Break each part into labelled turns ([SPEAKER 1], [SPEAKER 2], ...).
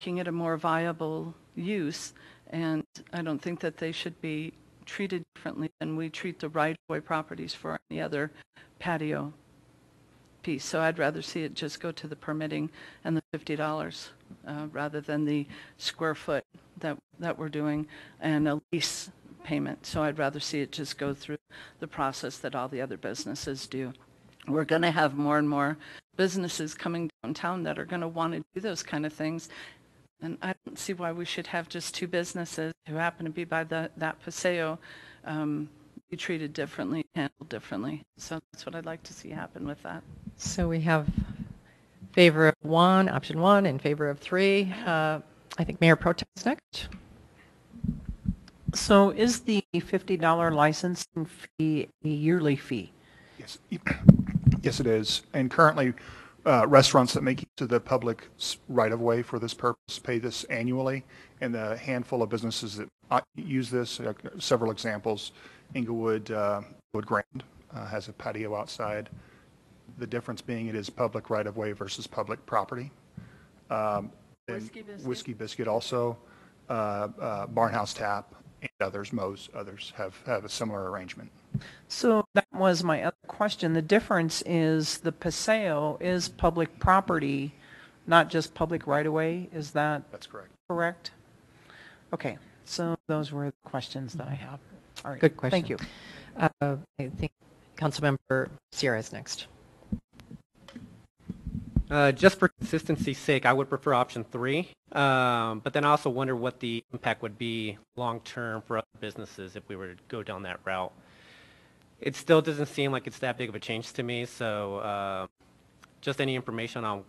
[SPEAKER 1] making it a more viable use, and I don't think that they should be treated differently than we treat the right-of-way properties for any other patio piece. So I'd rather see it just go to the permitting and the $50 rather than the square foot that we're doing and a lease payment. So I'd rather see it just go through the process that all the other businesses do. We're going to have more and more businesses coming downtown that are going to want to do those kind of things. And I don't see why we should have just two businesses who happen to be by that paseo be treated differently, handled differently. So that's what I'd like to see happen with that.
[SPEAKER 2] So we have favor of one, option one, in favor of three. I think Mayor Pro Tem is next.
[SPEAKER 3] So is the $50 licensing fee a yearly fee?
[SPEAKER 4] Yes, yes, it is. And currently, restaurants that make use of the public right-of-way for this purpose pay this annually, and the handful of businesses that use this, several examples, Englewood, Wood Grand has a patio outside. The difference being it is public right-of-way versus public property. Whiskey Biscuit also, Barnhouse Tap, and others, most others have a similar arrangement.
[SPEAKER 3] So that was my other question. The difference is the paseo is public property, not just public right-of-way. Is that
[SPEAKER 4] That's correct?
[SPEAKER 3] Correct. Okay, so those were the questions that I have. All right.
[SPEAKER 2] Good question.
[SPEAKER 3] Thank you.
[SPEAKER 2] I think Councilmember Sierra is next.
[SPEAKER 5] Just for consistency's sake, I would prefer option 3, but then I also wonder what the impact would be long-term for other businesses if we were to go down that route. It still doesn't seem like it's that big of a change to me, so just any information on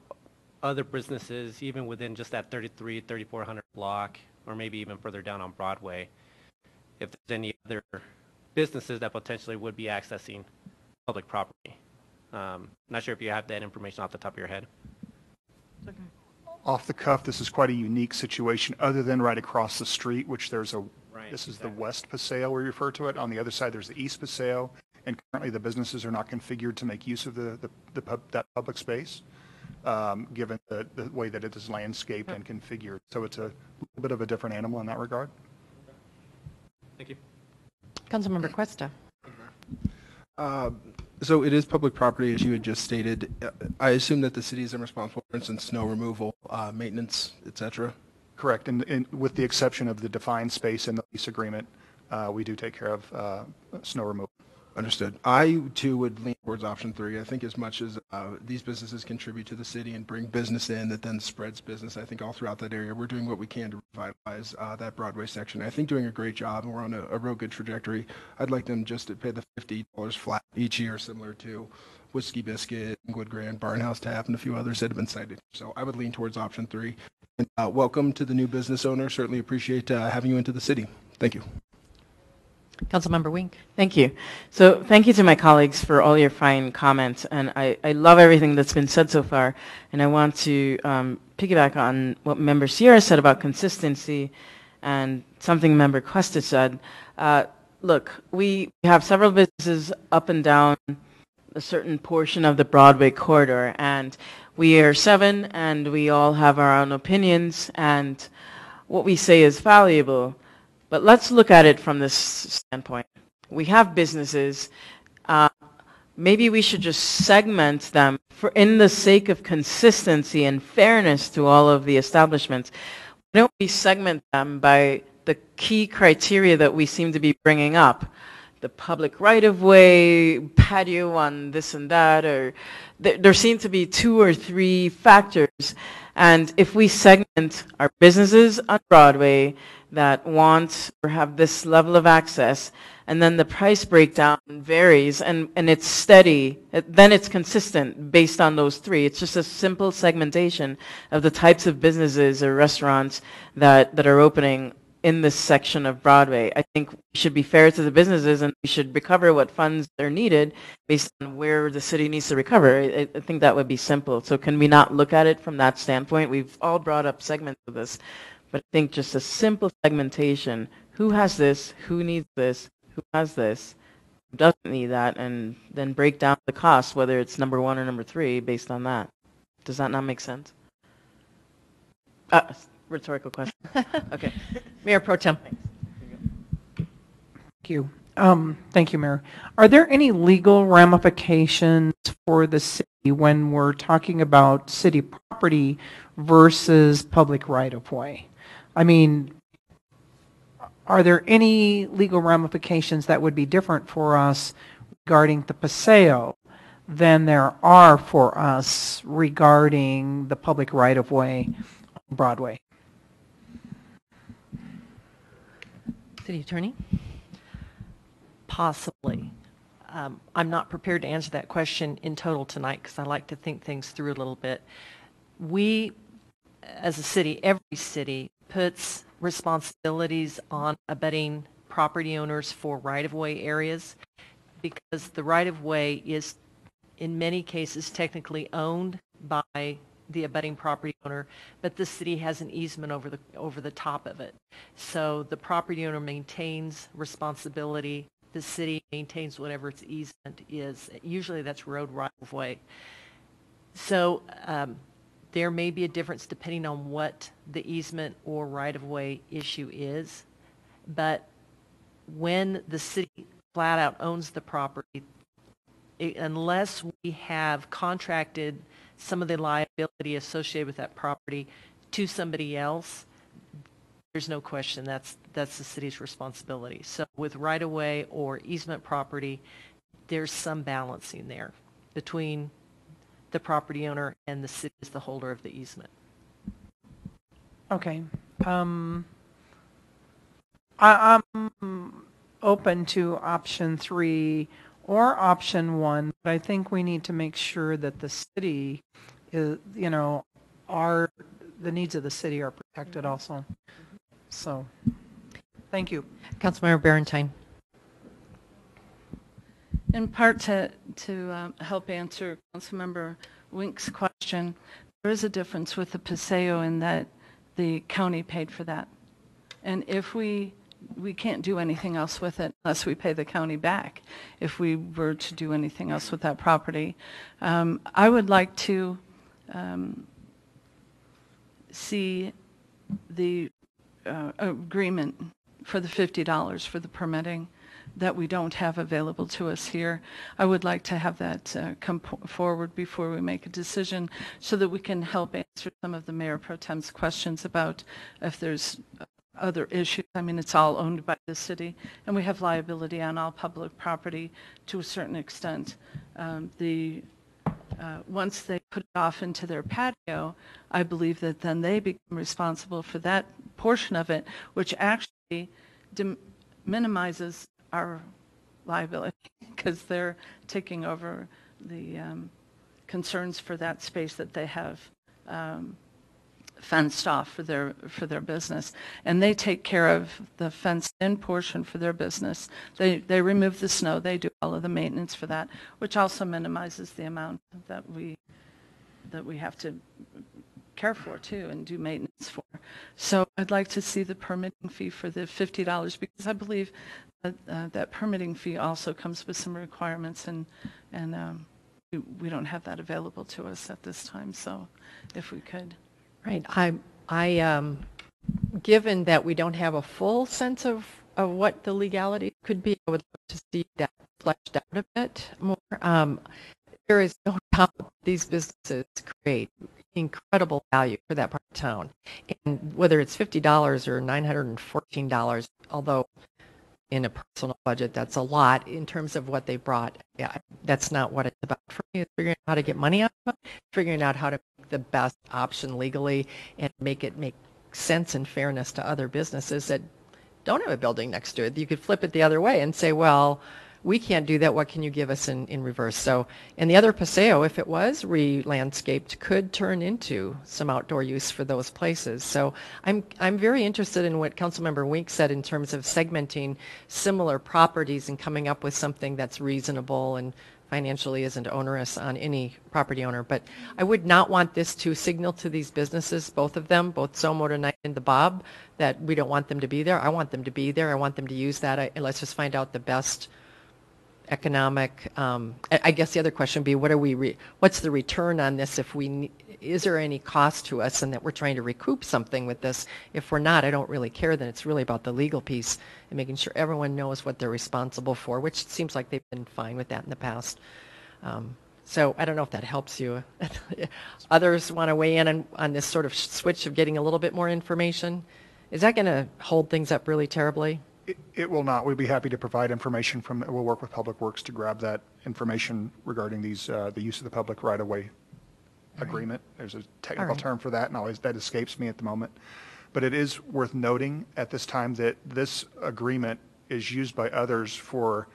[SPEAKER 5] other businesses, even within just that 3400 block, or maybe even further down on Broadway, if there's any other businesses that potentially would be accessing public property. Not sure if you have that information off the top of your head.
[SPEAKER 1] Okay.
[SPEAKER 4] Off the cuff, this is quite a unique situation other than right across the street, which there's a,
[SPEAKER 5] Right,
[SPEAKER 4] this is
[SPEAKER 5] exactly.
[SPEAKER 4] the West Paseo, we refer to it. On the other side, there's the East Paseo, and currently the businesses are not configured to make use of that public space, given the way that it is landscaped and configured. So it's a little bit of a different animal in that regard.
[SPEAKER 5] Thank you.
[SPEAKER 2] Councilmember Cuesta.
[SPEAKER 6] So it is public property, as you had just stated. I assume that the city is responsible, for instance, snow removal, maintenance, et cetera?
[SPEAKER 4] Correct, and with the exception of the defined space in the lease agreement, we do take care of snow removal.
[SPEAKER 6] Understood. I, too, would lean towards option 3. I think as much as these businesses contribute to the city and bring business in that then spreads business, I think all throughout that area, we're doing what we can to revitalize that Broadway section. I think doing a great job, and we're on a real good trajectory. I'd like them just to pay the $50 flat each year, similar to Whiskey Biscuit, Englewood Grand, Barnhouse Tap, and a few others that have been cited. So I would lean towards option 3. And welcome to the new business owner. Certainly appreciate having you into the city. Thank you.
[SPEAKER 2] Councilmember Wink.
[SPEAKER 7] Thank you. So thank you to my colleagues for all your fine comments. And I love everything that's been said so far. And I want to piggyback on what Member Sierra said about consistency and something Member Cuesta said. Look, we have several businesses up and down a certain portion of the Broadway corridor. And we are 7, and we all have our own opinions. And what we say is valuable. But let's look at it from this standpoint. We have businesses. Maybe we should just segment them for in the sake of consistency and fairness to all of the establishments. Why don't we segment them by the key criteria that we seem to be bringing up? The public right-of-way, patio on this and that, or there seem to be 2 or 3 factors. And if we segment our businesses on Broadway that want or have this level of access, and then the price breakdown varies, and it's steady, then it's consistent based on those 3. It's just a simple segmentation of the types of businesses or restaurants that are opening in this section of Broadway. I think we should be fair to the businesses, and we should recover what funds are needed based on where the city needs to recover. I think that would be simple. So can we not look at it from that standpoint? We've all brought up segments of this, but I think just a simple segmentation. Who has this? Who needs this? Who has this? Who doesn't need that? And then break down the cost, whether it's number 1 or number 3, based on that. Does that not make sense? rhetorical question. Okay.
[SPEAKER 2] Mayor Pro Tem.
[SPEAKER 3] Thank you. Thank you, Mayor. Are there any legal ramifications for the city when we're talking about city property versus public right-of-way? I mean, are there any legal ramifications that would be different for us regarding the Paseo than there are for us regarding the public right-of-way on Broadway?
[SPEAKER 2] City Attorney?
[SPEAKER 8] Possibly. I'm not prepared to answer that question in total tonight because I like to think things through a little bit. We, as a city, every city puts responsibilities on abutting property owners for right-of-way areas because the right-of-way is, in many cases, technically owned by the abutting property owner, but the city has an easement over the top of it. So the property owner maintains responsibility. The city maintains whatever its easement is. Usually that's road right-of-way. So there may be a difference depending on what the easement or right-of-way issue is, but when the city flat out owns the property, unless we have contracted some of the liability associated with that property to somebody else, there's no question that's the city's responsibility. So with right-of-way or easement property, there's some balancing there between the property owner and the city as the holder of the easement.
[SPEAKER 3] Okay. I'm open to option 3 or option 1, but I think we need to make sure that the city is, the needs of the city are protected also. So, thank you.
[SPEAKER 2] Councilmember Barentine.
[SPEAKER 1] In part to help answer Councilmember Wink's question, there is a difference with the Paseo in that the county paid for that. And if we can't do anything else with it unless we pay the county back if we were to do anything else with that property. I would like to see the agreement for the $50 for the permitting that we don't have available to us here. I would like to have that come forward before we make a decision so that we can help answer some of the Mayor Pro Tem's questions about if there's other issues. I mean, it's all owned by the city, and we have liability on all public property to a certain extent. Once they put it off into their patio, I believe that then they become responsible for that portion of it, which actually minimizes our liability because they're taking over the concerns for that space that they have fenced off for their business, and they take care of the fenced-in portion for their business. They remove the snow. They do all of the maintenance for that, which also minimizes the amount that we have to care for too and do maintenance for. So I'd like to see the permitting fee for the $50 because I believe that permitting fee also comes with some requirements, and we don't have that available to us at this time. So if we could.
[SPEAKER 2] Right. I given that we don't have a full sense of what the legality could be, I would love to see that fleshed out a bit more. There is no doubt these businesses create incredible value for that part of town. And whether it's $50 or $914, although in a personal budget, that's a lot in terms of what they brought. Yeah, that's not what it's about for me. It's figuring out how to get money out of it, figuring out how to make the best option legally and make it make sense and fairness to other businesses that don't have a building next to it. You could flip it the other way and say, well, we can't do that. What can you give us in reverse? So, and the other Paseo, if it was re-landscaped, could turn into some outdoor use for those places. So I'm very interested in what Councilmember Wink said in terms of segmenting similar properties and coming up with something that's reasonable and financially isn't onerous on any property owner. But I would not want this to signal to these businesses, both of them, both Sobota Night and the Bob, that we don't want them to be there. I want them to be there. I want them to use that. And let's just find out the best economic. I guess the other question would be, what's the return on this if we is there any cost to us and that we're trying to recoup something with this? If we're not, I don't really care. Then it's really about the legal piece and making sure everyone knows what they're responsible for, which seems like they've been fine with that in the past. So I don't know if that helps you. Others want to weigh in on this sort of switch of getting a little bit more information. Is that going to hold things up really terribly?
[SPEAKER 4] It will not. We'd be happy to provide information we'll work with Public Works to grab that information regarding these, the use of the public right-of-way agreement. There's a technical term for that, and that escapes me at the moment. But it is worth noting at this time that this agreement is used by others for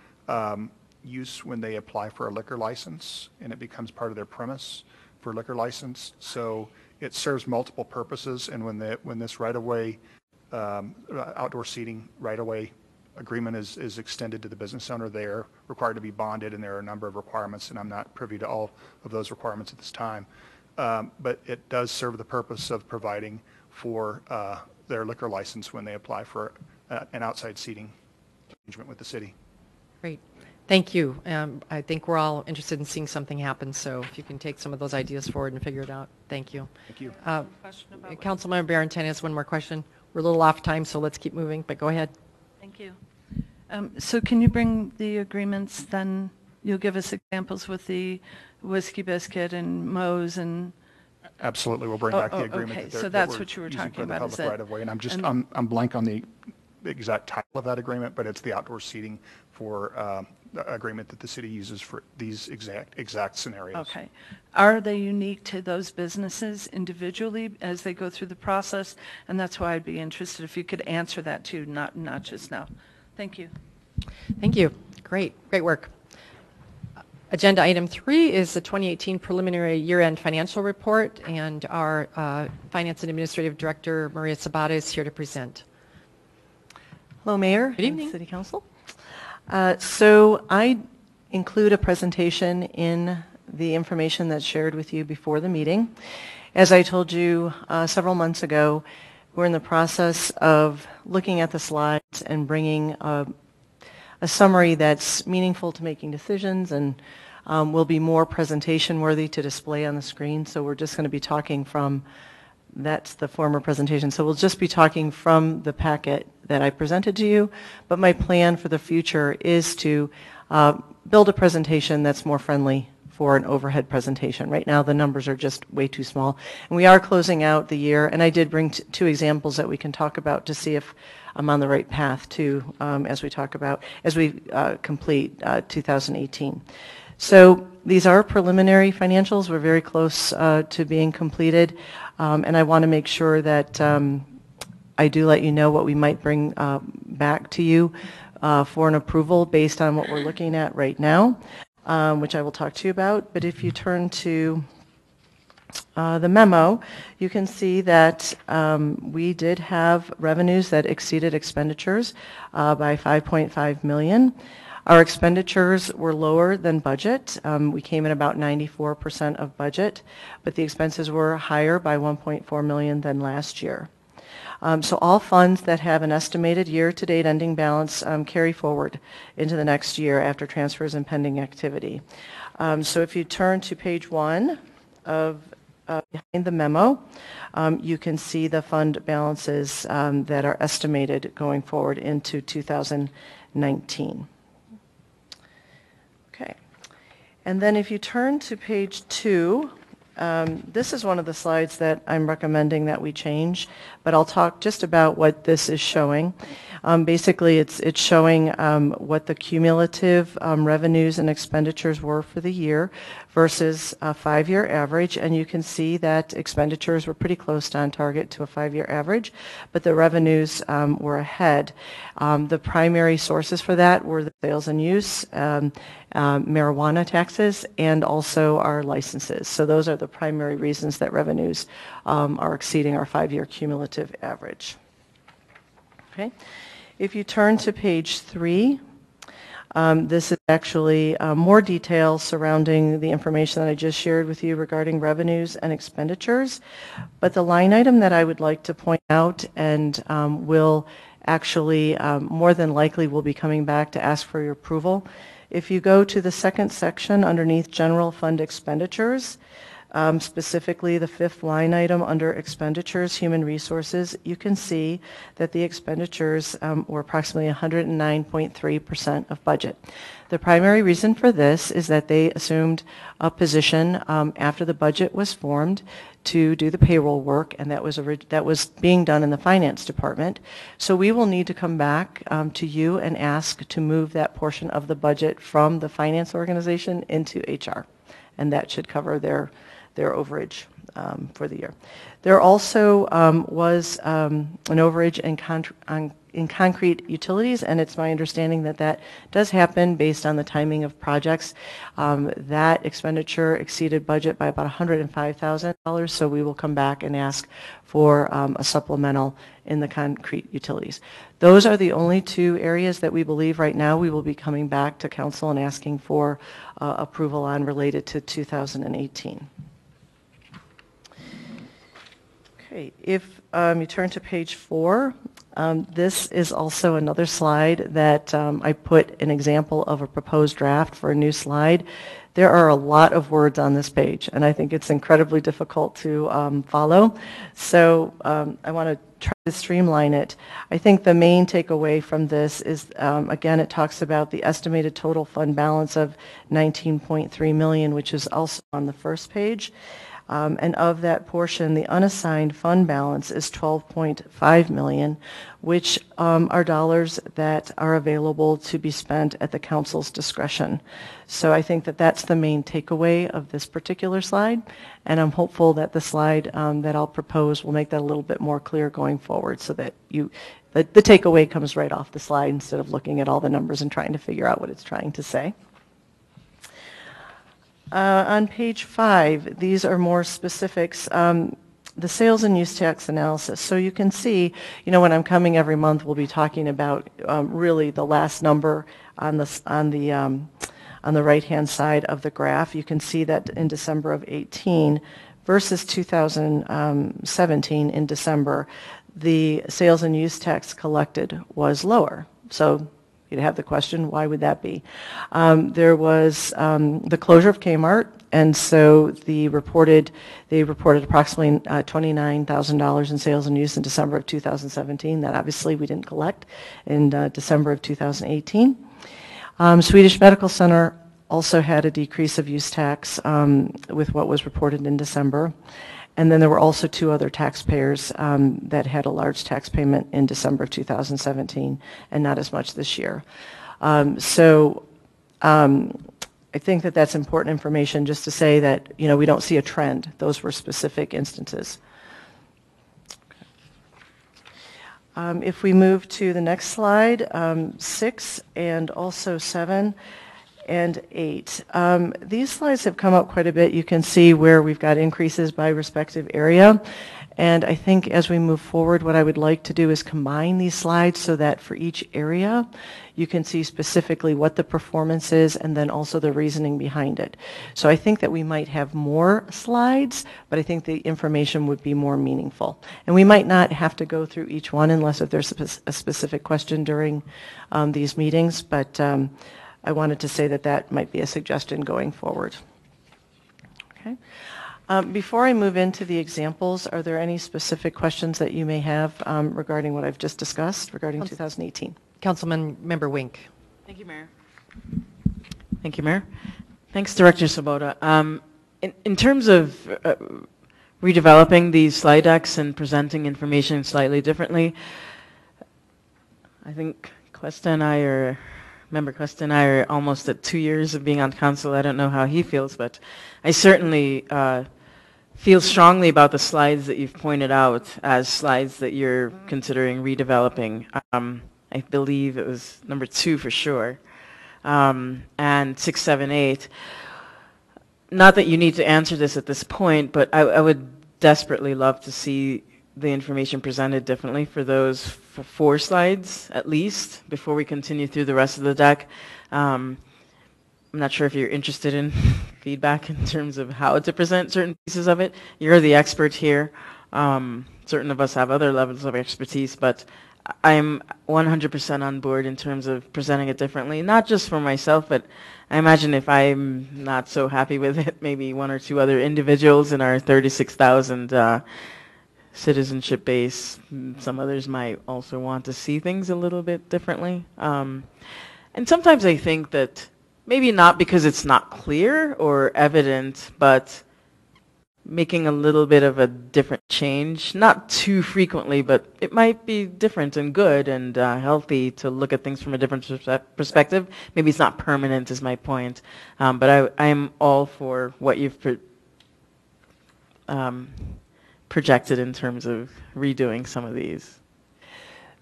[SPEAKER 4] use when they apply for a liquor license, and it becomes part of their premise for a liquor license. So it serves multiple purposes, and when this right-of-way outdoor seating right-of-way agreement is extended to the business owner, they are required to be bonded, and there are a number of requirements, and I'm not privy to all of those requirements at this time. But it does serve the purpose of providing for their liquor license when they apply for an outside seating arrangement with the city.
[SPEAKER 2] Great. Thank you. I think we're all interested in seeing something happen, so if you can take some of those ideas forward and figure it out. Thank you.
[SPEAKER 4] Thank you.
[SPEAKER 2] Councilmember Barrington has one more question. We're a little off time, so let's keep moving, but go ahead.
[SPEAKER 1] Thank you. So can you bring the agreements then? You'll give us examples with the Whiskey Biscuit and Moe's and...
[SPEAKER 4] Absolutely. We'll bring back the agreement.
[SPEAKER 1] Okay, so that's what you were talking about, is it?
[SPEAKER 4] Right of way. And I'm blank on the exact title of that agreement, but it's the outdoor seating for the agreement that the city uses for these exact scenarios.
[SPEAKER 1] Okay. Are they unique to those businesses individually as they go through the process? And that's why I'd be interested if you could answer that too, not just now. Thank you.
[SPEAKER 2] Thank you. Great work. Agenda item 3 is the 2018 preliminary year-end financial report, and our Finance and Administrative Director, Maria Sobota, is here to present.
[SPEAKER 9] Hello, Mayor.
[SPEAKER 2] Good evening.
[SPEAKER 9] And City Council. So I include a presentation in the information that's shared with you before the meeting. As I told you several months ago, we're in the process of looking at the slides and bringing a summary that's meaningful to making decisions and will be more presentation worthy to display on the screen. So we're just going to be talking from, that's the former presentation. So we'll just be talking from the packet that I presented to you. But my plan for the future is to build a presentation that's more friendly for an overhead presentation. Right now the numbers are just way too small. And we are closing out the year, and I did bring 2 examples that we can talk about to see if I'm on the right path too, as we complete 2018. So these are preliminary financials. We're very close to being completed, and I want to make sure that I do let you know what we might bring back to you for an approval based on what we're looking at right now, which I will talk to you about. But if you turn to the memo, you can see that we did have revenues that exceeded expenditures by $5.5 million. Our expenditures were lower than budget. We came in about 94% of budget, but the expenses were higher by $1.4 million than last year. So all funds that have an estimated year-to-date ending balance carry forward into the next year after transfers and pending activity. So if you turn to page 1 of behind the memo, you can see the fund balances that are estimated going forward into 2019. Okay. And then if you turn to page 2, this is one of the slides that I'm recommending that we change, but I'll talk just about what this is showing. Basically, it's showing what the cumulative revenues and expenditures were for the year versus a 5-year average, and you can see that expenditures were pretty close to on target to a 5-year average, but the revenues were ahead. The primary sources for that were the sales and use, marijuana taxes, and also our licenses. So those are the primary reasons that revenues are exceeding our 5-year cumulative average. Okay. If you turn to page 3, this is actually more detail surrounding the information that I just shared with you regarding revenues and expenditures. But the line item that I would like to point out and will actually more than likely will be coming back to ask for your approval. If you go to the second section underneath general fund expenditures, specifically the fifth line item under expenditures, human resources, you can see that the expenditures were approximately 109.3% of budget. The primary reason for this is that they assumed a position after the budget was formed to do the payroll work, and that was being done in the finance department. So we will need to come back to you and ask to move that portion of the budget from the finance organization into HR, and that should cover their overage for the year. There also was an overage in concrete utilities, and it's my understanding that that does happen based on the timing of projects. That expenditure exceeded budget by about $105,000, so we will come back and ask for a supplemental in the concrete utilities. Those are the only two areas that we believe right now we will be coming back to council and asking for approval on related to 2018. Okay, if you turn to page 4, this is also another slide that I put an example of a proposed draft for a new slide. There are a lot of words on this page, and I think it's incredibly difficult to follow. So I want to try to streamline it. I think the main takeaway from this is, again, it talks about the estimated total fund balance of $19.3 million, which is also on the first page. And of that portion, the unassigned fund balance is $12.5 million, which are dollars that are available to be spent at the council's discretion. So I think that that's the main takeaway of this particular slide, and I'm hopeful that the slide that I'll propose will make that a little bit more clear going forward, so that the takeaway comes right off the slide instead of looking at all the numbers and trying to figure out what it's trying to say. On page 5, these are more specifics. The sales and use tax analysis. So you can see, when I'm coming every month, we'll be talking about really the last number on the right-hand side of the graph. You can see that in December of 18 versus 2017 in December, the sales and use tax collected was lower. So you'd have the question, why would that be? There was the closure of Kmart, and so they reported approximately $29,000 in sales and use in December of 2017. That obviously we didn't collect in December of 2018. Swedish Medical Center also had a decrease of use tax with what was reported in December. And then there were also 2 other taxpayers that had a large tax payment in December of 2017 and not as much this year. So I think that that's important information just to say that, we don't see a trend. Those were specific instances. If we move to the next slide, 6 and also 7 and 8. These slides have come up quite a bit. You can see where we've got increases by respective area. And I think as we move forward, what I would like to do is combine these slides so that for each area, you can see specifically what the performance is and then also the reasoning behind it. So I think that we might have more slides, but I think the information would be more meaningful. And we might not have to go through each one unless if there's a specific question during these meetings, but I wanted to say that that might be a suggestion going forward. Okay. Before I move into the examples, are there any specific questions that you may have regarding what I've just discussed regarding 2018?
[SPEAKER 2] Councilman Member Wink.
[SPEAKER 7] Thank you, Mayor. Thank you, Mayor. Thanks, Director Sobota. In terms of redeveloping these slide decks and presenting information slightly differently, I think Member Cuesta and I are almost at 2 years of being on council. I don't know how he feels, but I certainly feel strongly about the slides that you've pointed out as slides that you're considering redeveloping. I believe it was number 2 for sure, and 6, 7, 8. Not that you need to answer this at this point, but I would desperately love to see the information presented differently for those 4 slides at least before we continue through the rest of the deck. I'm not sure if you're interested in feedback in terms of how to present certain pieces of it. You're the expert here. certain of us have other levels of expertise, but I'm 100% on board in terms of presenting it differently, not just for myself, but I imagine if I'm not so happy with it, maybe one or two other individuals in our 36,000 citizenship base, some others might also want to see things a little bit differently. And sometimes I think that maybe not because it's not clear or evident, but making a little bit of a different change, not too frequently, but it might be different and good and healthy to look at things from a different perspective. Maybe it's not permanent is my point, but I am all for what you've projected in terms of redoing some of these.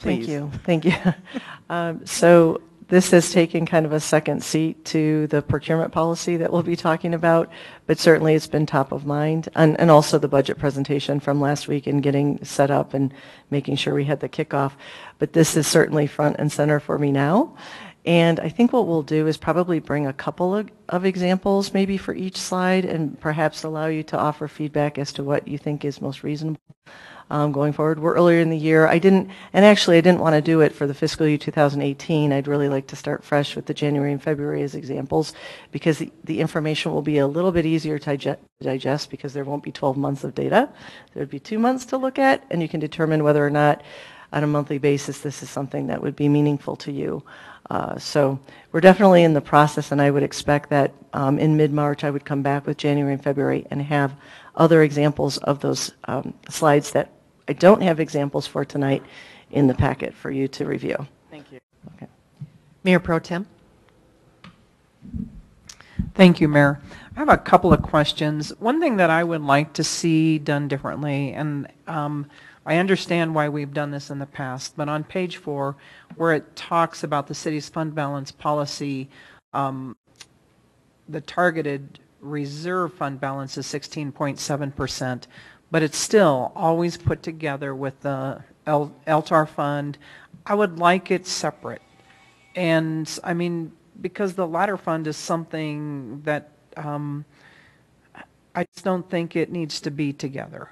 [SPEAKER 7] Please.
[SPEAKER 9] Thank you. So this has taken kind of a second seat to the procurement policy that we'll be talking about, but certainly it's been top of mind, and also the budget presentation from last week and getting set up and making sure we had the kickoff. But this is certainly front and center for me now. And I think what we'll do is probably bring a couple of examples maybe for each slide and perhaps allow you to offer feedback as to what you think is most reasonable going forward. We're earlier in the year. I didn't want to do it for the fiscal year 2018. I'd really like to start fresh with the January and February as examples because the information will be a little bit easier to digest because there won't be 12 months of data. There would be 2 months to look at, and you can determine whether or not on a monthly basis this is something that would be meaningful to you. So we're definitely in the process, and I would expect that in mid-March I would come back with January and February and have other examples of those slides that I don't have examples for tonight in the packet for you to review.
[SPEAKER 7] Thank you.
[SPEAKER 9] Okay.
[SPEAKER 2] Mayor Pro Tem.
[SPEAKER 3] Thank you, Mayor. I have a couple of questions. One thing that I would like to see done differently, and I understand why we've done this in the past, but on page 4, where it talks about the city's fund balance policy, the targeted reserve fund balance is 16.7%, but it's still always put together with the LTAR fund. I would like it separate. And I mean, because the latter fund is something that I just don't think it needs to be together.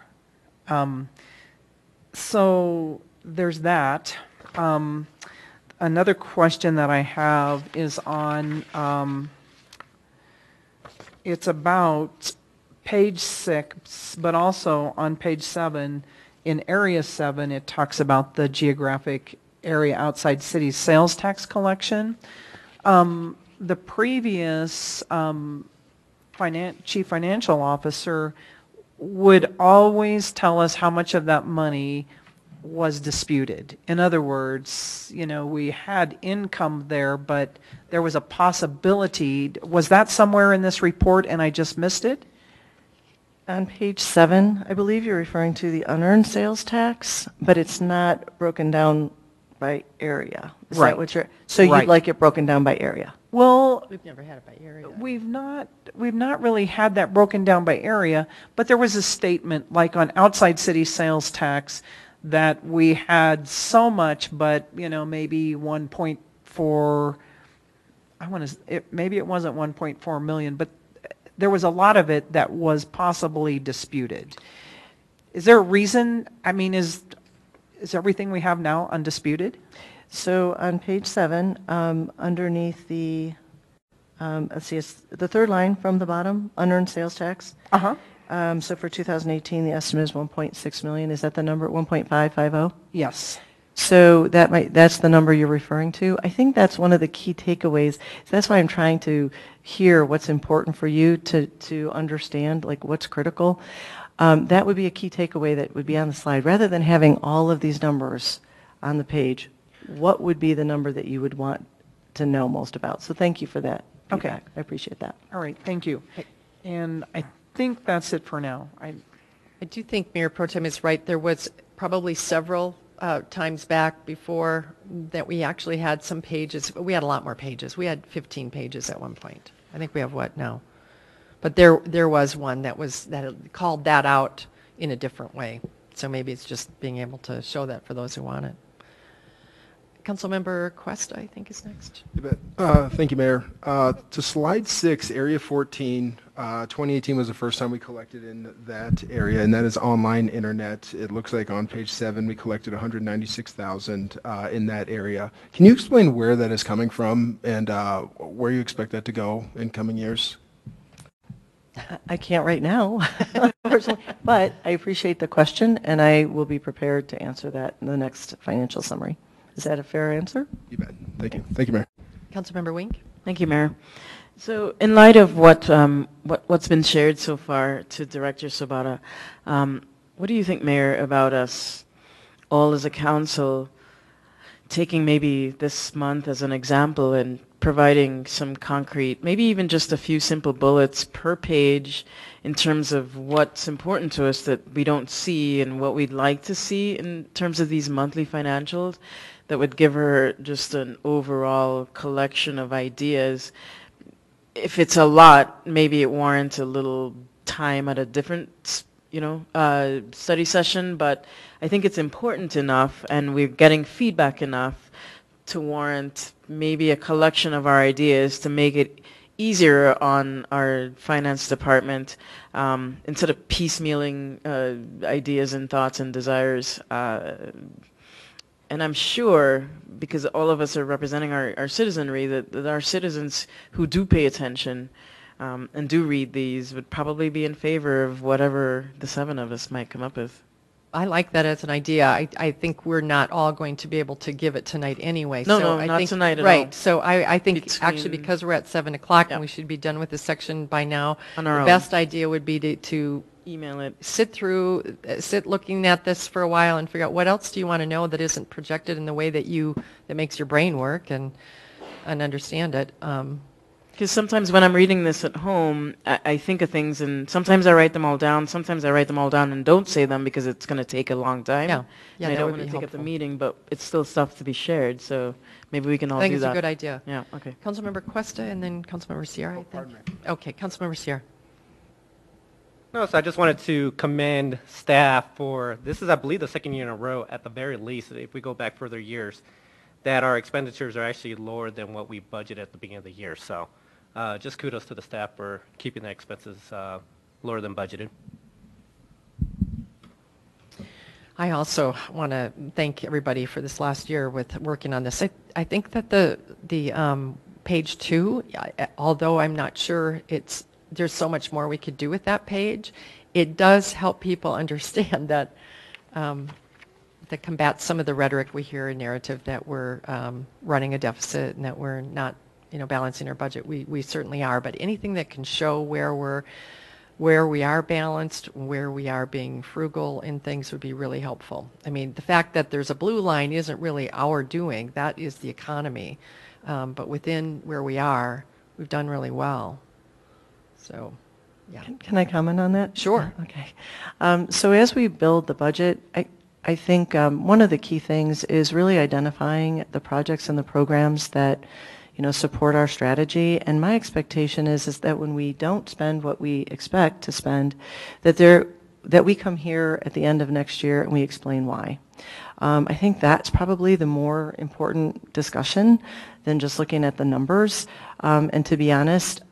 [SPEAKER 3] So there's that. Another question that I have is on, it's about page 6, but also on page 7, in area 7, it talks about the geographic area outside city sales tax collection. The previous chief financial officer would always tell us how much of that money was disputed. In other words, you know, we had income there, but there was a possibility. Was that somewhere in this report and I just missed it?
[SPEAKER 9] On page 7, I believe you're referring to the unearned sales tax, but it's not broken down by area. Is
[SPEAKER 3] Right.
[SPEAKER 9] that what you're, so
[SPEAKER 3] Right.
[SPEAKER 9] you'd like it broken down by area?
[SPEAKER 3] Well,
[SPEAKER 2] We've never had it by area.
[SPEAKER 3] we've not really had that broken down by area, but there was a statement like on outside city sales tax that we had so much, but you know, maybe 1.4, maybe it wasn't 1.4 million, but there was a lot of it that was possibly disputed. Is there a reason? I mean, is everything we have now undisputed?
[SPEAKER 9] So on page 7, underneath the, let's see, it's the third line from the bottom, unearned sales tax.
[SPEAKER 3] Uh-huh.
[SPEAKER 9] So for 2018, the estimate is 1.6 million. Is that the number, 1.550?
[SPEAKER 3] Yes.
[SPEAKER 9] So that's the number you're referring to. I think that's one of the key takeaways. So that's why I'm trying to hear what's important for you to understand, like what's critical. That would be a key takeaway that would be on the slide. Rather than having all of these numbers on the page, what would be the number that you would want to know most about? So thank you for that feedback.
[SPEAKER 3] Okay.
[SPEAKER 9] I appreciate that.
[SPEAKER 3] All right. Thank you. And I think that's it for now.
[SPEAKER 2] I do think Mayor Pro Tem is right. There was probably several times back before that we actually had some pages. We had a lot more pages. We had 15 pages at one point. I think we have what now? But there was one that called that out in a different way. So maybe it's just being able to show that for those who want it. Councilmember Quest, I think, is next.
[SPEAKER 6] You bet. Thank you, Mayor. To slide 6, Area 14, 2018 was the first time we collected in that area, and that is online internet. It looks like on page 7 we collected 196,000 in that area. Can you explain where that is coming from and where you expect that to go in coming years?
[SPEAKER 9] I can't right now, unfortunately, but I appreciate the question, and I will be prepared to answer that in the next financial summary. Is that a fair answer?
[SPEAKER 6] You bet. Thank you. Thank you, Mayor.
[SPEAKER 2] Councilmember Wink.
[SPEAKER 7] Thank you, Mayor. So in light of what's been shared so far to Director Sobota, what do you think, Mayor, about us all as a council taking maybe this month as an example and providing some concrete, maybe even just a few simple bullets per page in terms of what's important to us that we don't see and what we'd like to see in terms of these monthly financials that would give her just an overall collection of ideas. If it's a lot, maybe it warrants a little time at a different, study session, but I think it's important enough and we're getting feedback enough to warrant maybe a collection of our ideas to make it easier on our finance department instead of piecemealing ideas and thoughts and desires. And I'm sure, because all of us are representing our citizenry, that our citizens who do pay attention and do read these would probably be in favor of whatever the 7 of us might come up with.
[SPEAKER 2] I like that as an idea. I think we're not all going to be able to give it tonight anyway.
[SPEAKER 7] No,
[SPEAKER 2] I
[SPEAKER 7] not
[SPEAKER 2] think,
[SPEAKER 7] tonight at all.
[SPEAKER 2] Right. So I think actually
[SPEAKER 7] Between-
[SPEAKER 2] because we're at 7 o'clock
[SPEAKER 7] Yep.
[SPEAKER 2] and we should be done with this section by now,
[SPEAKER 7] On our
[SPEAKER 2] the
[SPEAKER 7] own.
[SPEAKER 2] best idea would be to
[SPEAKER 7] Email it.
[SPEAKER 2] sit looking at this for a while and figure out what else do you want to know that isn't projected in the way that makes your brain work and understand it.
[SPEAKER 7] Because sometimes when I'm reading this at home, I think of things, and sometimes I write them all down. Sometimes I write them all down and don't say them because it's going to take a long time.
[SPEAKER 2] Yeah.
[SPEAKER 7] And I
[SPEAKER 2] that
[SPEAKER 7] don't
[SPEAKER 2] would
[SPEAKER 7] want to
[SPEAKER 2] be
[SPEAKER 7] take up the
[SPEAKER 2] helpful.
[SPEAKER 7] meeting, but it's still stuff to be shared. So maybe we can all
[SPEAKER 2] I think
[SPEAKER 7] do
[SPEAKER 2] it's
[SPEAKER 7] that.
[SPEAKER 2] a good idea.
[SPEAKER 7] Yeah. Okay.
[SPEAKER 2] Councilmember Cuesta and then Councilmember Sierra, I think.
[SPEAKER 6] Pardon me.
[SPEAKER 2] Okay, Councilmember Sierra.
[SPEAKER 5] No, so I just wanted to commend staff for, this is, I believe, the second year in a row, at the very least, if we go back further years, that our expenditures are actually lower than what we budgeted at the beginning of the year. So just kudos to the staff for keeping the expenses lower than budgeted.
[SPEAKER 2] I also want to thank everybody for this last year with working on this. I think that the page 2, although I'm not sure there's so much more we could do with that page, it does help people understand that combats some of the rhetoric we hear in narrative that we're running a deficit and that we're not balancing our budget. We certainly are, but anything that can show where we are balanced, where we are being frugal in things would be really helpful. I mean, the fact that there's a blue line isn't really our doing. That is the economy. But within where we are, we've done really well. So, yeah.
[SPEAKER 9] Can I comment on that?
[SPEAKER 2] Sure.
[SPEAKER 9] Okay. So as we build the budget, I think one of the key things is really identifying the projects and the programs that support our strategy. And my expectation is that when we don't spend what we expect to spend, that we come here at the end of next year and we explain why. I think that's probably the more important discussion than just looking at the numbers. And to be honest,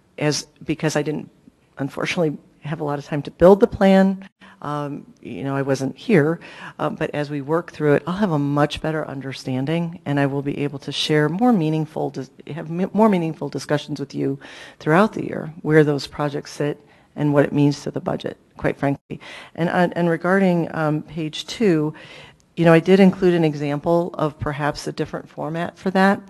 [SPEAKER 9] because I didn't unfortunately have a lot of time to build the plan, I wasn't here, but as we work through it, I'll have a much better understanding, and I will be able to share more meaningful discussions with you throughout the year, where those projects sit and what it means to the budget, quite frankly. And regarding page 2, I did include an example of perhaps a different format for that,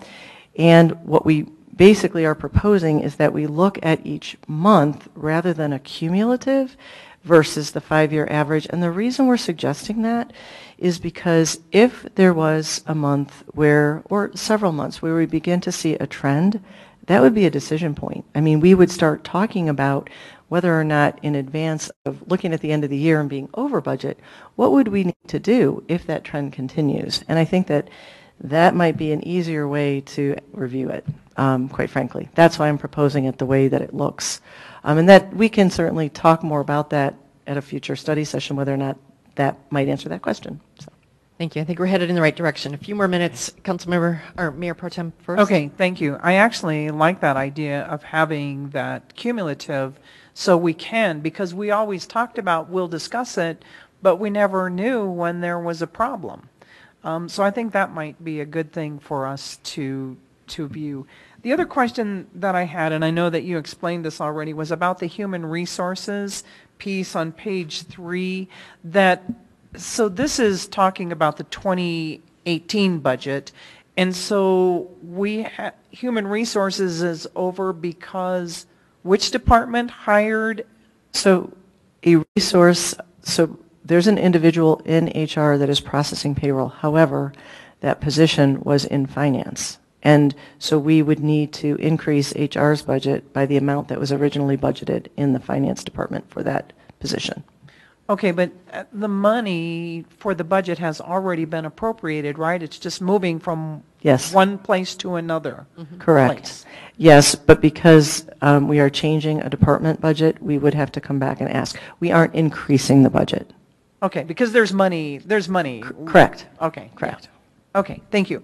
[SPEAKER 9] and what we basically are proposing is that we look at each month rather than a cumulative versus the 5-year average. And the reason we're suggesting that is because if there was a month or several months where we begin to see a trend, that would be a decision point. I mean, we would start talking about whether or not in advance of looking at the end of the year and being over budget, what would we need to do if that trend continues? And I think that might be an easier way to review it, quite frankly. That's why I'm proposing it the way that it looks. And that we can certainly talk more about that at a future study session, whether or not that might answer that question. So.
[SPEAKER 2] Thank you. I think we're headed in the right direction. A few more minutes, Councilmember, or Mayor Pro Tem first.
[SPEAKER 3] Okay, thank you. I actually like that idea of having that cumulative so we can, because we always talked about we'll discuss it, but we never knew when there was a problem. So I think that might be a good thing for us to view. The other question that I had, and I know that you explained this already, was about the human resources piece on page 3. So this is talking about the 2018 budget, and so human resources is over because which department hired?
[SPEAKER 9] So a resource, so there's an individual in HR that is processing payroll. However, that position was in finance. And so we would need to increase HR's budget by the amount that was originally budgeted in the finance department for that position.
[SPEAKER 3] Okay, but the money for the budget has already been appropriated, right? It's just moving from
[SPEAKER 9] Yes.
[SPEAKER 3] one place to another.
[SPEAKER 9] Correct.
[SPEAKER 3] Place.
[SPEAKER 9] Yes, but because we are changing a department budget, we would have to come back and ask. We aren't increasing the budget.
[SPEAKER 3] Okay, because there's money.
[SPEAKER 9] Correct.
[SPEAKER 3] Okay.
[SPEAKER 9] Correct.
[SPEAKER 3] Yeah. Okay, thank you.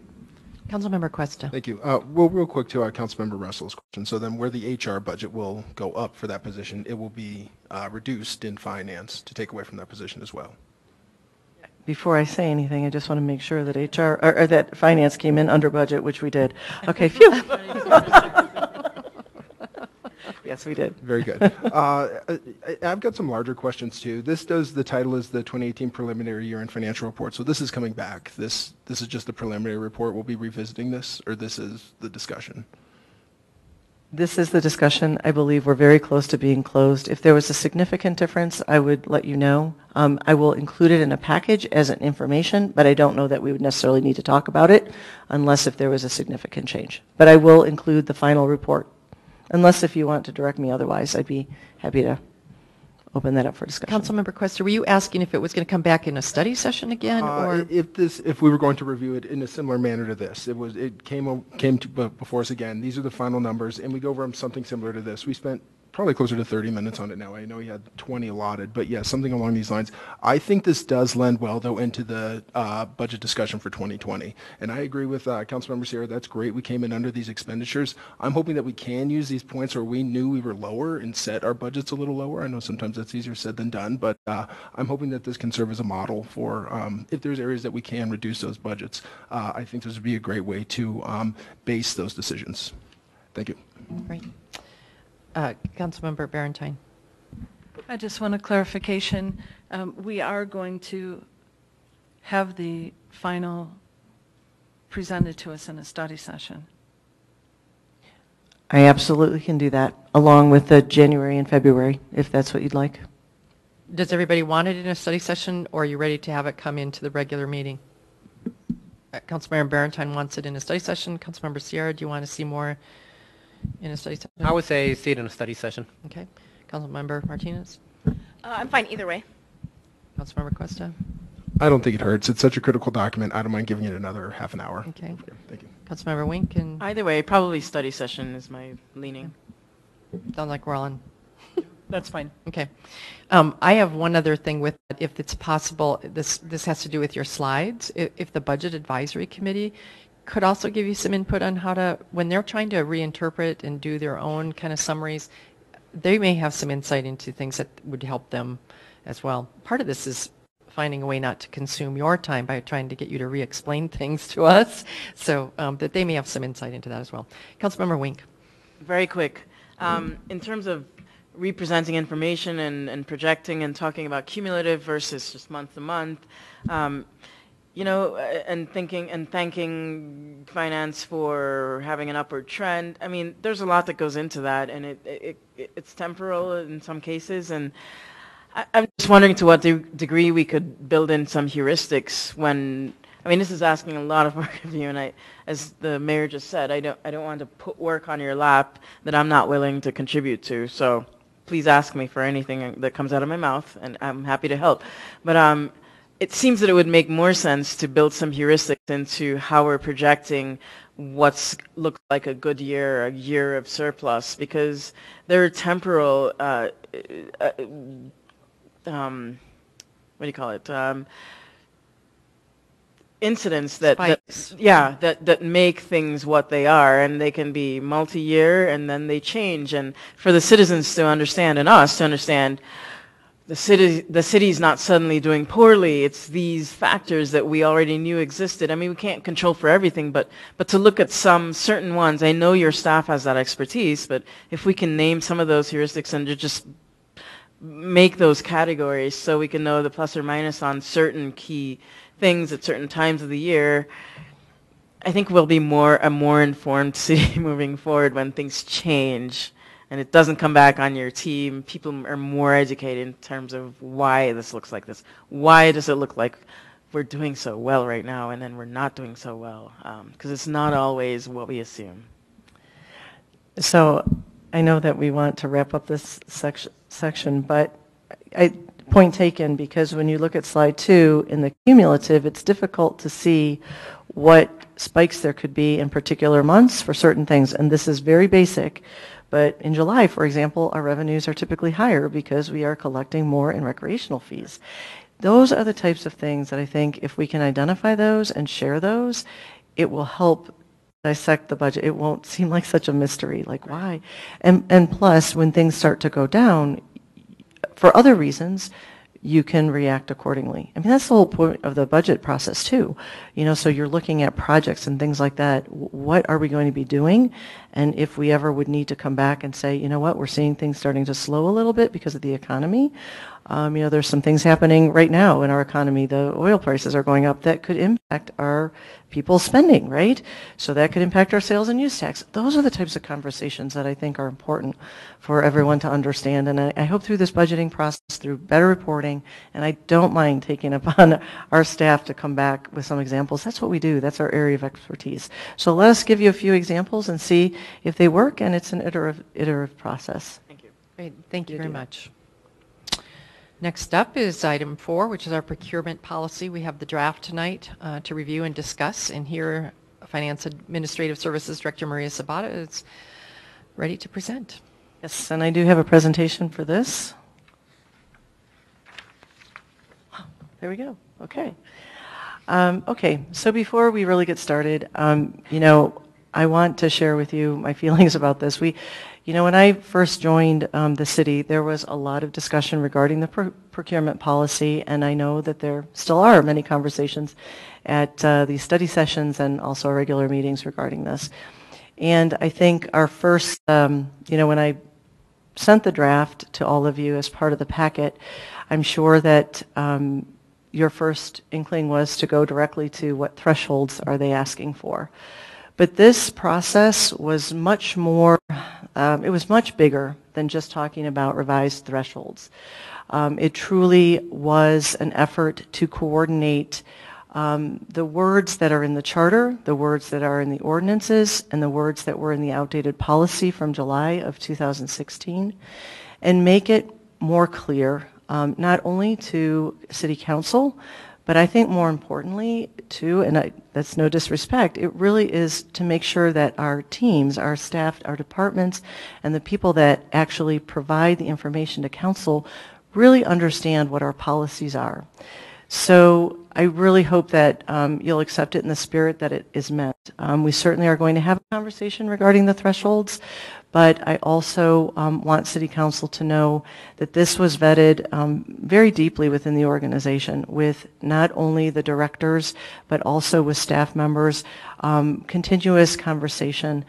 [SPEAKER 2] Councilmember Cuesta.
[SPEAKER 6] Thank you. Well, real quick to Councilmember Russell's question. So then where the HR budget will go up for that position, it will be reduced in finance to take away from that position as well.
[SPEAKER 9] Before I say anything, I just want to make sure that HR, or that finance came in under budget, which we did. Okay, phew. Yes, we did.
[SPEAKER 6] Very good. I've got some larger questions too. The title is the 2018 preliminary year-end financial report. So this is coming back. This is just the preliminary report. We'll be revisiting this, or this is the discussion?
[SPEAKER 9] This is the discussion. I believe we're very close to being closed. If there was a significant difference, I would let you know. I will include it in a package as an information, but I don't know that we would necessarily need to talk about it unless if there was a significant change. But I will include the final report. Unless if you want to direct me otherwise, I'd be happy to open that up for discussion.
[SPEAKER 2] Councilmember Cuesta, were you asking if it was going to come back in a study session again, or
[SPEAKER 6] If we were going to review it in a similar manner to this, it came before us again. These are the final numbers, and we go over something similar to this. We spent probably closer to 30 minutes on it now. I know he had 20 allotted, but yeah, something along these lines. I think this does lend well, though, into the budget discussion for 2020. And I agree with Councilmember Sierra. That's great. We came in under these expenditures. I'm hoping that we can use these points where we knew we were lower and set our budgets a little lower. I know sometimes that's easier said than done, but I'm hoping that this can serve as a model for if there's areas that we can reduce those budgets. I think this would be a great way to base those decisions. Thank you.
[SPEAKER 2] Great. Councilmember Barentine.
[SPEAKER 1] I just want a clarification. We are going to have the final presented to us in a study session.
[SPEAKER 9] I absolutely can do that, along with the January and February, if that's what you'd like.
[SPEAKER 2] Does everybody want it in a study session, or are you ready to have it come into the regular meeting? Councilmember Barentine wants it in a study session. Councilmember Sierra, do you want to see more in a study session?
[SPEAKER 5] I would say see it in a study session.
[SPEAKER 2] Okay. Councilmember Martinez?
[SPEAKER 10] I'm fine either way.
[SPEAKER 2] Councilmember Cuesta?
[SPEAKER 6] I don't think it hurts. It's such a critical document. I don't mind giving it another half an hour.
[SPEAKER 2] Okay.
[SPEAKER 6] Thank you.
[SPEAKER 2] Councilmember Wink? And
[SPEAKER 7] Either way, probably study session is my leaning.
[SPEAKER 2] sounds like we're all on.
[SPEAKER 3] That's fine.
[SPEAKER 2] Okay. I have one other thing with it. If it's possible, this has to do with your slides. If the Budget Advisory Committee could also give you some input on how to, when they're trying to reinterpret and do their own kind of summaries, they may have some insight into things that would help them as well. Part of this is finding a way not to consume your time by trying to get you to re-explain things to us, so that they may have some insight into that as well. Councilmember Wink.
[SPEAKER 7] Very quick. In terms of representing information and projecting and talking about cumulative versus just month to month, you know, and thanking finance for having an upward trend. I mean, there's a lot that goes into that, and it's temporal in some cases. And I'm just wondering to what degree we could build in some heuristics when. I mean, this is asking a lot of work of you, and as the mayor just said, I don't want to put work on your lap that I'm not willing to contribute to. So please ask me for anything that comes out of my mouth, and I'm happy to help. But it seems that it would make more sense to build some heuristics into how we're projecting what's looked like a good year, a year of surplus, because there are temporal, what do you call it? incidents that
[SPEAKER 2] Spikes.
[SPEAKER 7] that make things what they are, and they can be multi-year, and then they change. And for the citizens to understand, and us to understand, the city's not suddenly doing poorly. It's these factors that we already knew existed. I mean, we can't control for everything, but to look at some certain ones. I know your staff has that expertise, but if we can name some of those heuristics and to just make those categories so we can know the plus or minus on certain key things at certain times of the year, I think we'll be a more informed city moving forward when things change. And it doesn't come back on your team. People are more educated in terms of why this looks like this. Why does it look like we're doing so well right now and then we're not doing so well? Because it's not always what we assume.
[SPEAKER 9] So I know that we want to wrap up this section, but point taken, because when you look at slide 2 in the cumulative, it's difficult to see what spikes there could be in particular months for certain things. And this is very basic. But in July, for example, our revenues are typically higher because we are collecting more in recreational fees. Those are the types of things that I think if we can identify those and share those, it will help dissect the budget. It won't seem like such a mystery, like why? And plus, when things start to go down, for other reasons, you can react accordingly. I mean, that's the whole point of the budget process too. So you're looking at projects and things like that. What are we going to be doing? And if we ever would need to come back and say, you know what, we're seeing things starting to slow a little bit because of the economy. There's some things happening right now in our economy. The oil prices are going up that could impact our people's spending, right? So that could impact our sales and use tax. Those are the types of conversations that I think are important for everyone to understand. And I hope through this budgeting process, through better reporting, and I don't mind taking upon our staff to come back with some examples. That's what we do. That's our area of expertise. So let us give you a few examples and see if they work, and it's an iterative process.
[SPEAKER 7] Thank you.
[SPEAKER 2] Great. Thank you very much. Next up is item 4, which is our procurement policy. We have the draft tonight to review and discuss, and here Finance Administrative Services Director Maria Sobota is ready to present.
[SPEAKER 9] Yes, and I do have a presentation for this. There we go. Okay. So before we really get started, I want to share with you my feelings about this. When I first joined the city, there was a lot of discussion regarding the procurement policy, and I know that there still are many conversations at these study sessions and also our regular meetings regarding this. And I think our first, when I sent the draft to all of you as part of the packet, I'm sure that your first inkling was to go directly to what thresholds are they asking for. But this process was much more, it was much bigger than just talking about revised thresholds. It truly was an effort to coordinate the words that are in the charter, the words that are in the ordinances, and the words that were in the outdated policy from July of 2016, and make it more clear, not only to City Council, but I think more importantly, too, and that's no disrespect, it really is to make sure that our teams, our staff, our departments, and the people that actually provide the information to council really understand what our policies are. So I really hope that you'll accept it in the spirit that it is meant. We certainly are going to have a conversation regarding the thresholds, but I also want City Council to know that this was vetted very deeply within the organization with not only the directors, but also with staff members, continuous conversation.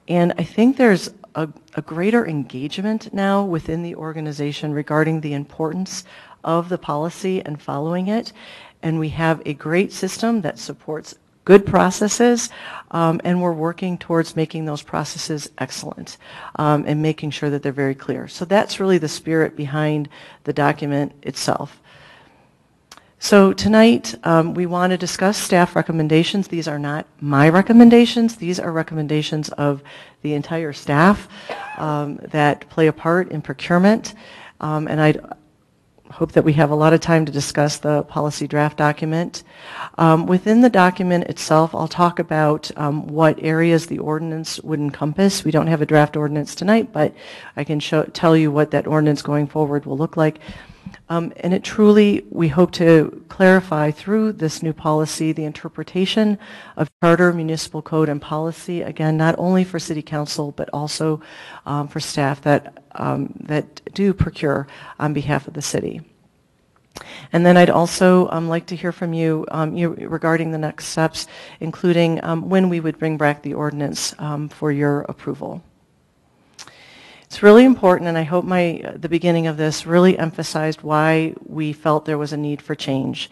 [SPEAKER 9] And I think there's a greater engagement now within the organization regarding the importance of the policy and following it. And we have a great system that supports good processes, and we're working towards making those processes excellent and making sure that they're very clear. So that's really the spirit behind the document itself. So tonight we want to discuss staff recommendations. These are not my recommendations. These are recommendations of the entire staff that play a part in procurement. And I hope that we have a lot of time to discuss the policy draft document. Within the document itself, I'll talk about what areas the ordinance would encompass. We don't have a draft ordinance tonight, but I can tell you what that ordinance going forward will look like. And it truly, we hope to clarify through this new policy the interpretation of charter, municipal code, and policy, again, not only for City Council, but also for staff that do procure on behalf of the city. And then I'd also like to hear from you, regarding the next steps, including when we would bring back the ordinance for your approval. It's really important, and I hope the beginning of this really emphasized why we felt there was a need for change.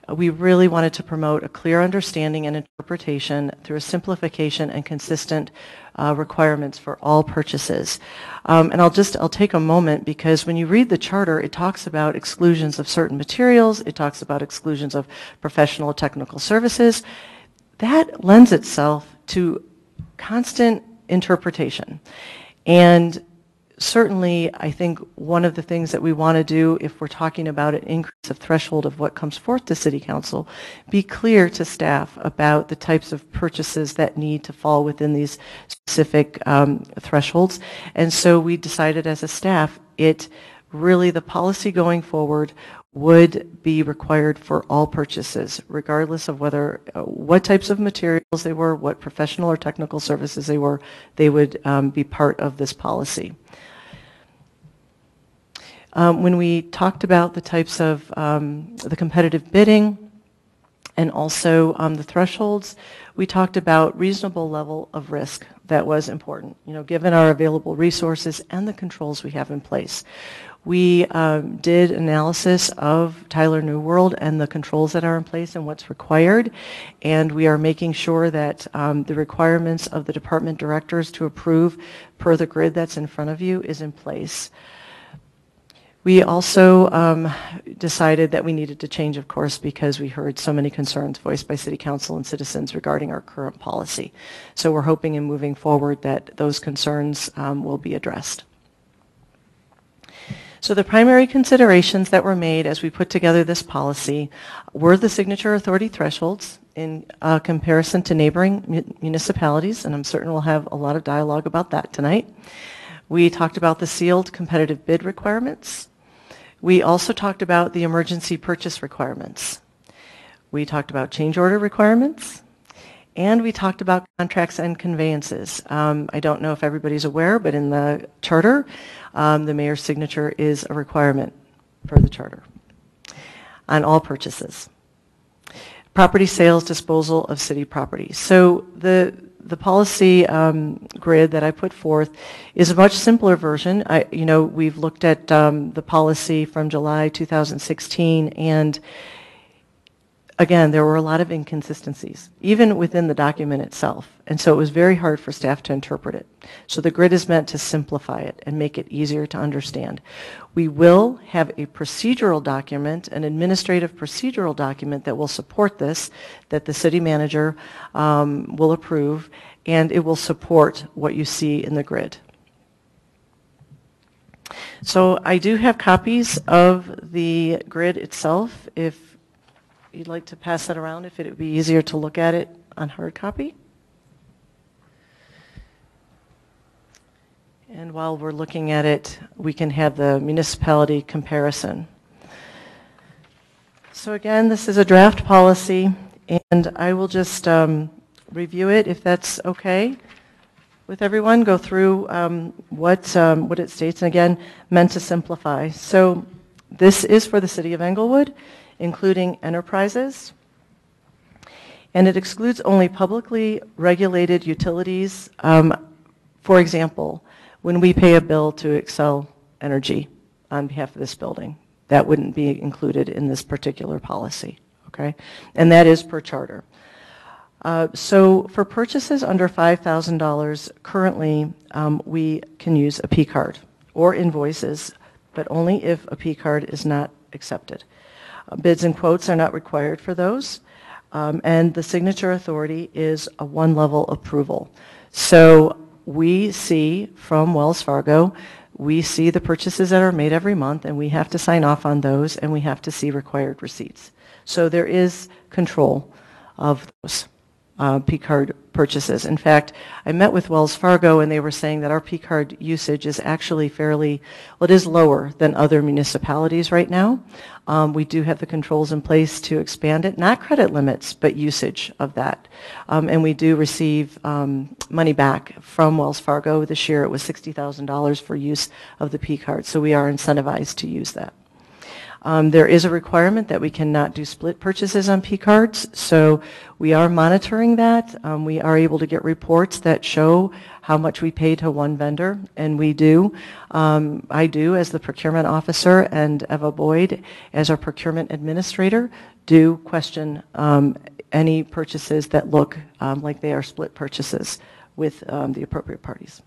[SPEAKER 9] We really wanted to promote a clear understanding and interpretation through a simplification and consistent requirements for all purchases. And I'll take a moment, because when you read the charter, it talks about exclusions of certain materials, it talks about exclusions of professional or technical services. That lends itself to constant interpretation. And certainly, I think one of the things that we want to do, if we're talking about an increase of threshold of what comes forth to City Council, be clear to staff about the types of purchases that need to fall within these specific thresholds. And so we decided as a staff, the policy going forward would be required for all purchases, regardless of what types of materials they were, what professional or technical services they were, they would be part of this policy. When we talked about the types of the competitive bidding and also the thresholds, we talked about reasonable level of risk that was important, given our available resources and the controls we have in place. We did analysis of Tyler New World and the controls that are in place and what's required, and we are making sure that the requirements of the department directors to approve per the grid that's in front of you is in place. We also decided that we needed to change, of course, because we heard so many concerns voiced by City Council and citizens regarding our current policy. So we're hoping in moving forward that those concerns will be addressed. So the primary considerations that were made as we put together this policy were the signature authority thresholds in comparison to neighboring municipalities, and I'm certain we'll have a lot of dialogue about that tonight. We talked about the sealed competitive bid requirements. We also talked about the emergency purchase requirements. We talked about change order requirements. And we talked about contracts and conveyances. I don't know if everybody's aware, but in the charter, the mayor's signature is a requirement for the charter on all purchases. Property sales, disposal of city property. So the policy grid that I put forth is a much simpler version. We've looked at the policy from July 2016, and again, there were a lot of inconsistencies, even within the document itself. And so it was very hard for staff to interpret it. So the grid is meant to simplify it and make it easier to understand. We will have a procedural document, an administrative procedural document that will support this, that the city manager will approve, and it will support what you see in the grid. So I do have copies of the grid itself. If you'd like to pass that around, if it would be easier to look at it on hard copy. And while we're looking at it, we can have the municipality comparison. So again, this is a draft policy, and I will just review it if that's okay with everyone, go through what it states, and again, meant to simplify. So this is for the city of Englewood, including enterprises, and it excludes only publicly regulated utilities. For example, when we pay a bill to Excel Energy on behalf of this building, that wouldn't be included in this particular policy, okay? And that is per charter. So for purchases under $5,000, currently we can use a P card or invoices, but only if a P card is not accepted. Bids and quotes are not required for those, and the signature authority is a one-level approval. So we see from Wells Fargo, we see the purchases that are made every month, and we have to sign off on those, and we have to see required receipts. So there is control of those. P-card purchases. In fact, I met with Wells Fargo and they were saying that our P-card usage is actually it is lower than other municipalities right now. We do have the controls in place to expand it, not credit limits, but usage of that. And we do receive money back from Wells Fargo. This year it was $60,000 for use of the P-card, so we are incentivized to use that. There is a requirement that we cannot do split purchases on P-cards, so we are monitoring that. We are able to get reports that show how much we pay to one vendor, and we do. I do as the procurement officer, and Eva Boyd as our procurement administrator do question any purchases that look like they are split purchases with the appropriate parties.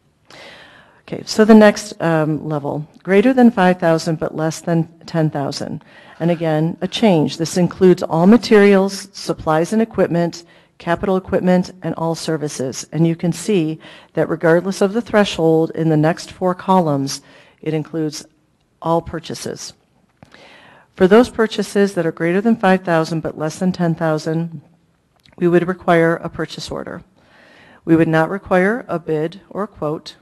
[SPEAKER 9] Okay, so the next level, greater than 5,000 but less than 10,000. And again, a change. This includes all materials, supplies and equipment, capital equipment, and all services. And you can see that regardless of the threshold in the next 4 columns, it includes all purchases. For those purchases that are greater than 5,000 but less than 10,000, we would require a purchase order. We would not require a bid or a quote,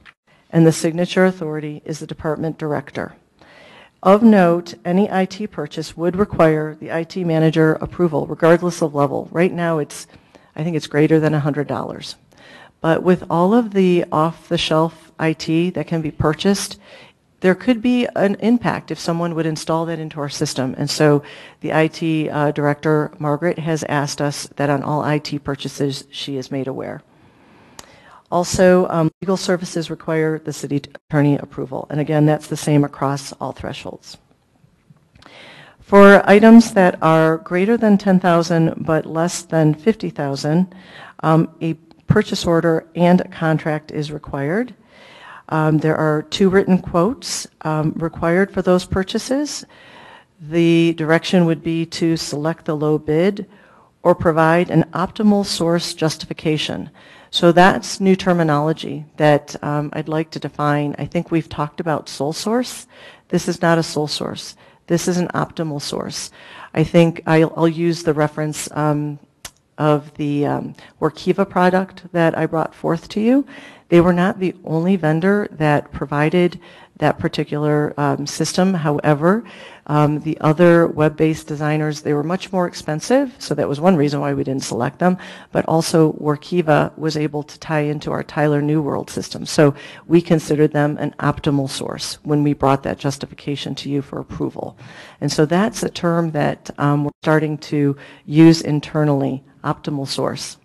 [SPEAKER 9] and the signature authority is the department director. Of note, any IT purchase would require the IT manager approval, regardless of level. Right now, I think it's greater than $100. But with all of the off-the-shelf IT that can be purchased, there could be an impact if someone would install that into our system. And so the IT director, Margaret, has asked us that on all IT purchases, she is made aware. Also, legal services require the city attorney approval. And again, that's the same across all thresholds. For items that are greater than 10,000 but less than 50,000, a purchase order and a contract is required. There are 2 written quotes required for those purchases. The direction would be to select the low bid or provide an optimal source justification. So that's new terminology that I'd like to define. I think we've talked about sole source. This is not a sole source. This is an optimal source. I think I'll use the reference of the Workiva product that I brought forth to you. They were not the only vendor that provided that particular system. However, the other web-based designers, they were much more expensive, so that was one reason why we didn't select them, but also Workiva was able to tie into our Tyler New World system. So we considered them an optimal source when we brought that justification to you for approval. And so that's a term that we're starting to use internally, optimal source.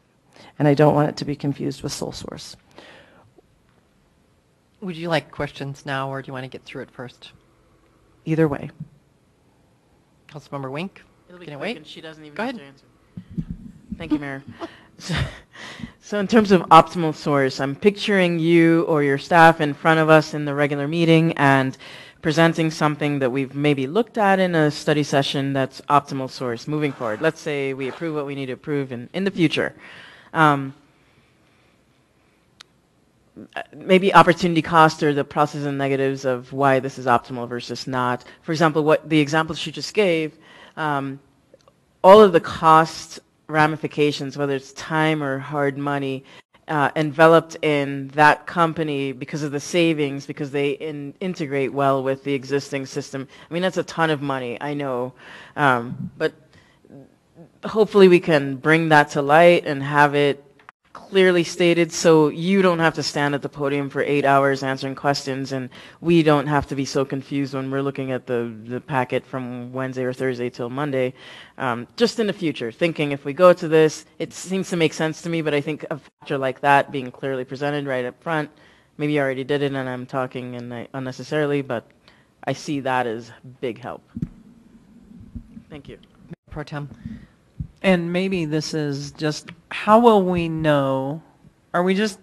[SPEAKER 9] And I don't want it to be confused with sole source.
[SPEAKER 2] Would you like questions now, or do you want to get through it first?
[SPEAKER 9] Either way.
[SPEAKER 2] Councilmember Wink?
[SPEAKER 7] It'll be
[SPEAKER 2] Can I
[SPEAKER 7] quick
[SPEAKER 2] wait?
[SPEAKER 7] and she doesn't even
[SPEAKER 2] Go
[SPEAKER 7] have
[SPEAKER 2] ahead.
[SPEAKER 7] to answer. Thank you, Mayor. So in terms of optimal source, I'm picturing you or your staff in front of us in the regular meeting and presenting something that we've maybe looked at in a study session that's optimal source moving forward. Let's say we approve what we need to approve in the future. Maybe opportunity cost or the pluses and negatives of why this is optimal versus not. For example, what the example she just gave, all of the cost ramifications, whether it's time or hard money, enveloped in that company because of the savings, because they integrate well with the existing system. I mean, that's a ton of money, I know. But hopefully we can bring that to light and have it clearly stated so you don't have to stand at the podium for 8 hours answering questions, and we don't have to be so confused when we're looking at the packet from Wednesday or Thursday till Monday. Just in the future, thinking if we go to this, it seems to make sense to me, but I think a factor like that being clearly presented right up front, maybe you already did it and I'm talking unnecessarily, but I see that as big help. Thank you.
[SPEAKER 2] Pro Tem.
[SPEAKER 3] And maybe this is just, how will we know? Are we just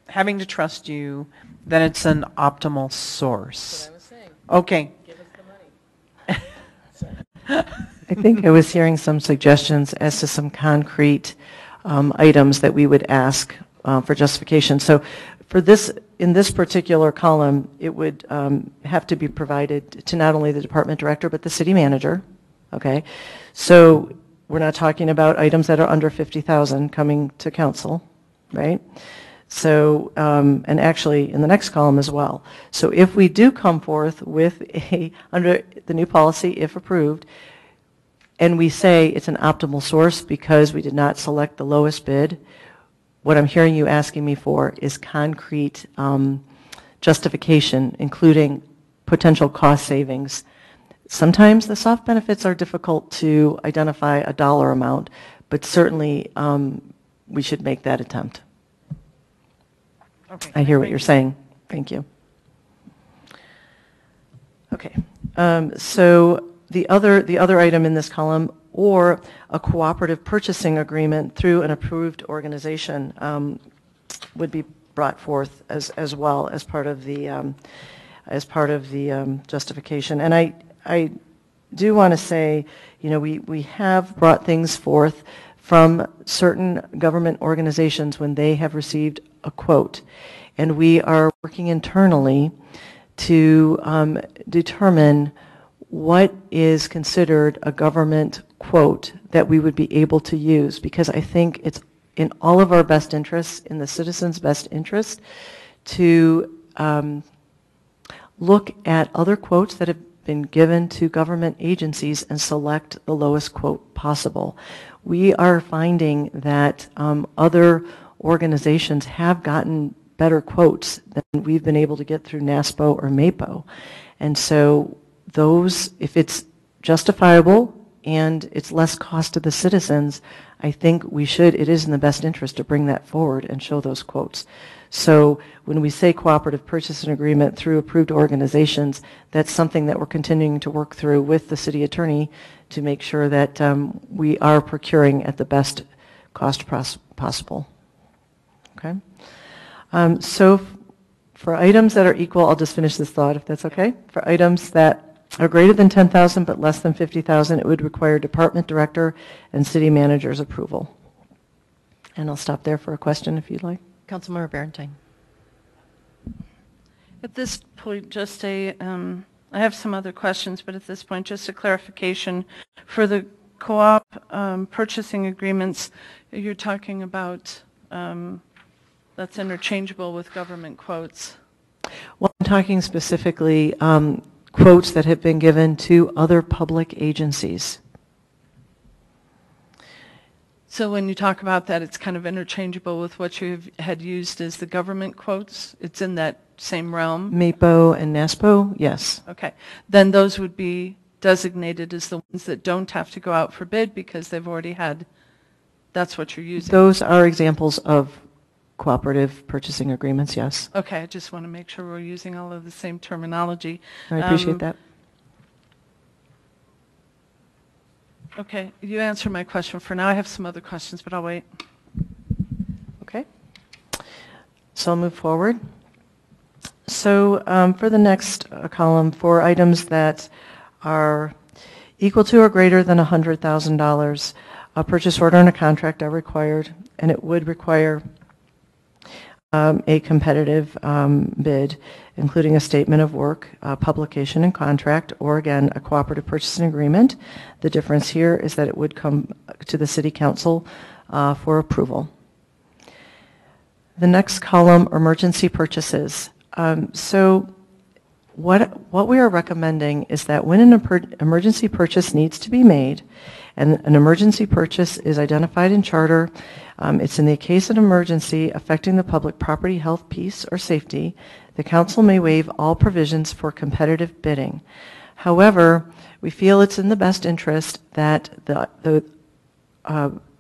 [SPEAKER 3] having to trust you that it's an optimal source?
[SPEAKER 7] That's what I was saying.
[SPEAKER 3] Okay.
[SPEAKER 7] Give us the money.
[SPEAKER 9] I think I was hearing some suggestions as to some concrete items that we would ask for justification. So for this, in this particular column, it would have to be provided to not only the department director, but the city manager. Okay, so we're not talking about items that are under 50,000 coming to council, right? So, and actually in the next column as well. So if we do come forth with under the new policy, if approved, and we say it's an optimal source because we did not select the lowest bid, what I'm hearing you asking me for is concrete justification, including potential cost savings. Sometimes the soft benefits are difficult to identify a dollar amount, but certainly we should make that attempt.
[SPEAKER 1] Okay,
[SPEAKER 9] I hear what you're saying. Thank you. Okay. So the other item in this column, or a cooperative purchasing agreement through an approved organization, would be brought forth as well as part of the justification. And I do want to say, you know, we have brought things forth from certain government organizations when they have received a quote, and we are working internally to determine what is considered a government quote that we would be able to use, because I think it's in all of our best interests, in the citizens' best interest, to look at other quotes that have been given to government agencies and select the lowest quote possible. We are finding that other organizations have gotten better quotes than we've been able to get through NASPO or MAPO. And so those, if it's justifiable and it's less cost to the citizens, I think it is in the best interest to bring that forward and show those quotes. So when we say cooperative purchasing agreement through approved organizations, that's something that we're continuing to work through with the city attorney to make sure that we are procuring at the best cost possible. Okay. So for items that are equal, I'll just finish this thought if that's okay. For items that are greater than 10,000 but less than 50,000, it would require department director and city manager's approval. And I'll stop there for a question if you'd like.
[SPEAKER 2] Councilmember Barentine.
[SPEAKER 1] At this point, just I have some other questions, but at this point, just a clarification. For the co-op purchasing agreements, you're talking about that's interchangeable with government quotes.
[SPEAKER 9] Well, I'm talking specifically quotes that have been given to other public agencies.
[SPEAKER 1] So when you talk about that, it's kind of interchangeable with what you had used as the government quotes? It's in that same realm?
[SPEAKER 9] MAPO and NASPO, yes.
[SPEAKER 1] Okay. Then those would be designated as the ones that don't have to go out for bid because they've already had, that's what you're using?
[SPEAKER 9] Those are examples of cooperative purchasing agreements, yes.
[SPEAKER 1] Okay, I just want to make sure we're using all of the same terminology.
[SPEAKER 9] I appreciate that.
[SPEAKER 1] Okay, you answered my question for now. I have some other questions, but I'll wait.
[SPEAKER 9] Okay. So I'll move forward. So for the next column, for items that are equal to or greater than $100,000, a purchase order and a contract are required, and it would require a competitive bid, including a statement of work, publication and contract, or again, a cooperative purchasing agreement. The difference here is that it would come to the City Council for approval. The next column, emergency purchases. So what we are recommending is that when an emergency purchase needs to be made, and an emergency purchase is identified in charter, it's in the case of an emergency affecting the public property, health, peace, or safety, the council may waive all provisions for competitive bidding. However, we feel it's in the best interest that the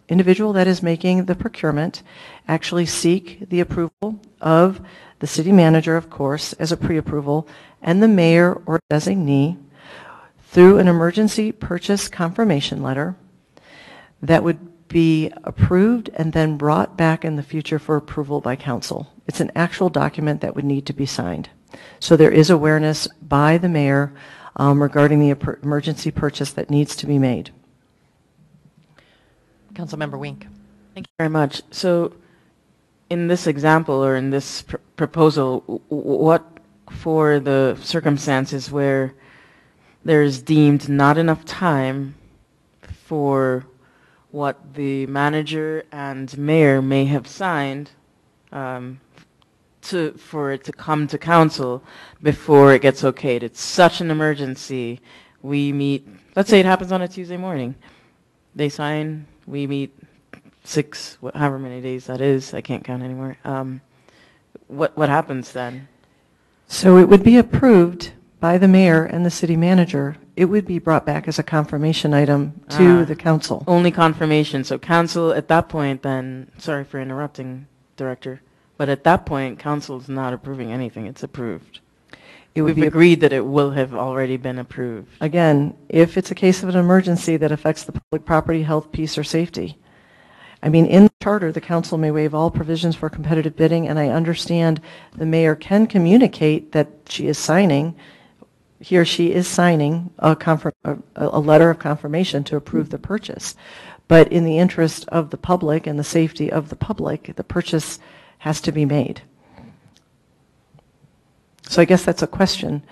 [SPEAKER 9] individual that is making the procurement actually seek the approval of the city manager, of course, as a pre-approval, and the mayor or designee through an emergency purchase confirmation letter that would be approved and then brought back in the future for approval by council. It's an actual document that would need to be signed. So there is awareness by the mayor regarding the emergency purchase that needs to be made.
[SPEAKER 2] Councilmember Wink.
[SPEAKER 7] Thank you very much. So in this example or in this proposal, what for the circumstances where there's deemed not enough time for what the manager and mayor may have signed for it to come to council before it gets okayed. It's such an emergency. We meet, let's say it happens on a Tuesday morning. They sign, we meet however many days that is, I can't count anymore. What happens then?
[SPEAKER 9] So it would be approved by the mayor and the city manager. It would be brought back as a confirmation item to the council.
[SPEAKER 7] Only confirmation. So council at that point then, sorry for interrupting, Director, but at that point, council's not approving anything. It's approved. We've agreed that it will have already been approved.
[SPEAKER 9] Again, if it's a case of an emergency that affects the public property, health, peace, or safety. I mean, in the charter, the council may waive all provisions for competitive bidding, and I understand the mayor can communicate that he or she is signing a letter of confirmation to approve the purchase. But in the interest of the public and the safety of the public, the purchase has to be made. So I guess that's a question.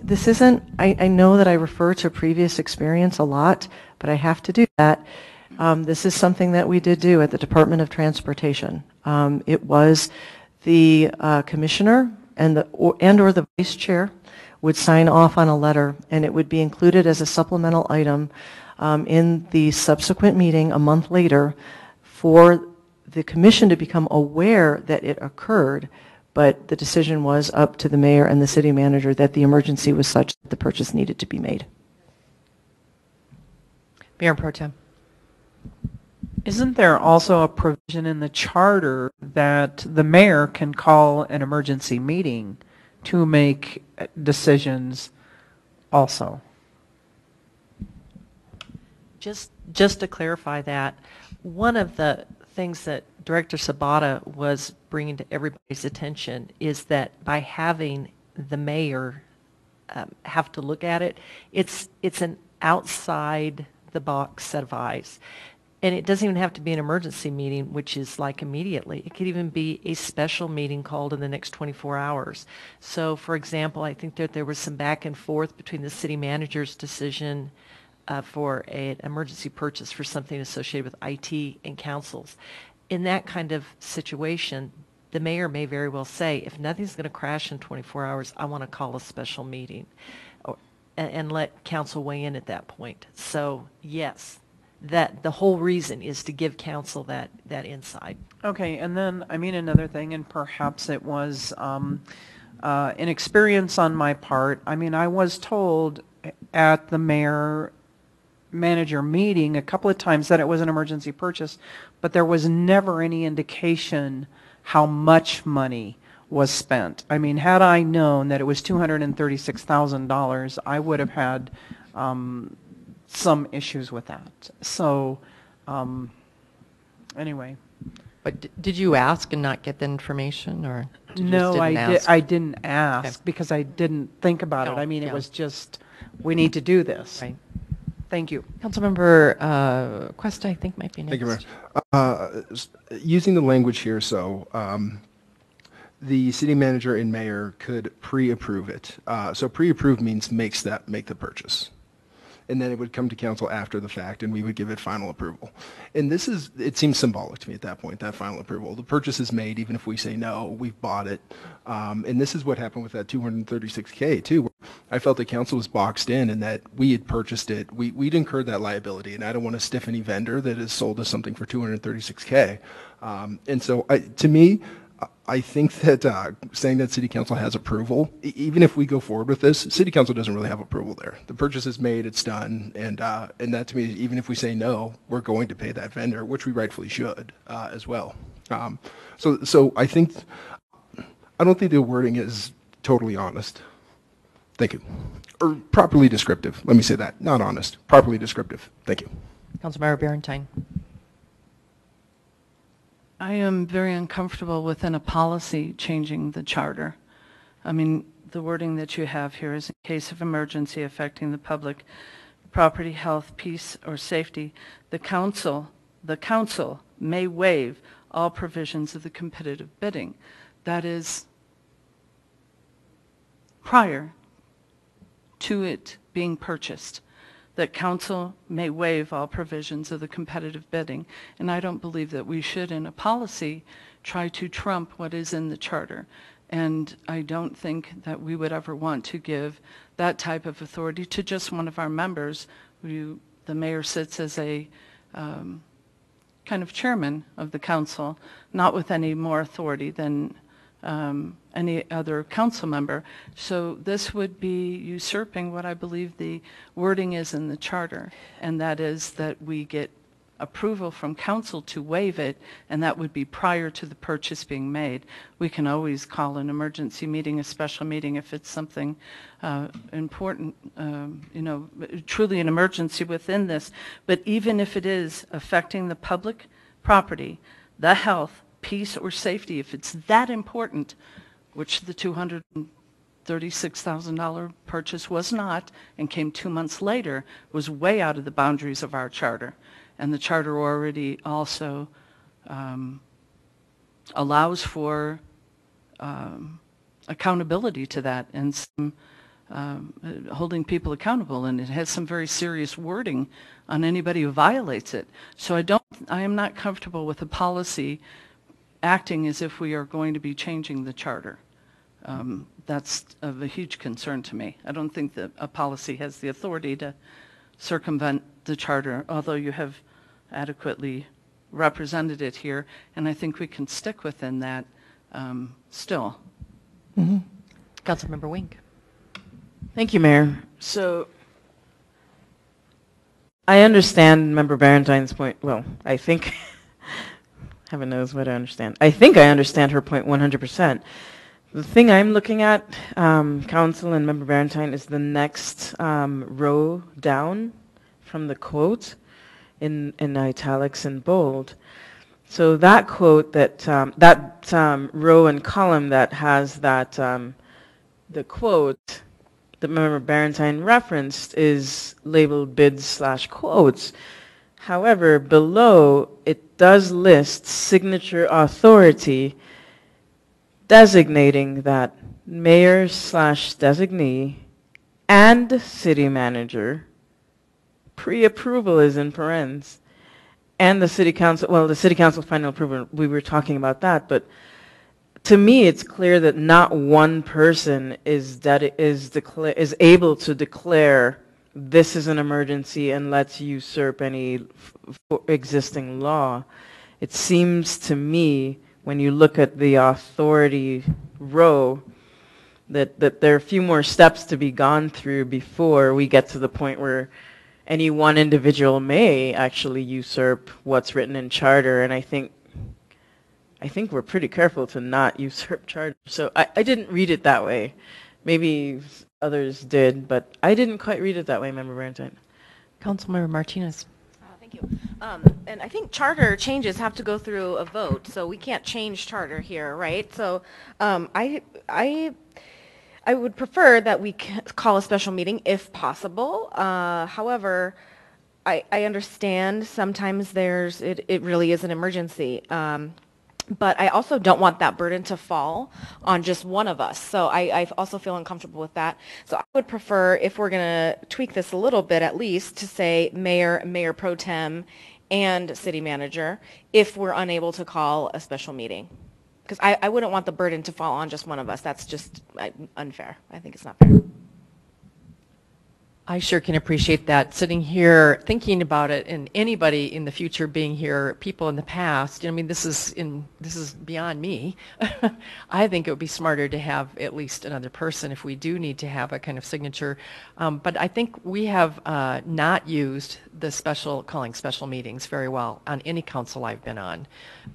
[SPEAKER 9] This isn't, I know that I refer to previous experience a lot, but I have to do that. This is something that we did do at the Department of Transportation. It was the commissioner and or the vice chair would sign off on a letter, and it would be included as a supplemental item in the subsequent meeting a month later for the commission to become aware that it occurred, but the decision was up to the mayor and the city manager that the emergency was such that the purchase needed to be made.
[SPEAKER 2] Mayor Pro Tem.
[SPEAKER 3] Isn't there also a provision in the charter that the mayor can call an emergency meeting to make decisions also?
[SPEAKER 8] Just to clarify that, one of the things that Director Sobota was bringing to everybody's attention is that by having the mayor have to look at it, it's an outside the box set of eyes. And it doesn't even have to be an emergency meeting, which is like immediately. It could even be a special meeting called in the next 24 hours. So, for example, I think that there was some back and forth between the city manager's decision for an emergency purchase for something associated with IT and councils. In that kind of situation, the mayor may very well say, if nothing's going to crash in 24 hours, I want to call a special meeting and let council weigh in at that point. So, yes. That the whole reason is to give council that insight.
[SPEAKER 3] Okay, and then, I mean, another thing, and perhaps it was an experience on my part. I mean, I was told at the mayor-manager meeting a couple of times that it was an emergency purchase, but there was never any indication how much money was spent. I mean, had I known that it was $236,000, I would have had some issues with that. So, anyway.
[SPEAKER 2] But did you ask and not get the information, or
[SPEAKER 3] No, I didn't ask
[SPEAKER 2] Okay.
[SPEAKER 3] because I didn't think about it.
[SPEAKER 2] No,
[SPEAKER 3] I mean, it
[SPEAKER 2] yeah.
[SPEAKER 3] was just, we need to do this.
[SPEAKER 2] Right.
[SPEAKER 3] Thank you.
[SPEAKER 2] Councilmember Quest, I think, might be next.
[SPEAKER 6] Thank you, Mayor. Using the language here, the city manager and mayor could pre-approve it. So pre-approve means make the purchase. And then it would come to council after the fact, and we would give it final approval. And it seems symbolic to me at that point, that final approval. The purchase is made, even if we say no, we've bought it. And this is what happened with that $236K too. I felt the council was boxed in and that we had purchased it. We'd incurred that liability, and I don't want to stiff any vendor that has sold us something for $236K. And so to me, I think that saying that city council has approval, even if we go forward with this, city council doesn't really have approval there. The purchase is made, it's done, and that to me, even if we say no, we're going to pay that vendor, which we rightfully should as well. So I don't think the wording is totally honest. Thank you. Or properly descriptive. Let me say that. Not honest. Properly descriptive. Thank you.
[SPEAKER 2] Councilmember Barentine.
[SPEAKER 1] I am very uncomfortable within a policy changing the charter. I mean, the wording that you have here is in case of emergency affecting the public property, health, peace, or safety, the council may waive all provisions of the competitive bidding. That is prior to it being purchased. that council may waive all provisions of the competitive bidding. And I don't believe that we should, in a policy, try to trump what is in the charter. And I don't think that we would ever want to give that type of authority to just one of our members. The mayor sits as a kind of chairman of the council, not with any more authority than any other council member. So this would be usurping what I believe the wording is in the charter, and that is that we get approval from council to waive it, and that would be prior to the purchase being made. We can always call an emergency meeting, a special meeting, if it's something important, truly an emergency within this. But even if it is affecting the public property, the health, peace, or safety, if it's that important, which the $236,000 purchase was not, and came 2 months later, was way out of the boundaries of our charter. And the charter already also allows for accountability to that, and some, holding people accountable, and it has some very serious wording on anybody who violates it. So I am not comfortable with a policy acting as if we are going to be changing the charter. That's of a huge concern to me. I don't think that a policy has the authority to circumvent the charter, although you have adequately represented it here, and I think we can stick within that still.
[SPEAKER 2] Mm-hmm. Councilmember Wink.
[SPEAKER 7] Thank you, Mayor. So I understand Member Barentine's point. Well, I think, heaven knows what I understand. I think I understand her point 100%. The thing I'm looking at, Council and Member Barentine, is the next row down from the quote in italics and bold. So that quote, that row and column that has that, the quote that Member Barentine referenced is labeled bids/quotes. However, below it does list signature authority, designating that mayor/designee and city manager, pre-approval is in parens, and the city council, well, the city council final approval, we were talking about that, but to me it's clear that not one person is able to declare this is an emergency and let's usurp any existing law. It seems to me, when you look at the authority row, that there are a few more steps to be gone through before we get to the point where any one individual may actually usurp what's written in charter, and I think we're pretty careful to not usurp charter. So I didn't read it that way. Maybe others did, but I didn't quite read it that way, Member Barentine.
[SPEAKER 2] Councilmember Martinez.
[SPEAKER 10] Thank you. And I think charter changes have to go through a vote, so we can't change charter here, right? So I would prefer that we call a special meeting if possible. However, I understand sometimes it really is an emergency. But I also don't want that burden to fall on just one of us. So I also feel uncomfortable with that. So I would prefer, if we're going to tweak this a little bit at least, to say mayor, mayor pro tem, and city manager if we're unable to call a special meeting. Because I wouldn't want the burden to fall on just one of us. That's just unfair. I think it's not fair.
[SPEAKER 2] I sure can appreciate that. Sitting here thinking about it, and anybody in the future being here, people in the past, I mean, this is beyond me. I think it would be smarter to have at least another person if we do need to have a kind of signature. But I think we have not used the calling special meetings very well on any council I've been on.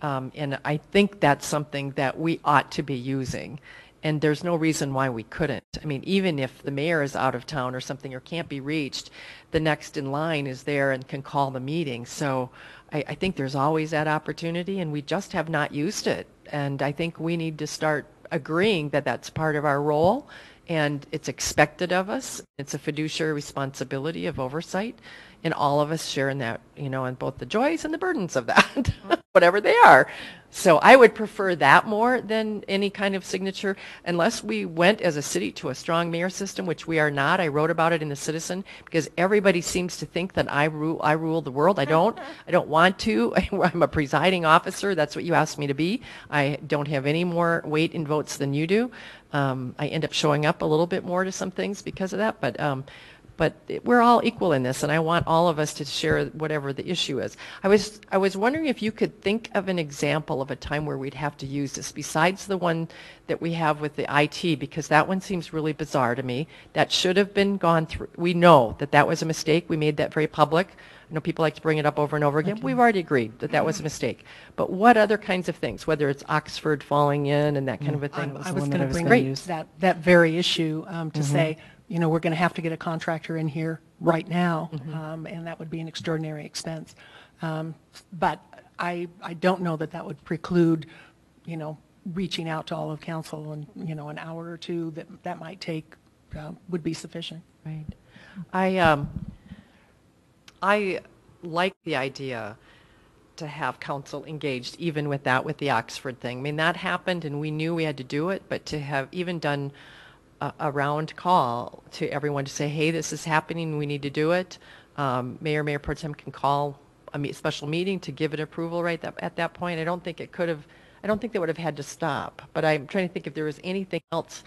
[SPEAKER 2] And I think that's something that we ought to be using. And there's no reason why we couldn't. I mean, even if the mayor is out of town or something or can't be reached, the next in line is there and can call the meeting. So I think there's always that opportunity, and we just have not used it. And I think we need to start agreeing that that's part of our role, and it's expected of us. It's a fiduciary responsibility of oversight. and all of us share in that, and both the joys and the burdens of that, whatever they are. So I would prefer that more than any kind of signature, unless we went as a city to a strong mayor system, which we are not. I wrote about it in the Citizen because everybody seems to think that I rule the world. I don't. I don't want to. I'm a presiding officer. That's what you asked me to be. I don't have any more weight in votes than you do. I end up showing up a little bit more to some things because of that, but we're all equal in this, and I want all of us to share whatever the issue is. I was wondering if you could think of an example of a time where we'd have to use this, besides the one that we have with the IT, because that one seems really bizarre to me. That should have been gone through. We know that that was a mistake. We made that very public. I know people like to bring it up over and over again. We've already agreed that that was a mistake. But what other kinds of things, whether it's Oxford falling in and that kind of a thing?
[SPEAKER 11] I was going to bring that very issue to say, we're going to have to get a contractor in here right now, and that would be an extraordinary expense. But I don't know that would preclude, reaching out to all of council, and, an hour or two that might take would be sufficient.
[SPEAKER 2] Right. I like the idea to have council engaged, even with the Oxford thing. I mean, that happened and we knew we had to do it, but to have even done a round call to everyone to say, hey, this is happening, we need to do it. Mayor Pro Tem can call a special meeting to give it approval right at that point. I don't think they would have had to stop, but I'm trying to think if there was anything else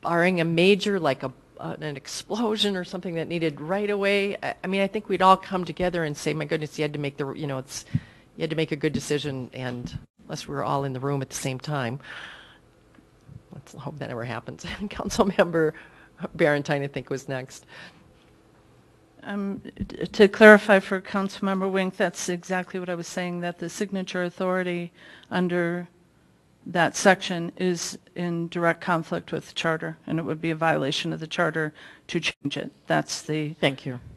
[SPEAKER 2] barring a major, like an explosion or something that needed right away. I mean, I think we'd all come together and say, my goodness, you had to make you had to make a good decision, and unless we were all in the room at the same time. Let's hope that never happens. Councilmember Barentine, I think, was next.
[SPEAKER 1] To clarify for Councilmember Wink, that's exactly what I was saying, that the signature authority under that section is in direct conflict with the charter, and it would be a violation of the charter to change it. That's the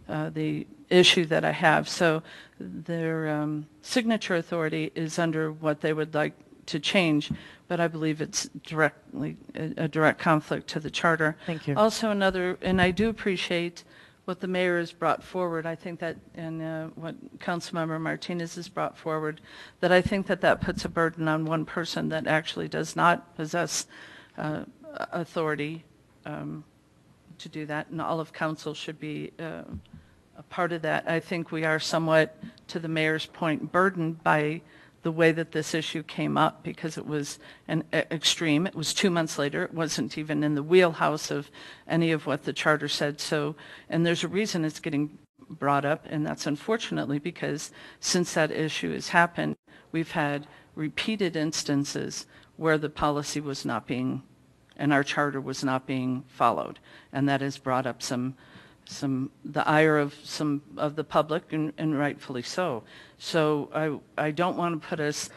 [SPEAKER 1] the issue that I have. So their signature authority is under what they would like to change, but I believe it's a direct conflict to the charter.
[SPEAKER 2] Thank you.
[SPEAKER 1] Also and I do appreciate what the mayor has brought forward. I think that, and what Councilmember Martinez has brought forward, that I think that puts a burden on one person that actually does not possess authority to do that, and all of council should be a part of that. I think we are somewhat, to the mayor's point, burdened by the way that this issue came up, because it was an extreme. It was 2 months later. It wasn't even in the wheelhouse of any of what the charter said. So, and there's a reason it's getting brought up, and that's unfortunately because since that issue has happened, we've had repeated instances where the policy was not being, and our charter was not being followed, and that has brought up the ire of some of the public, and rightfully so. So I don't want to put us,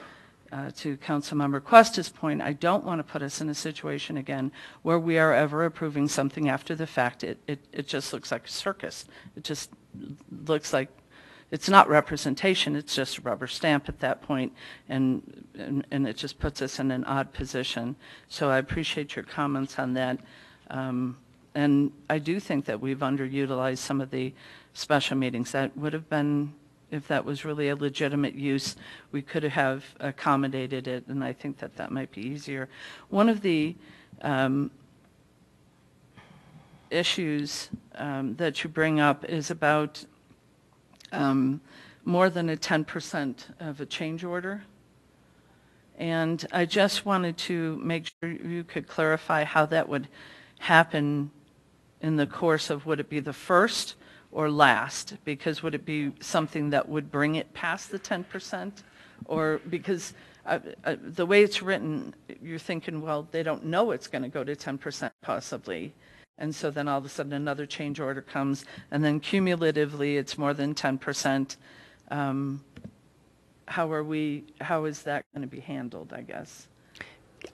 [SPEAKER 1] to Councilmember Cuesta's point, I don't want to put us in a situation again where we are ever approving something after the fact. It just looks like a circus. It just looks like it's not representation. It's just a rubber stamp at that point, and it just puts us in an odd position. So I appreciate your comments on that. And I do think that we've underutilized some of the special meetings. That would have been, if that was really a legitimate use, we could have accommodated it, and I think that might be easier. One of the issues that you bring up is about more than a 10% of a change order. And I just wanted to make sure you could clarify how that would happen in the course of, would it be the first or last? Because would it be something that would bring it past the 10%? Or because the way it's written, you're thinking, well, they don't know it's going to go to 10% possibly. And so then all of a sudden another change order comes, and then cumulatively it's more than 10%. How is that going to be handled, I guess?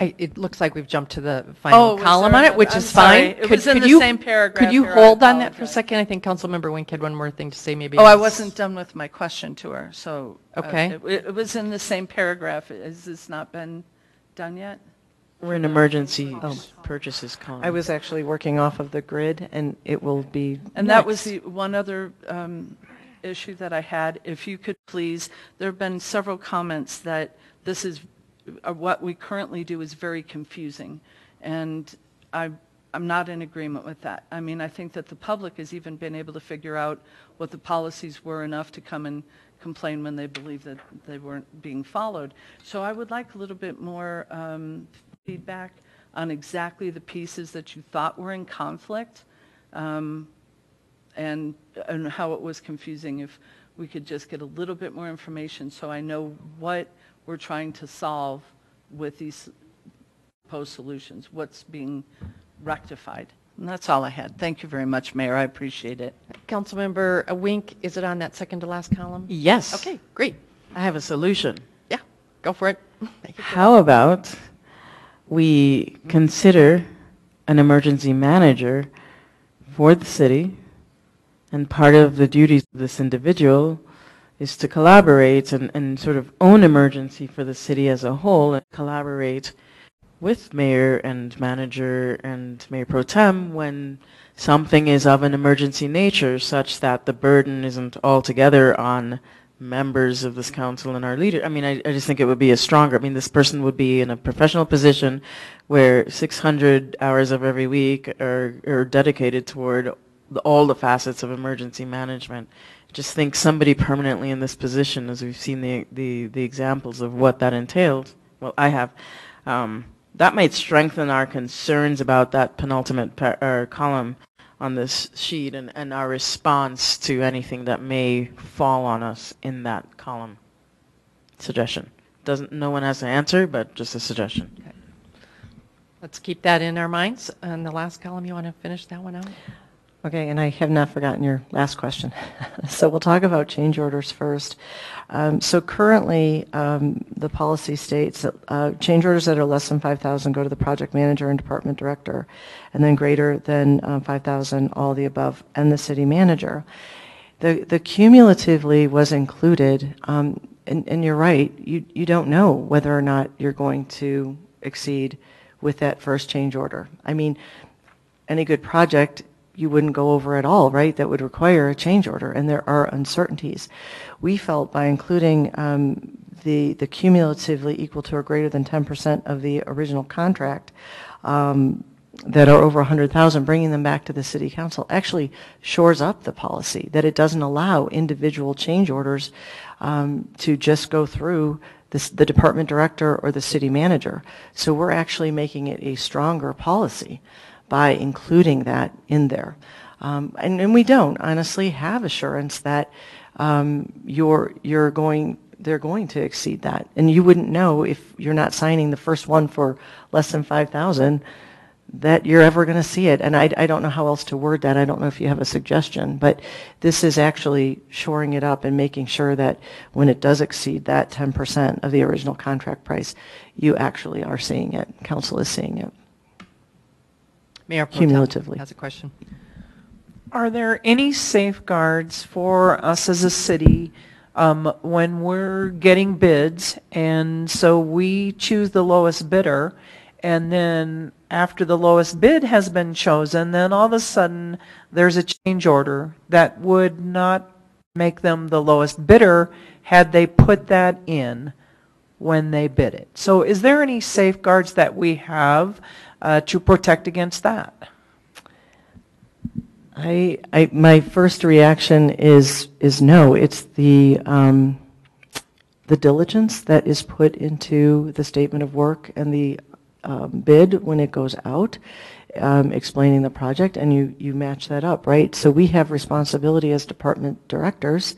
[SPEAKER 2] It looks like we've jumped to the final column on it, which is fine.
[SPEAKER 1] It was in the same paragraph.
[SPEAKER 2] Could you hold on that for a second? I think Councilmember Wink had one more thing to say, maybe.
[SPEAKER 1] Oh, I wasn't done with my question to her, so.
[SPEAKER 2] Okay.
[SPEAKER 1] It was in the same paragraph. Has this not been done yet?
[SPEAKER 7] We're in emergency purchases column.
[SPEAKER 9] I was actually working off of the grid, and it will be
[SPEAKER 1] And that was the one other issue that I had. If you could please, there have been several comments that this is, what we currently do is very confusing. And I'm not in agreement with that. I mean, I think that the public has even been able to figure out what the policies were enough to come and complain when they believe that they weren't being followed. So I would like a little bit more feedback on exactly the pieces that you thought were in conflict, and how it was confusing. If we could just get a little bit more information so I know what we're trying to solve with these proposed solutions, what's being rectified. And that's all I had. Thank you very much, Mayor. I appreciate it.
[SPEAKER 2] Councilmember Wink, is it on that second to last column?
[SPEAKER 7] Yes.
[SPEAKER 2] Okay, great.
[SPEAKER 7] I have a solution.
[SPEAKER 2] Yeah, go for it.
[SPEAKER 7] How about we consider an emergency manager for the city, and part of the duties of this individual is to collaborate and sort of own emergency for the city as a whole, and collaborate with mayor and manager and mayor pro tem when something is of an emergency nature, such that the burden isn't altogether on members of this council and our leader. I mean, I just think it would be a stronger, I mean, this person would be in a professional position where 600 hours of every week are dedicated toward all the facets of emergency management. I just think somebody permanently in this position, as we've seen the examples of what that entailed, well, I have, that might strengthen our concerns about that penultimate column on this sheet, and our response to anything that may fall on us in that column. Suggestion. No one has to answer, but just a suggestion.
[SPEAKER 2] Okay. Let's keep that in our minds. And the last column, you want to finish that one out?
[SPEAKER 9] Okay, and I have not forgotten your last question. So we'll talk about change orders first. So currently, the policy states that change orders that are less than 5,000 go to the project manager and department director, and then greater than 5,000, all the above, and the city manager. The cumulatively was included, and you're right, you don't know whether or not you're going to exceed with that first change order. I mean, any good project, you wouldn't go over at all, right? That would require a change order, and there are uncertainties. We felt by including the cumulatively equal to or greater than 10% of the original contract that are over 100,000, bringing them back to the city council actually shores up the policy, that it doesn't allow individual change orders to just go through the department director or the city manager. So we're actually making it a stronger policy by including that in there. And we don't honestly have assurance that they're going to exceed that. And you wouldn't know if you're not signing the first one for less than 5,000 that you're ever going to see it. And I don't know how else to word that. I don't know if you have a suggestion, but this is actually shoring it up and making sure that when it does exceed that 10% of the original contract price, you actually are seeing it. Council is seeing it.
[SPEAKER 2] Mayor Pro Tem
[SPEAKER 9] Cumulatively.
[SPEAKER 2] has a question.
[SPEAKER 3] Are there any safeguards for us as a city when we're getting bids, and so we choose the lowest bidder, and then after the lowest bid has been chosen, then all of a sudden there's a change order that would not make them the lowest bidder had they put that in when they bid it? So is there any safeguards that we have to protect against that?
[SPEAKER 9] My first reaction is no. It's the diligence that is put into the statement of work and the bid when it goes out, explaining the project, and you match that up, right? So we have responsibility as department directors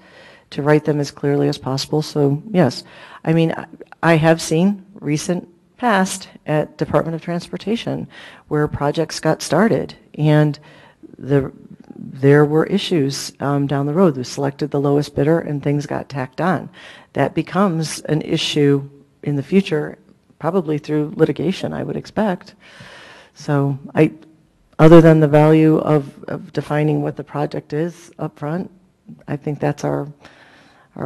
[SPEAKER 9] to write them as clearly as possible. So yes, I mean, I have seen recent past at Department of Transportation where projects got started and there were issues down the road. We selected the lowest bidder and things got tacked on. That becomes an issue in the future, probably through litigation, I would expect. So other than the value of defining what the project is up front, I think that's our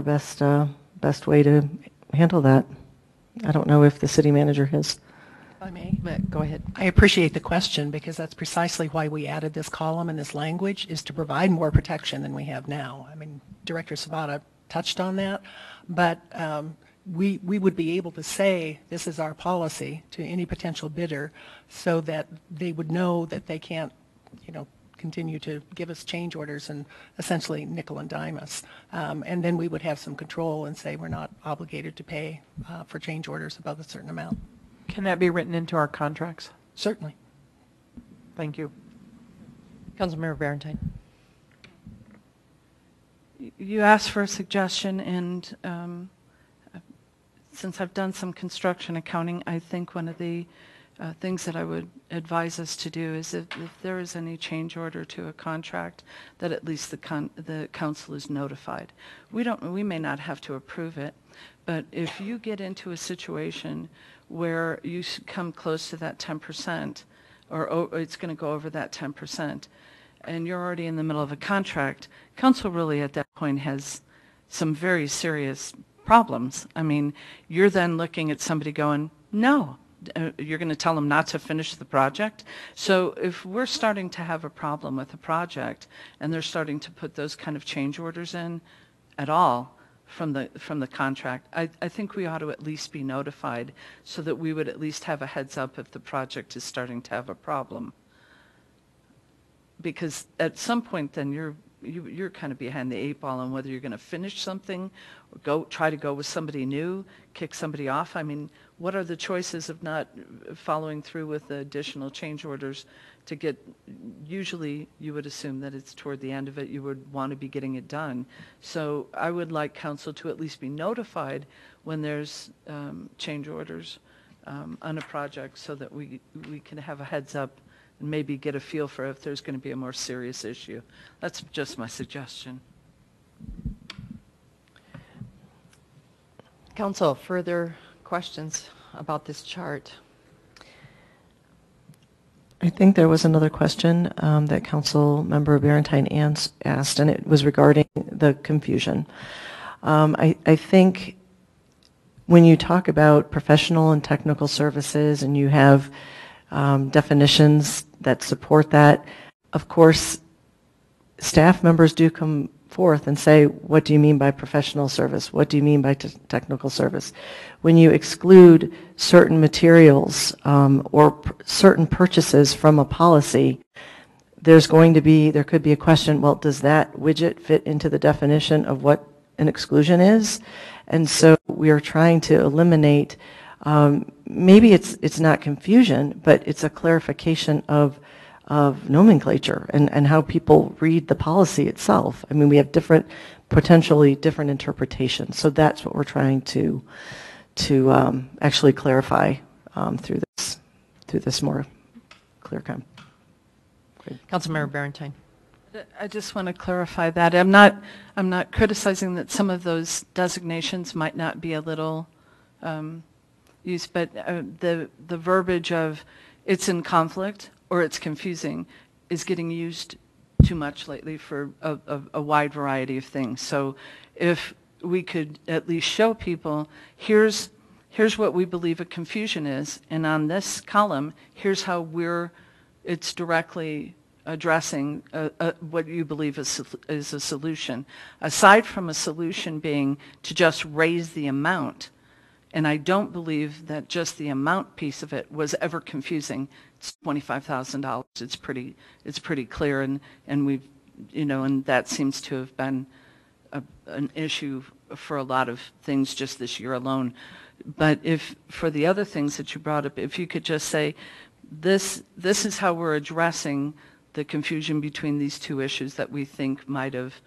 [SPEAKER 9] best way to handle that. I don't know if the city manager has
[SPEAKER 11] I may.
[SPEAKER 2] Go ahead.
[SPEAKER 11] I appreciate the question because that's precisely why we added this column and this language is to provide more protection than we have now. I mean, Director Sobota touched on that, but we would be able to say this is our policy to any potential bidder so that they would know that they can't, continue to give us change orders and essentially nickel and dime us. And then we would have some control and say we're not obligated to pay for change orders above a certain amount.
[SPEAKER 3] Can that be written into our contracts?
[SPEAKER 11] Certainly.
[SPEAKER 3] Thank you.
[SPEAKER 2] Councilmember Barentine.
[SPEAKER 1] You asked for a suggestion, and since I've done some construction accounting, I think one of the things that I would advise us to do is if there is any change order to a contract, that at least the council is notified. We may not have to approve it, but if you get into a situation where you come close to that 10%, or it's going to go over that 10%, and you're already in the middle of a contract, council really at that point has some very serious problems. I mean, you're then looking at somebody going, no, you're going to tell them not to finish the project. So if we're starting to have a problem with a project and they're starting to put those kind of change orders in at all from the contract, I think we ought to at least be notified so that we would at least have a heads up if the project is starting to have a problem. Because at some point then you're kind of behind the 8 ball on whether you're going to finish something or try to go with somebody new, kick somebody off. I mean, what are the choices of not following through with the additional change orders to get, usually you would assume that it's toward the end of it, you would want to be getting it done. So I would like council to at least be notified when there's change orders on a project so that we can have a heads up and maybe get a feel for if there's going to be a more serious issue. That's just my suggestion.
[SPEAKER 2] Council, further questions about this chart?
[SPEAKER 9] I think there was another question that Council Member Barentine asked, and it was regarding the confusion. I think when you talk about professional and technical services and you have definitions that support that, of course, staff members do come forth and say, what do you mean by professional service? What do you mean by technical service? When you exclude certain materials or certain purchases from a policy, there could be a question, well, does that widget fit into the definition of what an exclusion is? And so we are trying to eliminate, maybe it's not confusion, but it's a clarification of nomenclature and how people read the policy itself. I mean, we have potentially different interpretations. So that's what we're trying to actually clarify through this more clear kind.
[SPEAKER 2] Councilmember Barentine.
[SPEAKER 1] I just want to clarify that. I'm not criticizing that some of those designations might not be a little used, but the verbiage of it's in conflict or it's confusing is getting used too much lately for a wide variety of things. So if we could at least show people, here's what we believe a confusion is, and on this column, here's how it's directly addressing what you believe is a solution. Aside from a solution being to just raise the amount, and I don't believe that just the amount piece of it was ever confusing. It's $25,000. It's pretty clear, and we've, and that seems to have been an issue for a lot of things just this year alone. But if for the other things that you brought up, if you could just say, this is how we're addressing the confusion between these two issues that we think might have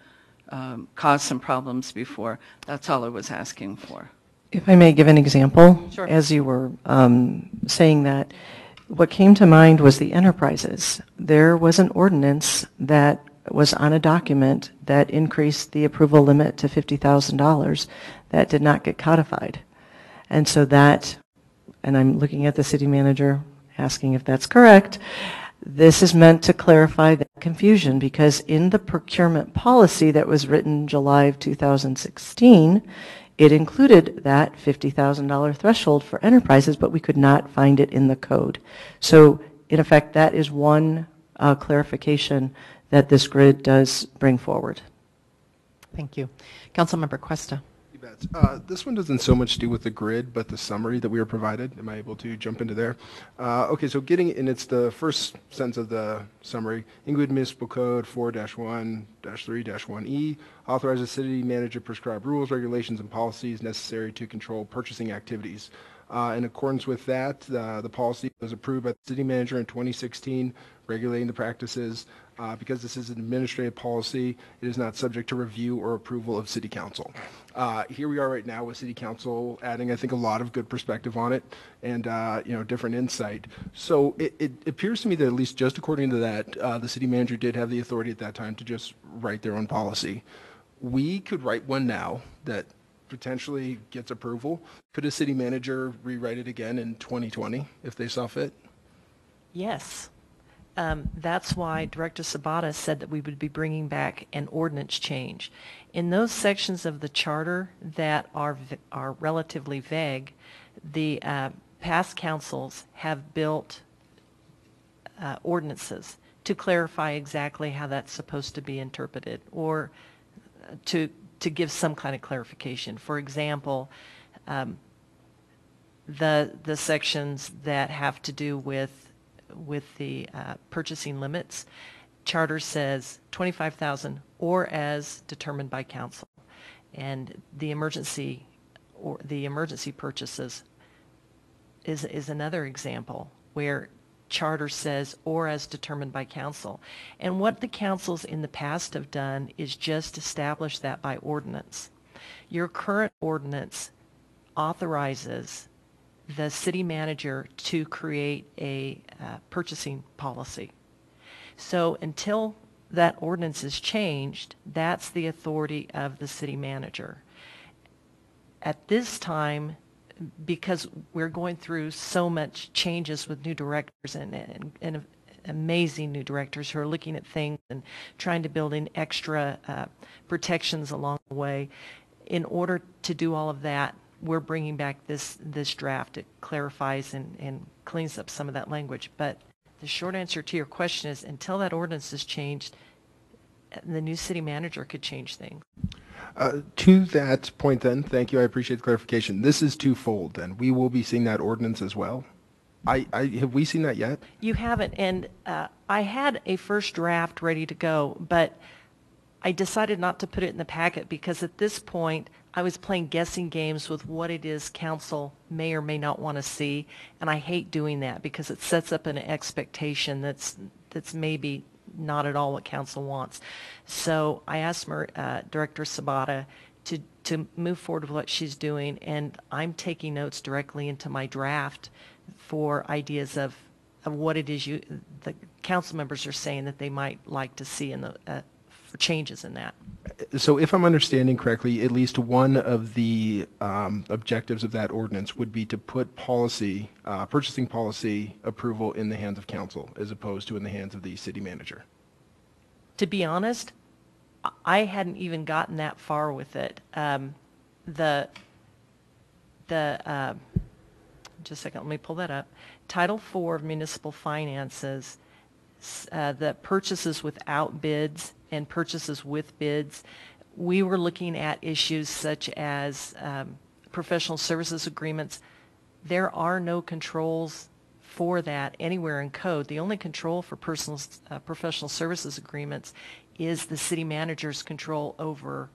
[SPEAKER 1] caused some problems before. That's all I was asking for.
[SPEAKER 9] If I may give an example,
[SPEAKER 1] Sure.
[SPEAKER 9] As you were saying that, what came to mind was the enterprises. There was an ordinance that was on a document that increased the approval limit to $50,000 that did not get codified. And so and I'm looking at the city manager asking if that's correct, this is meant to clarify that confusion, because in the procurement policy that was written July of 2016, It included that $50,000 threshold for enterprises, but we could not find it in the code. So in effect, that is one clarification that this grid does bring forward.
[SPEAKER 2] Thank you. Councilmember Cuesta.
[SPEAKER 6] You bet. This one doesn't so much do with the grid, but the summary that we were provided. Am I able to jump into there? Okay, so and it's the first sentence of the summary. Englewood Municipal Code 4-1-3-1E authorizes city manager to prescribe rules, regulations, and policies necessary to control purchasing activities. In accordance with that, the policy was approved by the city manager in 2016, regulating the practices. Because this is an administrative policy, it is not subject to review or approval of City Council. Here we are right now with City Council adding, I think, a lot of good perspective on it and different insight. So it appears to me that at least just according to that, the city manager did have the authority at that time to just write their own policy. We could write one now that potentially gets approval. Could a city manager rewrite it again in 2020 if they saw fit?
[SPEAKER 8] Yes. That's why Director Sobota said that we would be bringing back an ordinance change. In those sections of the charter that are relatively vague, the past councils have built ordinances to clarify exactly how that's supposed to be interpreted, or to give some kind of clarification. For example, the sections that have to do with the purchasing limits, charter says 25,000 or as determined by council, and the emergency purchases is another example where charter says or as determined by council. And what the councils in the past have done is just establish that by ordinance. Your current ordinance authorizes the city manager to create a purchasing policy. So until that ordinance is changed, that's the authority of the city manager. At this time, because we're going through so much changes with new directors and amazing new directors who are looking at things and trying to build in extra protections along the way, in order to do all of that, we're bringing back this draft. It clarifies and cleans up some of that language. But the short answer to your question is, until that ordinance is changed, the new city manager could change things.
[SPEAKER 6] To that point then, thank you, I appreciate the clarification. This is twofold then. We will be seeing that ordinance as well. Have we seen that yet?
[SPEAKER 8] You haven't, and I had a first draft ready to go, but I decided not to put it in the packet because at this point I was playing guessing games with what it is council may or may not want to see, and I hate doing that because it sets up an expectation that's maybe not at all what council wants. So I asked Director Sobota to move forward with what she's doing, and I'm taking notes directly into my draft for ideas of what it is the council members are saying that they might like to see in the for changes in that.
[SPEAKER 6] So if I'm understanding correctly, at least one of the objectives of that ordinance would be to put policy, purchasing policy approval in the hands of council as opposed to in the hands of the city manager.
[SPEAKER 8] To be honest, I hadn't even gotten that far with it. Just a second, let me pull that up. Title 4 of Municipal Finances, the purchases without bids and purchases with bids, we were looking at issues such as professional services agreements. There are no controls for that anywhere in code. The only control for professional services agreements is the city manager's control over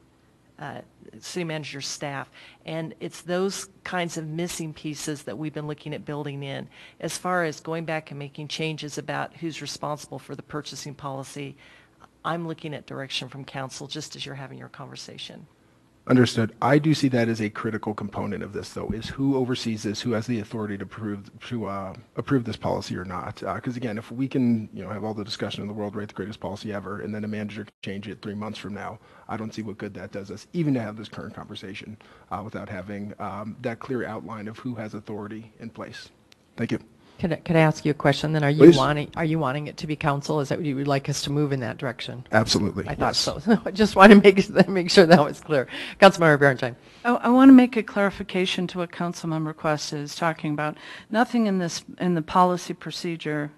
[SPEAKER 8] city manager's staff. And it's those kinds of missing pieces that we've been looking at building in. As far as going back and making changes about who's responsible for the purchasing policy, I'm looking at direction from council just as you're having your conversation.
[SPEAKER 6] Understood. I do see that as a critical component of this, though, is who oversees this, who has the authority to approve this policy or not. Because again, if we can, have all the discussion in the world, write the greatest policy ever, and then a manager can change it 3 months from now, I don't see what good that does us, even to have this current conversation without having that clear outline of who has authority in place. Thank you.
[SPEAKER 2] Could I ask you a question then? Are you
[SPEAKER 6] Please.
[SPEAKER 2] wanting it to be council? Is that what you would like us to move in that direction?
[SPEAKER 6] Absolutely.
[SPEAKER 2] I thought
[SPEAKER 6] yes.
[SPEAKER 2] so. I just want to make sure that was clear. Councilmember Barentine.
[SPEAKER 1] I want to make a clarification to what Councilmember Quest is talking about. Nothing in the policy procedure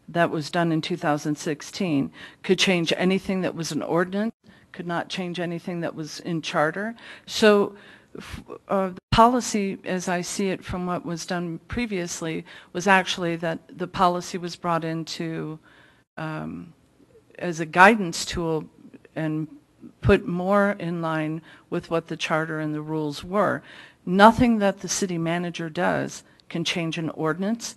[SPEAKER 1] that was done in 2016 could change anything that was an ordinance, could not change anything that was in charter. So the policy, as I see it from what was done previously, was actually that the policy was brought into as a guidance tool and put more in line with what the charter and the rules were. Nothing that the city manager does can change an ordinance,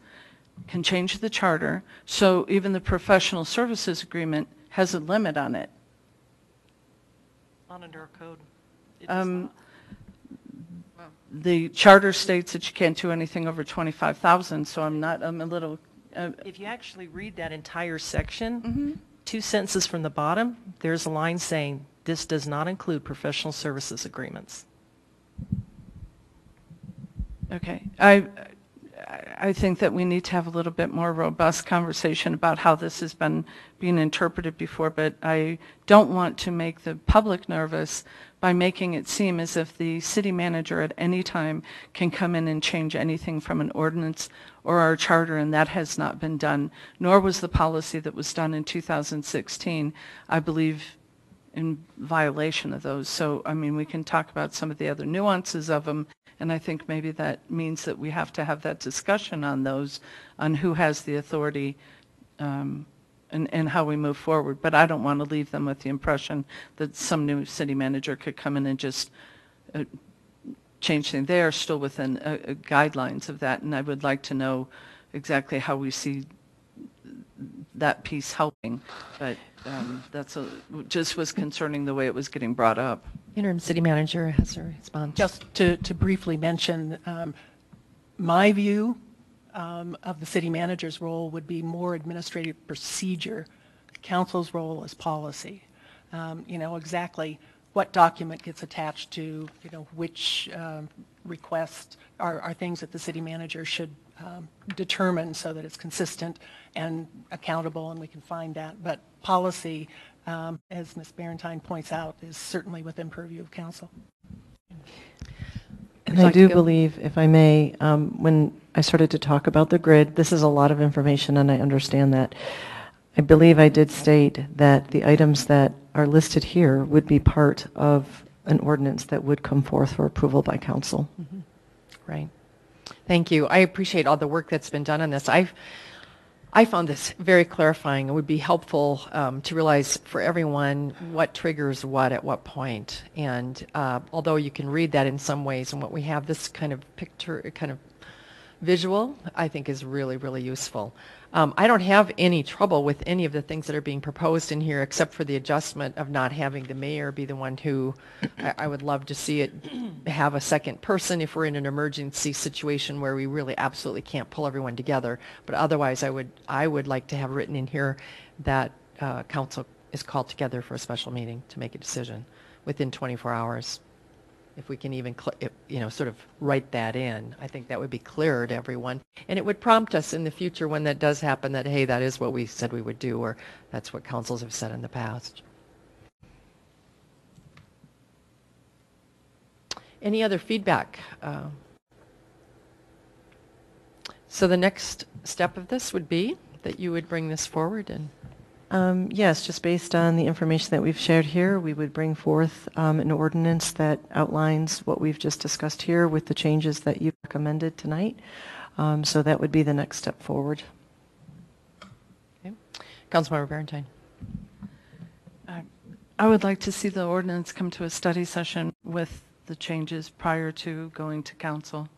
[SPEAKER 1] can change the charter, so even the professional services agreement has a limit on it.
[SPEAKER 8] Not under our code. It does not.
[SPEAKER 1] The charter states that you can't do anything over 25,000, so I'm a little...
[SPEAKER 8] If you actually read that entire section, 2 sentences from the bottom, there's a line saying, this does not include professional services agreements.
[SPEAKER 1] Okay. I think that we need to have a little bit more robust conversation about how this has been being interpreted before, but I don't want to make the public nervous by making it seem as if the city manager at any time can come in and change anything from an ordinance or our charter, and that has not been done, nor was the policy that was done in 2016, I believe, in violation of those. So, I mean, we can talk about some of the other nuances of them, and I think maybe that means that we have to have that discussion on those, on who has the authority and how we move forward. But I don't want to leave them with the impression that some new city manager could come in and just change things. They are still within guidelines of that, and I would like to know exactly how we see that piece helping. But that's just was concerning the way it was getting brought up.
[SPEAKER 2] Interim city manager has a response.
[SPEAKER 11] Just to briefly mention, my view of the city manager's role would be more administrative procedure. Council's role is policy. Exactly what document gets attached to, which requests are things that the city manager should determine so that it's consistent and accountable, and we can find that. But policy, as Ms. Barentine points out, is certainly within purview of council.
[SPEAKER 9] And I do believe, if I may, when I started to talk about the grid, this is a lot of information and I understand that. I believe I did state that the items that are listed here would be part of an ordinance that would come forth for approval by council.
[SPEAKER 2] Mm-hmm. Right. Thank you. I appreciate all the work that's been done on this. I found this very clarifying. It would be helpful to realize for everyone what triggers what at what point. And although you can read that in some ways, and what we have, this kind of picture, kind of visual, I think is really, really useful. I don't have any trouble with any of the things that are being proposed in here, except for the adjustment of not having the mayor be the one who, I would love to see it have a second person if we're in an emergency situation where we really absolutely can't pull everyone together. But otherwise, I would like to have written in here that council is called together for a special meeting to make a decision within 24 hours. If we can even, sort of write that in, I think that would be clearer to everyone. And it would prompt us in the future when that does happen that, hey, that is what we said we would do, or that's what councils have said in the past. Any other feedback? So the next step of this would be that you would bring this forward and...
[SPEAKER 9] Yes, just based on the information that we've shared here, we would bring forth an ordinance that outlines what we've just discussed here with the changes that you recommended tonight. So that would be the next step forward.
[SPEAKER 2] Okay. Councilmember Barentine.
[SPEAKER 1] I would like to see the ordinance come to a study session with the changes prior to going to council.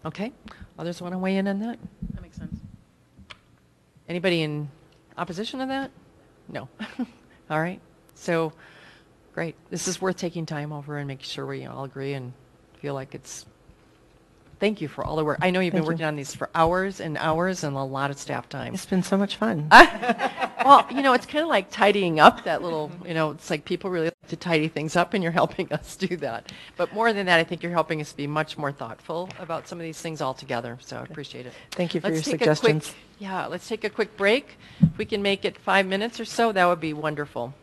[SPEAKER 2] Okay. Others want to weigh in on that?
[SPEAKER 7] That makes sense.
[SPEAKER 2] Anybody in opposition to that? No. All right. So, great. This is worth taking time over and making sure we all agree and feel like it's... Thank you for all the work. I know you've been working on these for hours and hours and a lot of staff time.
[SPEAKER 9] It's been so much fun.
[SPEAKER 2] Well, it's kind of like tidying up that little, it's like people really like to tidy things up, and you're helping us do that. But more than that, I think you're helping us be much more thoughtful about some of these things altogether, so I appreciate it.
[SPEAKER 9] Thank you for your
[SPEAKER 2] Let's take a quick-
[SPEAKER 9] suggestions.
[SPEAKER 2] Yeah, let's take a quick break. If we can make it 5 minutes or so, that would be wonderful.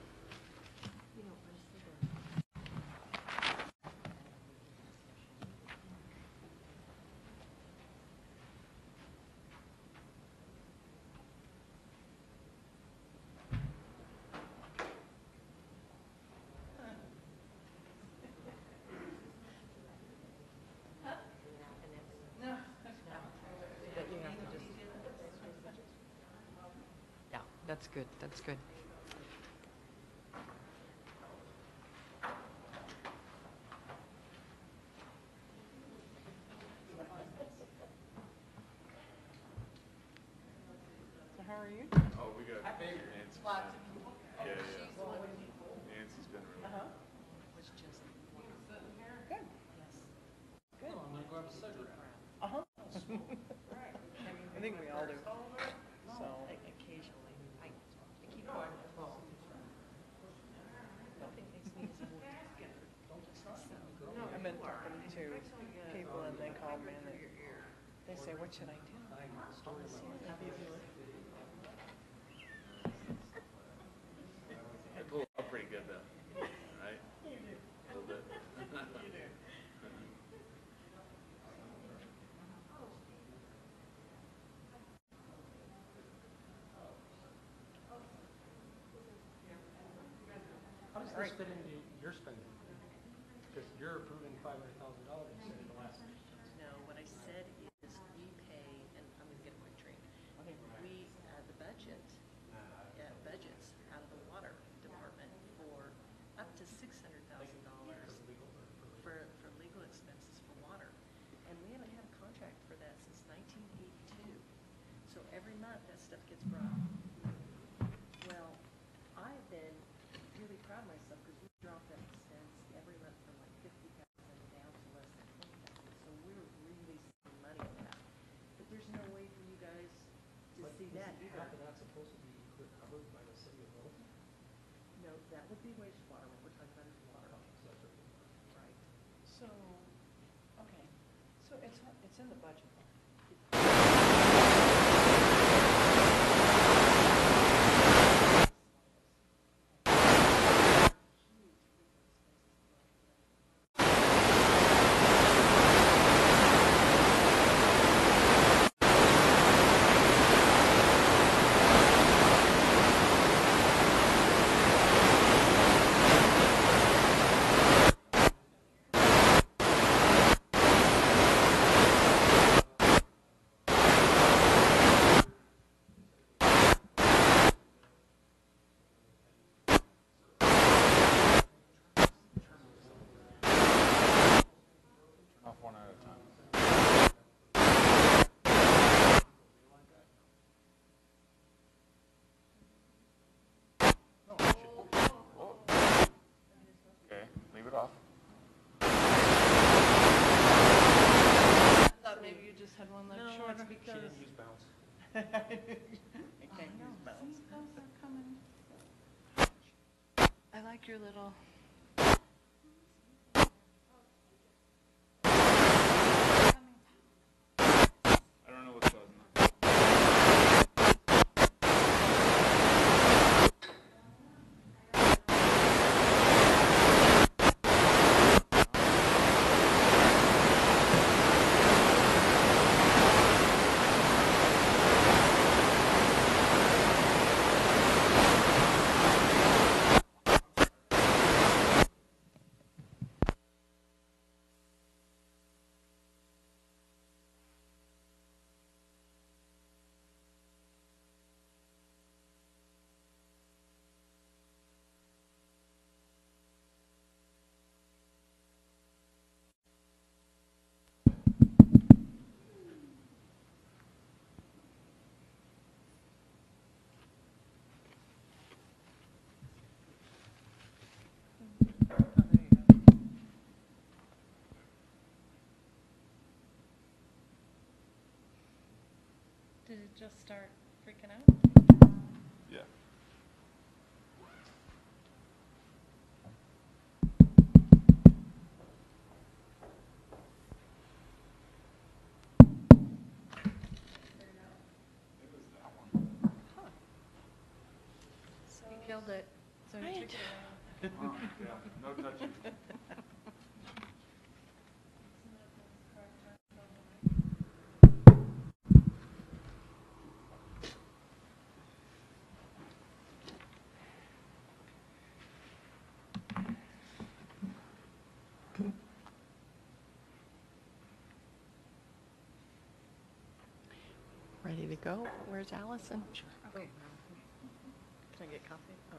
[SPEAKER 2] Yeah, that's good, that's good. So how are you?
[SPEAKER 12] Oh, we got Nancy.
[SPEAKER 2] Lots of people.
[SPEAKER 12] Yeah, yeah. Nancy's been really.
[SPEAKER 2] Was just good. Yes. Good. I'm gonna grab a cigarette. I think we all do. So occasionally, I keep quiet as well. Nothing makes me as more together. I've been talking to people and they call me and they say, "What should I do?"
[SPEAKER 12] I pull up pretty good though, right? A little bit.
[SPEAKER 13] How does this fit into your spending? Because you're approving $500,000 instead of the last.
[SPEAKER 8] No, what I said is we pay, and I'm going to get a quick drink. We, the budget, budgets out of the water department for up to $600,000 for legal expenses for water. And we haven't had a contract for that since 1982. So every month that stuff gets brought. Well, I've been really proud of myself because we dropped that expense every month from like 50,000 down to less than 20,000. So we're really saving money on that. But there's no way for you guys to see that either.
[SPEAKER 13] Half of that's supposed to be covered by the city of Littleton?
[SPEAKER 8] No, that would be wastewater. What we're talking about is water.
[SPEAKER 13] So that's what
[SPEAKER 8] Right.
[SPEAKER 2] So, okay, so it's in the budget.
[SPEAKER 12] Off one at a time. Okay, leave it off.
[SPEAKER 1] I thought maybe you just had one left shorter.
[SPEAKER 8] it's because.
[SPEAKER 13] She didn't use bounce.
[SPEAKER 1] I can't use mouse. Those are coming. I like your little.
[SPEAKER 12] I don't know what's causing that.
[SPEAKER 1] Did it just start freaking out?
[SPEAKER 12] Yeah. Yeah, no touching.
[SPEAKER 2] Ready to go? Where's Allison? Sure. Okay.
[SPEAKER 7] Can I get coffee? Oh.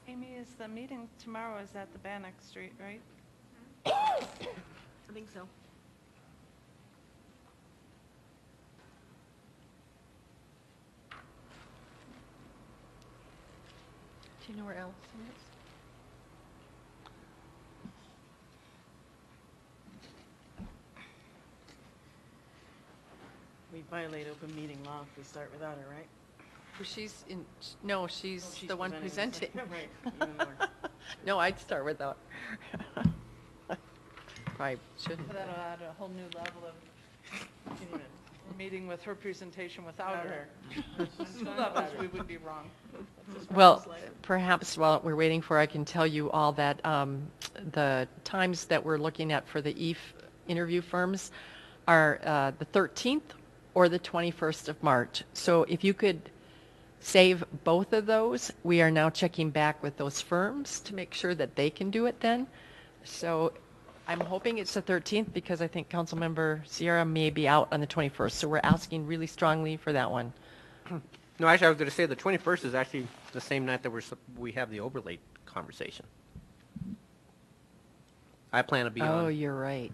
[SPEAKER 1] Amy, is the meeting tomorrow is at the Bannock Street, right?
[SPEAKER 10] I think so.
[SPEAKER 2] Do you know where Allison is?
[SPEAKER 7] We violate open meeting law if we start without her, right?
[SPEAKER 2] Well, she's in, no, she's
[SPEAKER 7] Oh, she's
[SPEAKER 2] the one presenting.
[SPEAKER 7] Right. Even more.
[SPEAKER 2] No, I'd start without. Probably shouldn't.
[SPEAKER 1] That'll add a whole new level of meeting with her presentation without her. Two levels, we would be wrong.
[SPEAKER 2] Well, perhaps while we're waiting for, I can tell you all that the times that we're looking at for the EAF interview firms are the 13th or the 21st of March. So if you could save both of those, we are now checking back with those firms to make sure that they can do it then. So I'm hoping it's the 13th because I think Councilmember Sierra may be out on the 21st. So we're asking really strongly for that one.
[SPEAKER 5] No, actually, I was going to say the 21st is actually the same night that we have the overlay conversation. I plan to be
[SPEAKER 2] Oh,
[SPEAKER 5] on.
[SPEAKER 2] you're right.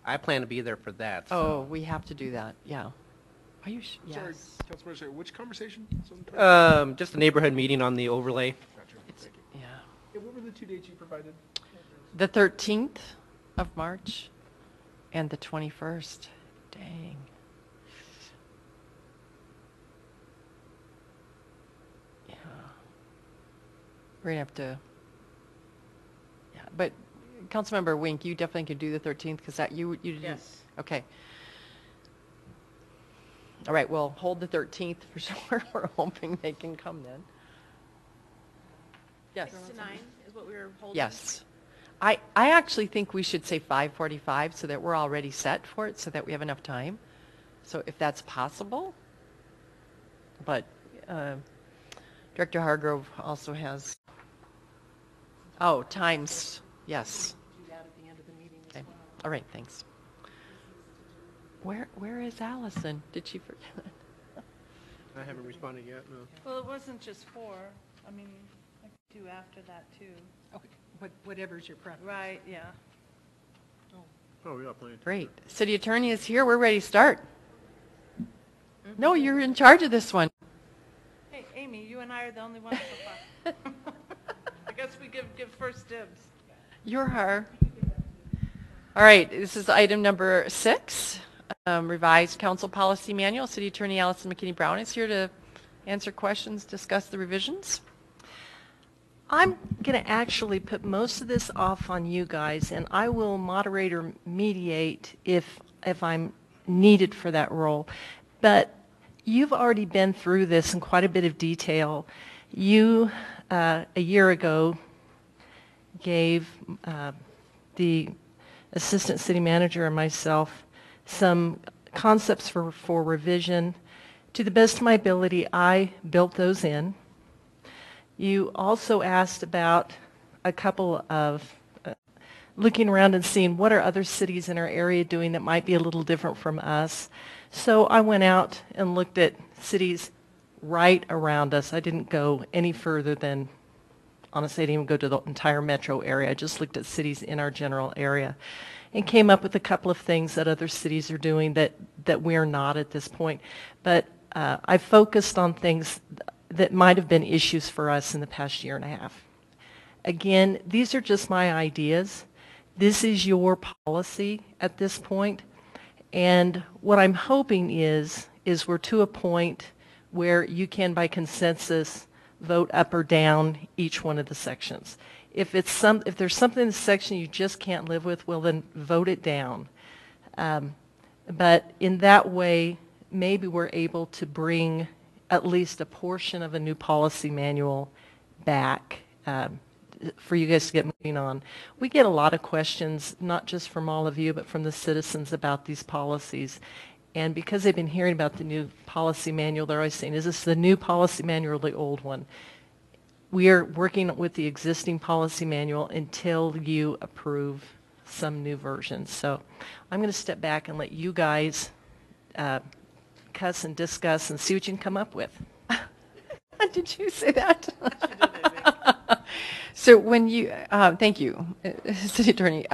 [SPEAKER 5] I plan to be there for that.
[SPEAKER 2] Oh, we have to do that. Yeah. Are you?
[SPEAKER 6] Sorry,
[SPEAKER 2] Yes.
[SPEAKER 6] Councilmember, sorry, which conversation?
[SPEAKER 5] Just a neighborhood meeting on the overlay.
[SPEAKER 6] Gotcha. Thank you.
[SPEAKER 2] Yeah.
[SPEAKER 6] Yeah, what were the 2 dates you provided?
[SPEAKER 2] The 13th of March and the 21st. Dang. Yeah. We're gonna have to. Yeah, but Councilmember Wink, you definitely could do the 13th because that you didn't.
[SPEAKER 7] Yes.
[SPEAKER 2] Okay. All right, well, hold the 13th for sure. We're hoping they can come then. Yes.
[SPEAKER 10] 6 to 9 is what we were holding.
[SPEAKER 2] Yes. I actually think we should say 5:45 so that we're already set for it, so that we have enough time. So if that's possible. But Director Hargrove also has, oh, times, yes.
[SPEAKER 11] Do that at the end of the meeting as
[SPEAKER 2] Okay.
[SPEAKER 11] well.
[SPEAKER 2] All right, thanks. Where is Allison? Did she forget?
[SPEAKER 5] I haven't responded yet, no.
[SPEAKER 1] Well, it wasn't just 4. I mean, I could do after that too.
[SPEAKER 11] Okay, whatever's your preference.
[SPEAKER 1] Right, yeah.
[SPEAKER 5] Oh, yeah, plenty.
[SPEAKER 2] Great. City Attorney is here. We're ready to start. No, you're in charge of this one.
[SPEAKER 1] Hey, Amy, you and I are the only ones so far. I guess we give first dibs.
[SPEAKER 2] You're her. All right, this is item number 6, revised council policy manual. City Attorney Allison McKinney Brown is here to answer questions, discuss the revisions.
[SPEAKER 9] I'm going to actually put most of this off on you guys, and I will moderate or mediate if I'm needed for that role. But you've already been through this in quite a bit of detail. You, a year ago, gave the assistant city manager and myself some concepts for revision. To the best of my ability, I built those in. You also asked about a couple of looking around and seeing what are other cities in our area doing that might be a little different from us. So I went out and looked at cities right around us. I didn't go any further than, honestly, I didn't even go to the entire metro area. I just looked at cities in our general area and came up with a couple of things that other cities are doing that we're not at this point. But I focused on things that might have been issues for us in the past year and a half. Again, these are just my ideas. This is your policy at this point. And what I'm hoping is we're to a point where you can, by consensus, vote up or down each one of the sections.
[SPEAKER 8] If there's something in the section you just can't live with, well, then vote it down. But in that way, maybe we're able to bring at least a portion of a new policy manual back for you guys to get moving on. We get a lot of questions, not just from all of you, but from the citizens about these policies. And because they've been hearing about the new policy manual, they're always saying, is this the new policy manual or the old one? We are working with the existing policy manual until you approve some new versions. So I'm going to step back and let you guys cuss and discuss and see what you can come up with.
[SPEAKER 2] Did you say that? So when you, thank you, City Attorney,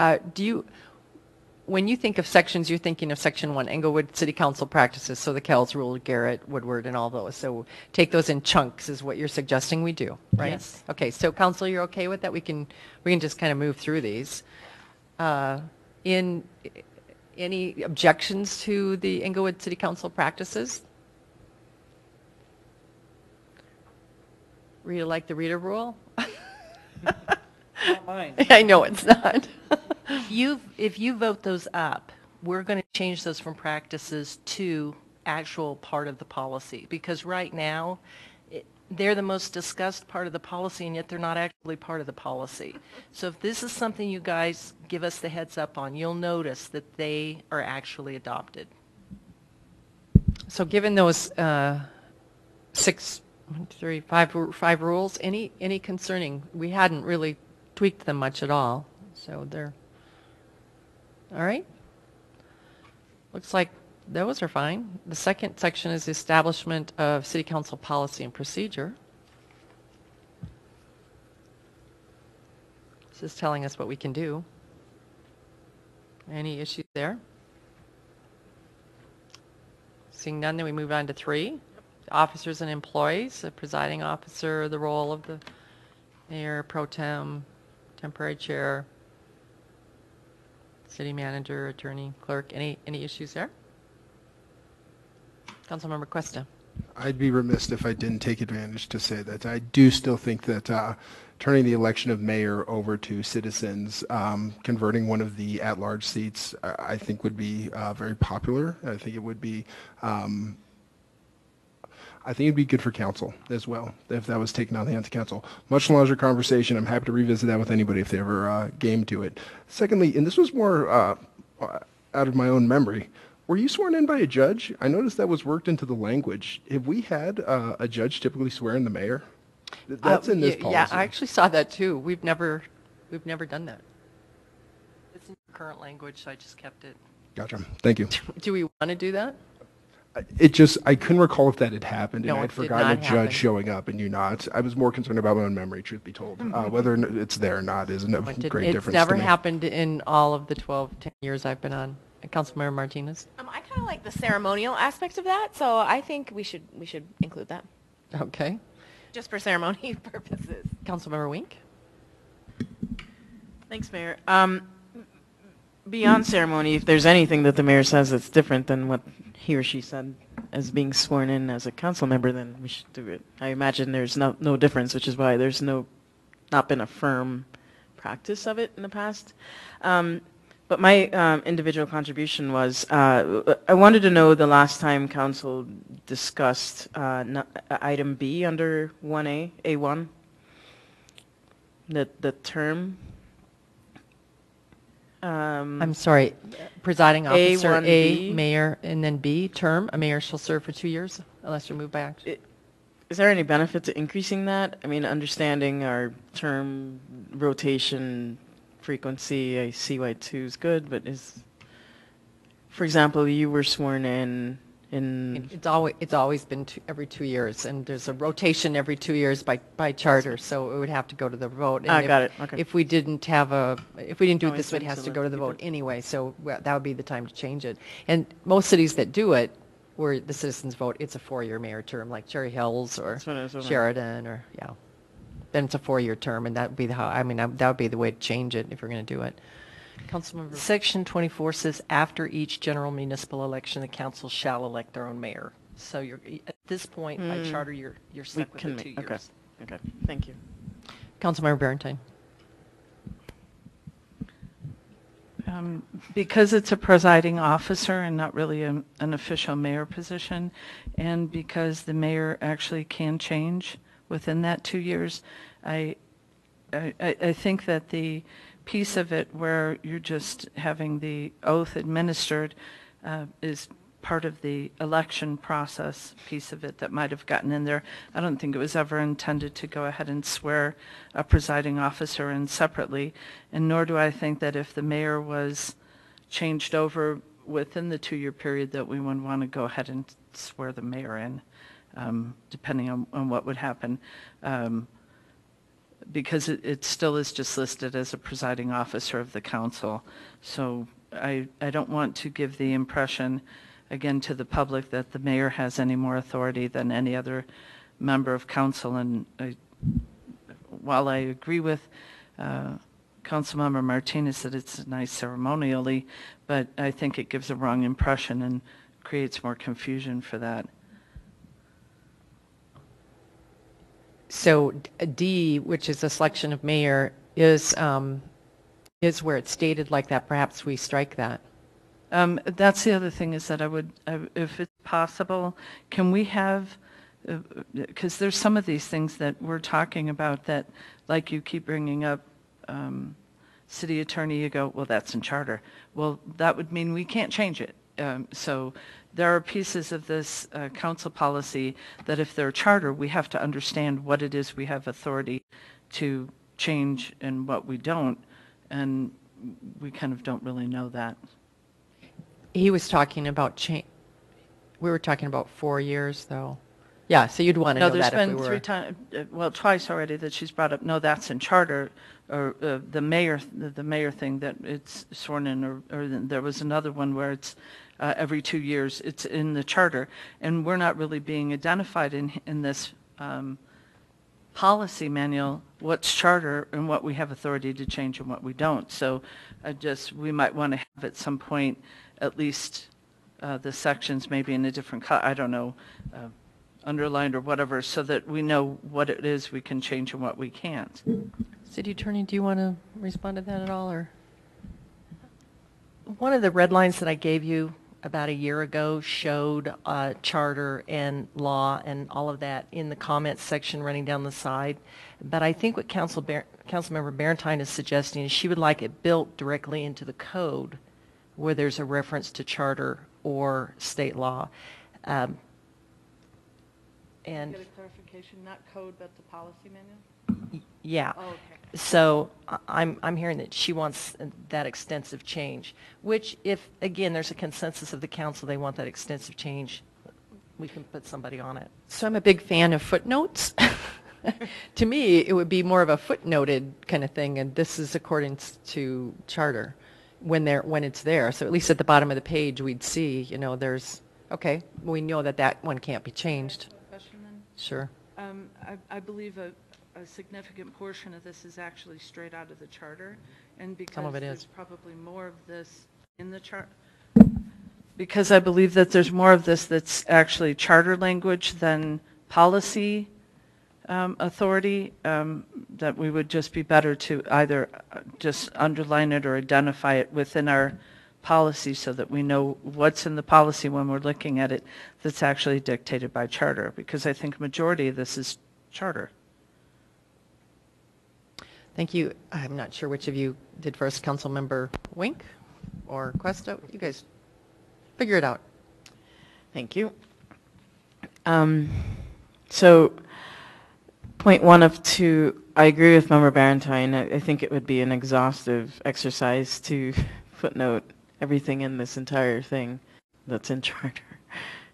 [SPEAKER 2] when you think of sections, you're thinking of Section 1, Englewood City Council practices, so the Kells rule, Garrett, Woodward, and all those. So take those in chunks is what you're suggesting we do, right?
[SPEAKER 8] Yes.
[SPEAKER 2] Okay, so Council, you're okay with that? We can just kind of move through these. In any objections to the Englewood City Council practices? Rita, like the Rita rule?
[SPEAKER 3] Not mine.
[SPEAKER 2] I know it's not.
[SPEAKER 8] If you vote those up, we're going to change those from practices to actual part of the policy, because right now they're the most discussed part of the policy, and yet they're not actually part of the policy. So if this is something you guys give us the heads up on, you'll notice that they are actually adopted.
[SPEAKER 2] So given those five rules, any concerning? We hadn't really tweaked them much at all, so they're all right. Looks like those are fine. The second section is the establishment of City Council policy and procedure. This is telling us what we can do. Any issues there? Seeing none, then we move on to 3. Officers and employees, the presiding officer, the role of the mayor, pro tem, temporary chair, city manager, attorney, clerk. Any issues there? Councilmember Cuesta.
[SPEAKER 6] I'd be remiss if I didn't take advantage to say that I do still think that turning the election of mayor over to citizens, converting one of the at-large seats, I think would be very popular. I think it would be good for council as well, if that was taken out of the hands of council. Much larger conversation. I'm happy to revisit that with anybody if they ever game to it. Secondly, and this was more out of my own memory, were you sworn in by a judge? I noticed that was worked into the language. Have we had a judge typically swear in the mayor? That's in this policy.
[SPEAKER 2] Yeah, I actually saw that too. We've never done that.
[SPEAKER 8] It's in the current language, so I just kept it.
[SPEAKER 6] Gotcha. Thank you.
[SPEAKER 2] Do we want to do that?
[SPEAKER 6] I couldn't recall if that had happened,
[SPEAKER 2] No,
[SPEAKER 6] and
[SPEAKER 2] it
[SPEAKER 6] I'd
[SPEAKER 2] did
[SPEAKER 6] forgotten
[SPEAKER 2] not
[SPEAKER 6] a judge
[SPEAKER 2] happen.
[SPEAKER 6] showing up and you not. I was more concerned about my own memory, truth be told. Whether it's there or not isn't a great difference
[SPEAKER 2] It's never
[SPEAKER 6] to me.
[SPEAKER 2] happened in all of the 10 years I've been on. Councilmember Martinez?
[SPEAKER 10] I kind of like the ceremonial aspect of that, so I think we should include that
[SPEAKER 2] Okay.
[SPEAKER 10] just for ceremony purposes.
[SPEAKER 2] Councilmember Wink?
[SPEAKER 7] Thanks, Mayor. Beyond ceremony, if there's anything that the mayor says that's different than what he or she said as being sworn in as a council member, then we should do it. I imagine there's no difference, which is why there's not been a firm practice of it in the past. But my individual contribution was, I wanted to know the last time council discussed item B under 1A, A1, the term.
[SPEAKER 2] I'm sorry, presiding officer,
[SPEAKER 7] A1B.
[SPEAKER 2] A, mayor, and then B, term. A mayor shall serve for 2 years unless removed by action.
[SPEAKER 7] Is there any benefit to increasing that? I mean, understanding our term rotation frequency, I see why 2 is good, but for example, you were sworn in.
[SPEAKER 2] It's always been every 2 years, and there's a rotation every 2 years by charter, so it would have to go to the vote. And
[SPEAKER 7] Got it. Okay.
[SPEAKER 2] If we didn't do it
[SPEAKER 7] Oh,
[SPEAKER 2] this way, it has to go to the vote
[SPEAKER 7] people.
[SPEAKER 2] anyway, so that would be the time to change it. And most cities that do it, where the citizens vote, it's a 4-year mayor term, like Cherry Hills or
[SPEAKER 7] That's what I was wondering.
[SPEAKER 2] Sheridan, or then it's a 4-year term, and that would be that would be the way to change it if we're going to do it. Councilmember.
[SPEAKER 8] Section 24 says after each general municipal election, the council shall elect their own mayor. So at this point, by charter, you're stuck with the 2 years.
[SPEAKER 7] Okay. Thank you.
[SPEAKER 2] Councilmember Barentine.
[SPEAKER 1] Because it's a presiding officer and not really an official mayor position, and because the mayor actually can change within that 2 years, I think that the piece of it where you're just having the oath administered is part of the election process piece of it that might have gotten in there. I don't think it was ever intended to go ahead and swear a presiding officer in separately, and nor do I think that if the mayor was changed over within the 2-year period that we would want to go ahead and swear the mayor in, depending on what would happen. Because it still is just listed as a presiding officer of the council. So I don't want to give the impression, again, to the public that the mayor has any more authority than any other member of council. And while I agree with Councilmember Martinez that it's nice ceremonially, but I think it gives a wrong impression and creates more confusion for that.
[SPEAKER 2] So D, which is the selection of mayor, is where it's stated like that. Perhaps we strike that.
[SPEAKER 1] That's the other thing is that I would, if it's possible, can we have, because there's some of these things that we're talking about that, like you keep bringing up, city attorney, you go, well, that's in charter. Well, that would mean we can't change it. So there are pieces of this council policy that if they're charter, we have to understand what it is we have authority to change and what we don't. And we kind of don't really know that.
[SPEAKER 2] He was talking about change. We were talking about 4 years, though. Yeah, so you'd want to know that if we were.
[SPEAKER 1] No, there's been 3 times, well, twice already that she's brought up, no, that's in charter, or the mayor thing that it's sworn in, or there was another one where it's every 2 years, it's in the charter, and we're not really being identified in this policy manual what's charter and what we have authority to change and what we don't. So we might want to have at some point at least the sections maybe in a different I don't know, underlined or whatever, so that we know what it is we can change and what we can't.
[SPEAKER 9] City Attorney, do you want to respond to that at all, or?
[SPEAKER 8] One of the red lines that I gave you about a year ago showed charter and law and all of that in the comments section running down the side. But I think what Councilmember Barentine is suggesting is she would like it built directly into the code where there's a reference to charter or state law. And
[SPEAKER 1] Get a clarification, not code, but the policy manual?
[SPEAKER 8] yeah.
[SPEAKER 1] Oh, okay.
[SPEAKER 8] So I'm hearing that she wants that extensive change, which if, again, there's a consensus of the council, they want that extensive change, we can put somebody on it.
[SPEAKER 2] So I'm a big fan of footnotes. To me, it would be more of a footnoted kind of thing, and this is according to charter when it's there. So at least at the bottom of the page, we'd see, there's, okay, we know that one can't be changed.
[SPEAKER 1] Question then?
[SPEAKER 2] Sure.
[SPEAKER 1] I believe a significant portion of this is actually straight out of the charter, and because there's probably more of this in the chart, because I believe that there's more of this that's actually charter language than policy authority, that we would just be better to either just underline it or identify it within our policy so that we know what's in the policy when we're looking at it that's actually dictated by charter, because I think majority of this is charter.
[SPEAKER 2] Thank you. I'm not sure which of you did first, Councilmember Wink or Cuesta. You guys figure it out.
[SPEAKER 7] Thank you. So point 1 of 2, I agree with Member Barentine. I think it would be an exhaustive exercise to footnote everything in this entire thing that's in charter.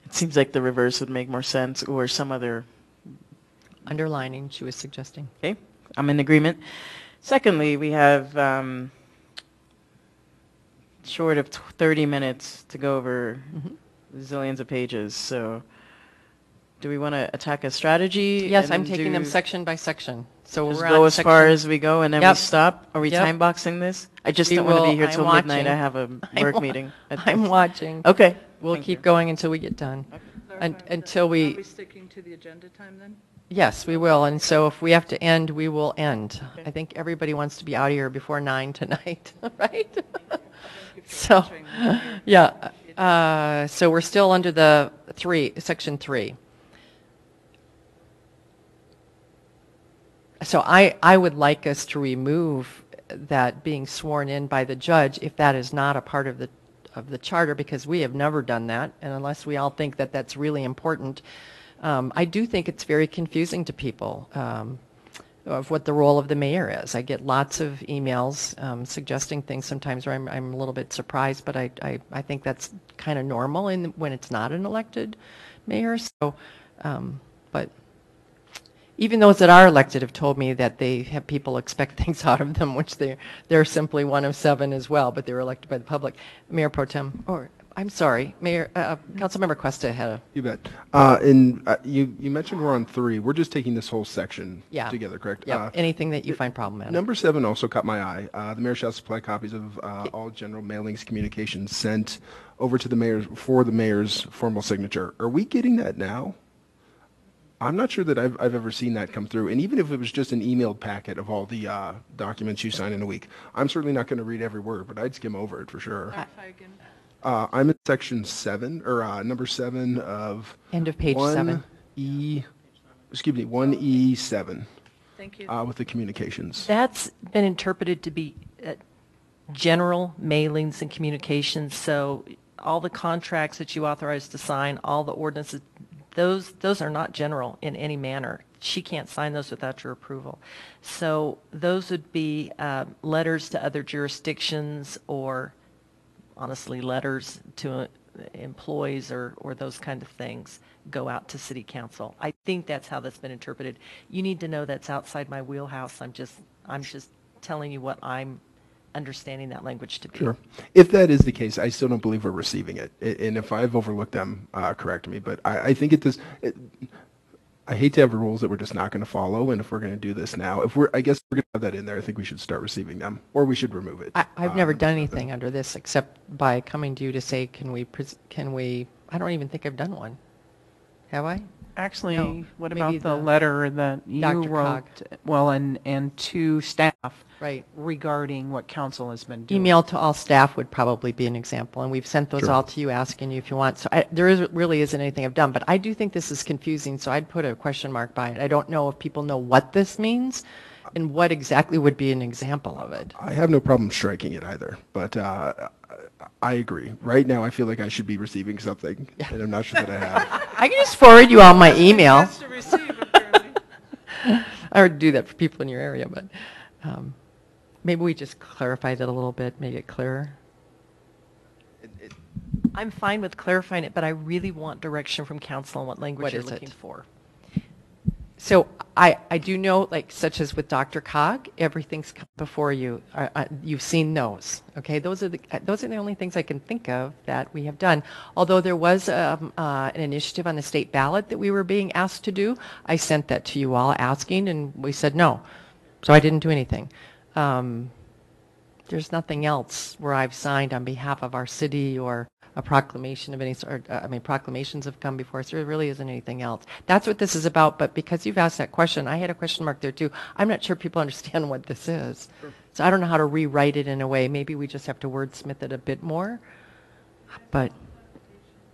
[SPEAKER 7] It seems like the reverse would make more sense, or some other
[SPEAKER 2] underlining she was suggesting.
[SPEAKER 7] Okay, I'm in agreement. Secondly, we have short of 30 minutes to go over zillions of pages. So do we want to attack a strategy?
[SPEAKER 2] Yes, I'm taking them section by section. So
[SPEAKER 7] just
[SPEAKER 2] we're
[SPEAKER 7] go
[SPEAKER 2] on
[SPEAKER 7] as far as we go and then we stop? Are we
[SPEAKER 2] Yep.
[SPEAKER 7] time boxing this? I just don't want to be here till midnight. I have a work meeting.
[SPEAKER 2] I'm watching.
[SPEAKER 7] Okay.
[SPEAKER 2] We'll keep going until we get done. Until
[SPEAKER 1] Are
[SPEAKER 2] we...
[SPEAKER 1] we sticking to the agenda time then?
[SPEAKER 2] Yes, we will. And so if we have to end, we will end. Okay. I think everybody wants to be out of here before 9 tonight, right? So, yeah, so we're still under the section 3. So I would like us to remove that being sworn in by the judge if that is not a part of the charter, because we have never done that, and unless we all think that that's really important. I do think it's very confusing to people of what the role of the mayor is. I get lots of emails suggesting things sometimes where I'm a little bit surprised, but I think that's kind of normal when it's not an elected mayor. So, but even those that are elected have told me that they have people expect things out of them, which they're simply one of 7 as well, but they're elected by the public. Mayor Pro Tem, or I'm sorry, Mayor, Councilmember Cuesta had a...
[SPEAKER 6] You bet. And you mentioned we're on 3. We're just taking this whole section together, correct?
[SPEAKER 2] Yeah, anything that you find problematic.
[SPEAKER 6] Number 7 also caught my eye. The mayor shall supply copies of all general mailings, communications sent over to the mayor for the mayor's formal signature. Are we getting that now? I'm not sure that I've ever seen that come through. And even if it was just an emailed packet of all the documents you sign in a week, I'm certainly not going to read every word, but I'd skim over it for sure. I'm in section 7, or number 7 of...
[SPEAKER 2] End of page 7.
[SPEAKER 6] 1E7.
[SPEAKER 1] Thank you.
[SPEAKER 6] With the communications.
[SPEAKER 8] That's been interpreted to be general mailings and communications. So all the contracts that you authorize to sign, all the ordinances, those are not general in any manner. She can't sign those without your approval. So those would be letters to other jurisdictions, or honestly letters to employees, or those kind of things go out to city council. I think that's how that's been interpreted. You need to know that's outside my wheelhouse. I'm just telling you what I'm understanding that language to be.
[SPEAKER 6] Sure. If that is the case, I still don't believe we're receiving it. And if I've overlooked them, correct me. But I think it does. I hate to have rules that we're just not going to follow. And if we're going to do this now, I guess we're going to have that in there. I think we should start receiving them, or we should remove it.
[SPEAKER 2] I've never done anything under this except by coming to you to say, can we? I don't even think I've done one. Have I?
[SPEAKER 3] Actually,
[SPEAKER 2] No,
[SPEAKER 3] what
[SPEAKER 2] maybe
[SPEAKER 3] about the letter that you
[SPEAKER 2] Dr.
[SPEAKER 3] wrote?
[SPEAKER 2] Cog.
[SPEAKER 3] Well, and to staff,
[SPEAKER 2] Right.
[SPEAKER 3] regarding what council has been doing.
[SPEAKER 2] Email to all staff would probably be an example, and we've sent those all to you asking you if you want. So really isn't anything I've done, but I do think this is confusing, so I'd put a question mark by it. I don't know if people know what this means and what exactly would be an example of it.
[SPEAKER 6] I have no problem striking it either, but I agree. Right now, I feel like I should be receiving something, and I'm not sure that I have.
[SPEAKER 2] I can just forward you all my email. I would do that for people in your area, but maybe we just clarify that a little bit, make it clearer.
[SPEAKER 8] I'm fine with clarifying it, but I really want direction from council on what language
[SPEAKER 2] What
[SPEAKER 8] you're
[SPEAKER 2] is
[SPEAKER 8] looking
[SPEAKER 2] it?
[SPEAKER 8] for.
[SPEAKER 2] So I do know, like, such as with Dr. Cog, everything's come before you. You've seen those, okay? Those are the only things I can think of that we have done. Although there was an initiative on the state ballot that we were being asked to do. I sent that to you all asking, and we said no. So I didn't do anything. There's nothing else where I've signed on behalf of our city or a proclamation of any sort. Proclamations have come before us. There really isn't anything else. That's what this is about, but because you've asked that question, I had a question mark there too. I'm not sure people understand what this is. Sure. So I don't know how to rewrite it in a way. Maybe we just have to wordsmith it a bit more, but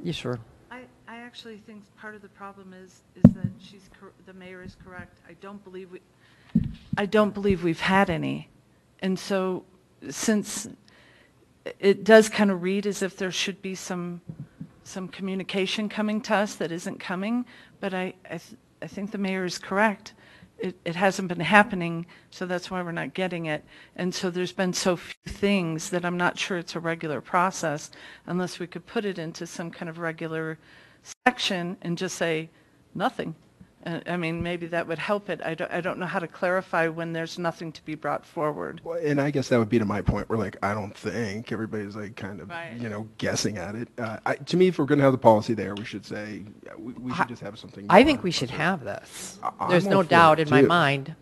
[SPEAKER 2] you sure?
[SPEAKER 1] I actually think part of the problem is that the mayor is correct. I don't believe we've had any. And so since it does kind of read as if there should be some communication coming to us that isn't coming, but I think the mayor is correct. It hasn't been happening, so that's why we're not getting it. And so there's been so few things that I'm not sure it's a regular process unless we could put it into some kind of regular section and just say nothing. Maybe that would help it. I don't know how to clarify when there's nothing to be brought forward.
[SPEAKER 6] Well, and I guess that would be to my point where, like, I don't think everybody's like kind of,
[SPEAKER 1] Right.
[SPEAKER 6] Guessing at it. To me, if we're going to have the policy there, we should say, we should just have something.
[SPEAKER 2] I think we should have this. There's
[SPEAKER 6] I'm
[SPEAKER 2] no
[SPEAKER 6] all for
[SPEAKER 2] doubt
[SPEAKER 6] it,
[SPEAKER 2] in my
[SPEAKER 6] too.
[SPEAKER 2] mind.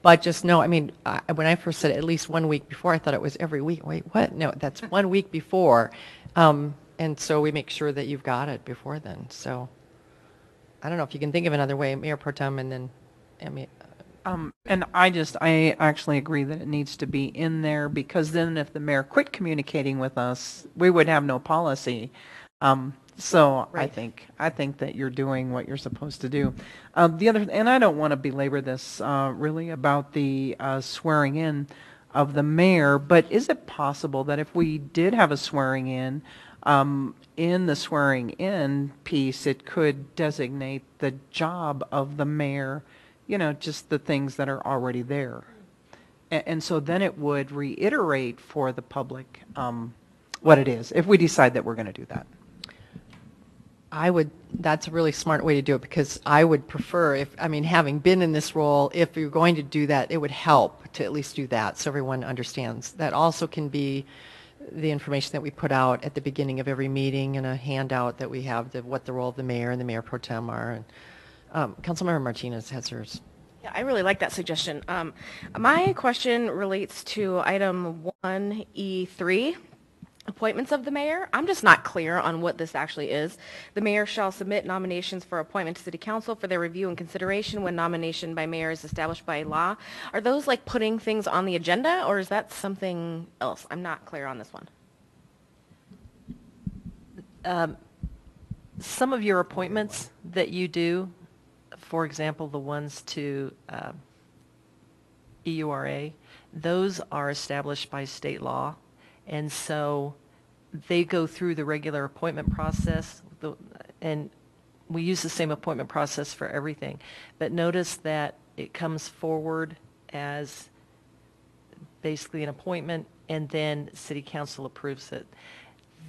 [SPEAKER 2] But just know, when I first said at least 1 week before, I thought it was every week. Wait, what? No, that's 1 week before. And so we make sure that you've got it before then. So I don't know if you can think of another way, Mayor Pro Tem, and then
[SPEAKER 3] And I actually agree that it needs to be in there, because then if the mayor quit communicating with us, we would have no policy. So
[SPEAKER 2] Right.
[SPEAKER 3] I think that you're doing what you're supposed to do. The other, and I don't want to belabor this really about the swearing in of the mayor, but is it possible that if we did have a swearing in the swearing in piece, it could designate the job of the mayor, you know, just the things that are already there. And so then it would reiterate for the public what it is, if we decide that we're going to do that.
[SPEAKER 2] That's a really smart way to do it, because I would prefer, having been in this role, if you're going to do that, it would help to at least do that so everyone understands. That also can be the information that we put out at the beginning of every meeting and a handout that we have, what the role of the mayor and the mayor pro tem are. And Councilmember Martinez has hers.
[SPEAKER 10] Yeah, I really like that suggestion. My question relates to item 1E3. Appointments of the mayor. I'm just not clear on what this actually is. The mayor shall submit nominations for appointment to city council for their review and consideration when nomination by mayor is established by law. Are those like putting things on the agenda, or is that something else? I'm not clear on this one.
[SPEAKER 8] Some of your appointments that you do, for example, the ones to EURA, those are established by state law. And so they go through the regular appointment process, and we use the same appointment process for everything. But notice that it comes forward as basically an appointment, and then city council approves it.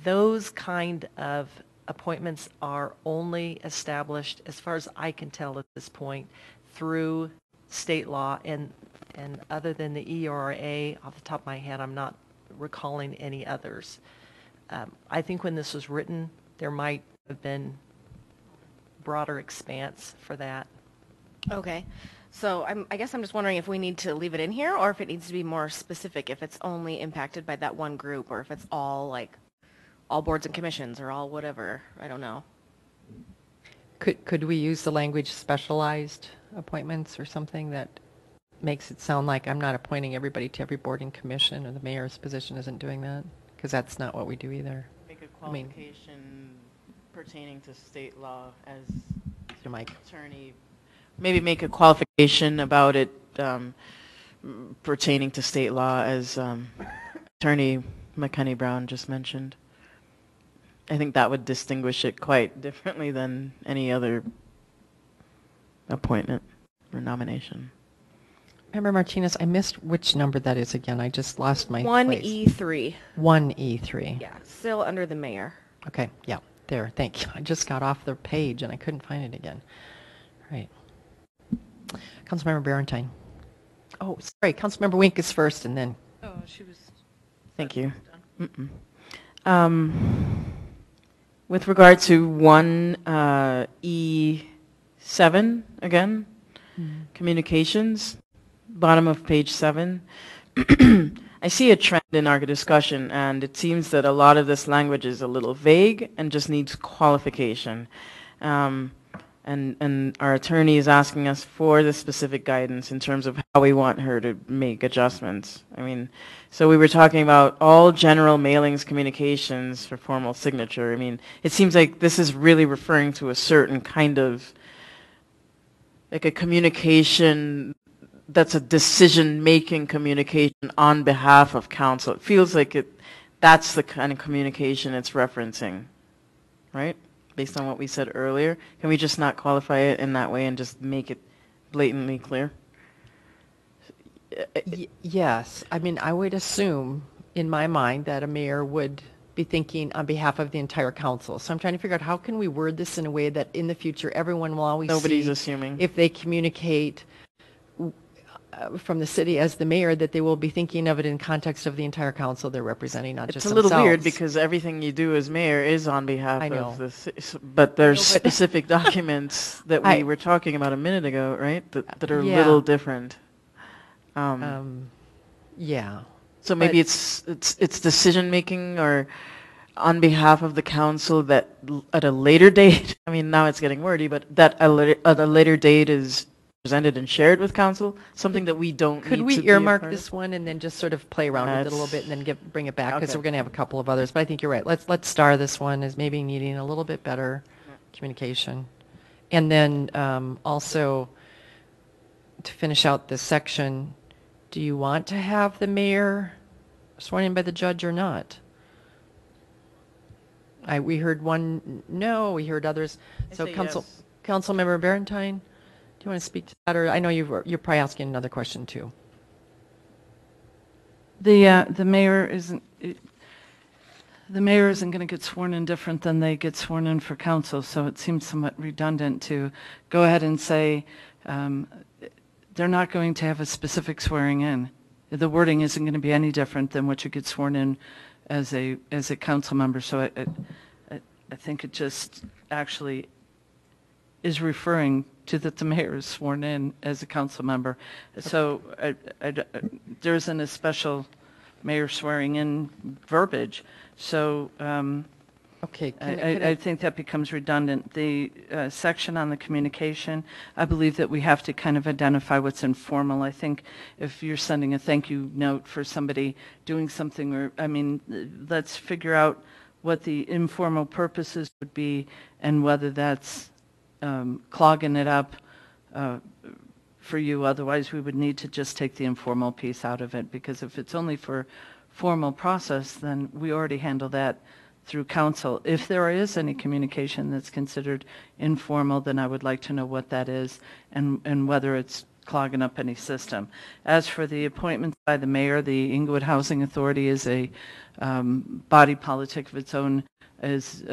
[SPEAKER 8] Those kind of appointments are only established, as far as I can tell at this point, through state law, and other than the ERA, off the top of my head, I'm not recalling any others. I think when this was written, there might have been broader expanse for that.
[SPEAKER 10] Okay. So I guess I'm just wondering if we need to leave it in here, or if it needs to be more specific, if it's only impacted by that one group, or if it's all like all boards and commissions, or all whatever. I don't know.
[SPEAKER 2] Could we use the language specialized appointments or something that makes it sound like I'm not appointing everybody to every board and commission, or the mayor's position isn't doing that? Because that's not what we do either.
[SPEAKER 7] Make a qualification pertaining to state law as
[SPEAKER 2] your mic.
[SPEAKER 7] Attorney. Maybe make a qualification about it pertaining to state law as Attorney McKinney Brown just mentioned. I think that would distinguish it quite differently than any other appointment or nomination.
[SPEAKER 2] Member Martinez, I missed which number that is again. I just lost my
[SPEAKER 10] 1E3.
[SPEAKER 2] 1E3.
[SPEAKER 10] Yeah, still under the mayor.
[SPEAKER 2] Okay, yeah, there, thank you. I just got off the page and I couldn't find it again. Right. Councilmember Barentine. Oh, sorry, Councilmember Wink is first, and then.
[SPEAKER 1] Oh, she was.
[SPEAKER 7] Thank you. With regard to 1E7 again, communications, bottom of page 7, I see a trend in our discussion, and it seems that a lot of this language is a little vague and just needs qualification. And our attorney is asking us for the specific guidance in terms of how we want her to make adjustments. I mean, so we were talking about all general mailings communications for formal signature. I mean, it seems like this is really referring to a certain kind of, like a communication that's a decision-making communication on behalf of council. It feels like that's the kind of communication it's referencing, right? Based on what we said earlier. Can we just not qualify it in that way and just make it blatantly clear?
[SPEAKER 2] Yes. I mean, I would assume in my mind that a mayor would be thinking on behalf of the entire council. So I'm trying to figure out how can we word this in a way that in the future everyone will always
[SPEAKER 7] Nobody's
[SPEAKER 2] see
[SPEAKER 7] assuming.
[SPEAKER 2] if they communicate from the city as the mayor, that they will be thinking of it in context of the entire council they're representing, not just themselves.
[SPEAKER 7] It's a little weird because everything you do as mayor is on behalf of the city, but there's
[SPEAKER 2] No, but
[SPEAKER 7] specific documents that we were talking about a minute ago, right? That are a little different.
[SPEAKER 2] Yeah.
[SPEAKER 7] So maybe it's decision making or on behalf of the council that at a later date. I mean, now it's getting wordy, but that at a later date is presented and shared with council, something that we don't
[SPEAKER 2] Could
[SPEAKER 7] need
[SPEAKER 2] we
[SPEAKER 7] to be a
[SPEAKER 2] earmark
[SPEAKER 7] part
[SPEAKER 2] this
[SPEAKER 7] of.
[SPEAKER 2] one and then just sort of play around with it a little bit and then bring it back? Because
[SPEAKER 7] Okay.
[SPEAKER 2] we're going to have a couple of others. But I think you're right. Let's star this one as maybe needing a little bit better communication. And then also, to finish out this section, do you want to have the mayor sworn in by the judge or not? We heard one no, we heard others. So
[SPEAKER 7] say yes.
[SPEAKER 2] Councilmember Barentine, do you want to speak to that? Or I know you're probably asking another question too.
[SPEAKER 1] The mayor isn't going to get sworn in different than they get sworn in for council, so it seems somewhat redundant to go ahead and say they're not going to have a specific swearing in. The wording isn't going to be any different than what you get sworn in as a council member. So I think it just actually is referring to that the mayor is sworn in as a council member. So there isn't a special mayor swearing in verbiage. So
[SPEAKER 2] Okay.
[SPEAKER 1] I think that becomes redundant. The section on the communication, I believe that we have to kind of identify what's informal. I think if you're sending a thank you note for somebody doing something, or let's figure out what the informal purposes would be and whether that's clogging it up for you. Otherwise, we would need to just take the informal piece out of it, because if it's only for formal process, then we already handle that through council. If there is any communication that's considered informal, then I would like to know what that is and whether it's clogging up any system. As for the appointments by the mayor, the Englewood Housing Authority is a body politic of its own, is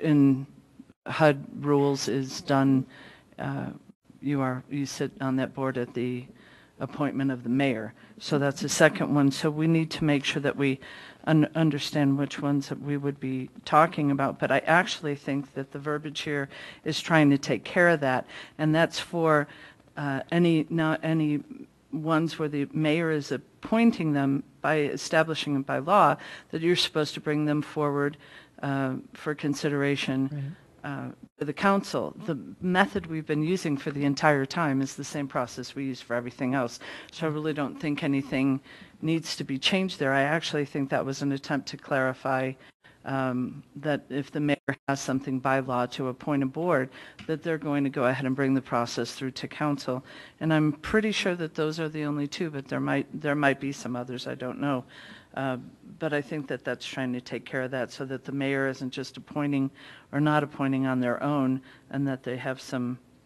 [SPEAKER 1] in HUD rules is done. You sit on that board at the appointment of the mayor. So that's the second one. So we need to make sure that we understand which ones that we would be talking about. But I actually think that the verbiage here is trying to take care of that. And that's for any ones where the mayor is appointing them by establishing them by law, that you're supposed to bring them forward for consideration to the council. The method we've been using for the entire time is the same process we use for everything else. So I really don't think anything needs to be changed there. I actually think that was an attempt to clarify that if the mayor has something by law to appoint a board, that they're going to go ahead and bring the process through to council. And I'm pretty sure that those are the only two, but there might be some others, I don't know. But I think that that's trying to take care of that, so that the mayor isn't just appointing or not appointing on their own, and that they have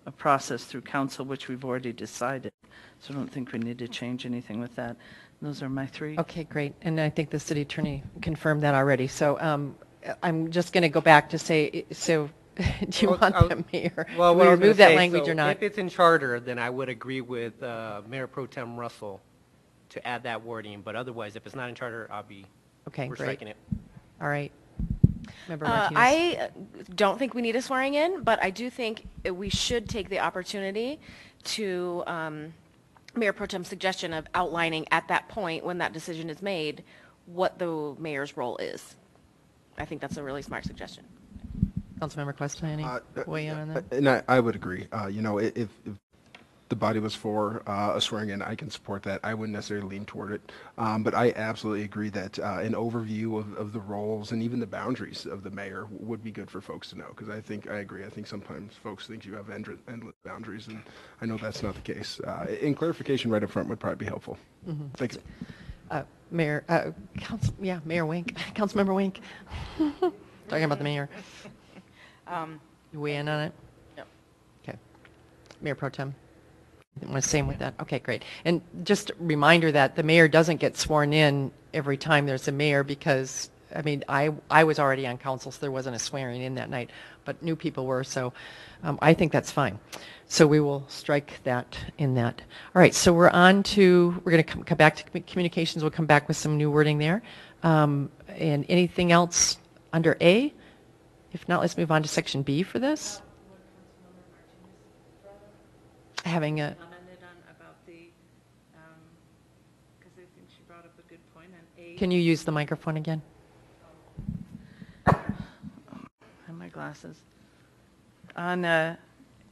[SPEAKER 1] a process through council, which we've already decided. So I don't think we need to change anything with that. Those are my three.
[SPEAKER 2] Okay, great. And I think the city attorney confirmed that already. So I'm just going to go back to say, so do you want the mayor?
[SPEAKER 5] Well,
[SPEAKER 2] Do
[SPEAKER 5] what
[SPEAKER 2] we
[SPEAKER 5] I was gonna
[SPEAKER 2] remove that
[SPEAKER 5] say,
[SPEAKER 2] language
[SPEAKER 5] so
[SPEAKER 2] or not?
[SPEAKER 5] If it's in charter, then I would agree with Mayor Pro Tem Russell to add that wording. But otherwise, if it's not in charter, we're
[SPEAKER 2] great.
[SPEAKER 5] striking it.
[SPEAKER 2] All right. Member Martinez.
[SPEAKER 10] I don't think we need a swearing in, but I do think we should take the opportunity to Mayor Pro Tem's suggestion of outlining at that point when that decision is made what the mayor's role is. I think that's a really smart suggestion.
[SPEAKER 2] Councilmember Questa, any weigh in on that?
[SPEAKER 6] And I would agree. If the body was for a swearing in, I can support that. I wouldn't necessarily lean toward it. But I absolutely agree that an overview of the roles and even the boundaries of the mayor would be good for folks to know, because I agree. I think sometimes folks think you have endless boundaries, and I know that's not the case. And clarification right up front would probably be helpful.
[SPEAKER 2] Mm-hmm.
[SPEAKER 6] Thank you.
[SPEAKER 2] Mayor, Mayor Wink, Councilmember Wink. Talking about the mayor. You weigh in on it?
[SPEAKER 10] Yep.
[SPEAKER 2] Okay. Mayor Pro Tem. Want to say with that? Okay, great. And just a reminder that the mayor doesn't get sworn in every time there's a mayor, because, I was already on council, so there wasn't a swearing in that night, but new people were, so I think that's fine. So we will strike that in that. All right, so we're going to come back to communications. We'll come back with some new wording there. And anything else under A? If not, let's move on to section B for this. Having a
[SPEAKER 7] Commented on about the, because I think she brought up a good point on A.
[SPEAKER 2] Can you use the microphone again?
[SPEAKER 1] I have my glasses. On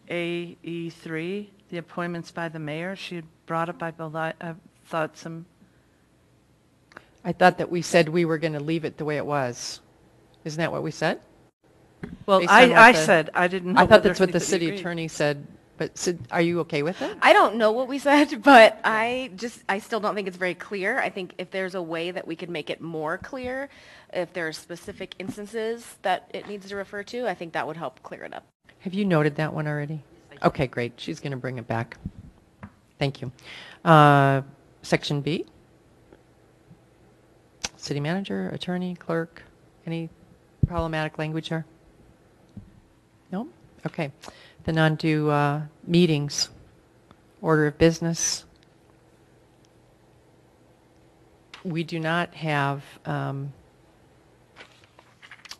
[SPEAKER 1] AE3, the appointments by the mayor. She had brought up, I thought, some,
[SPEAKER 2] I thought that we said we were going to leave it the way it was. Isn't that what we said?
[SPEAKER 1] well,
[SPEAKER 2] Based on what
[SPEAKER 1] I
[SPEAKER 2] the-
[SPEAKER 1] said, I didn't know.
[SPEAKER 2] I thought
[SPEAKER 1] whether
[SPEAKER 2] that's what the
[SPEAKER 1] anybody
[SPEAKER 2] city
[SPEAKER 1] agreed.
[SPEAKER 2] attorney said, but are you okay with it?
[SPEAKER 10] I don't know what we said, but I still don't think it's very clear. I think if there's a way that we could make it more clear, if there are specific instances that it needs to refer to, I think that would help clear it up.
[SPEAKER 2] Have you noted that one already? Okay, great. She's going to bring it back. Thank you. Section B. City manager, attorney, clerk. Any problematic language there? No? Okay. Then on to meetings. Order of business. We do not have,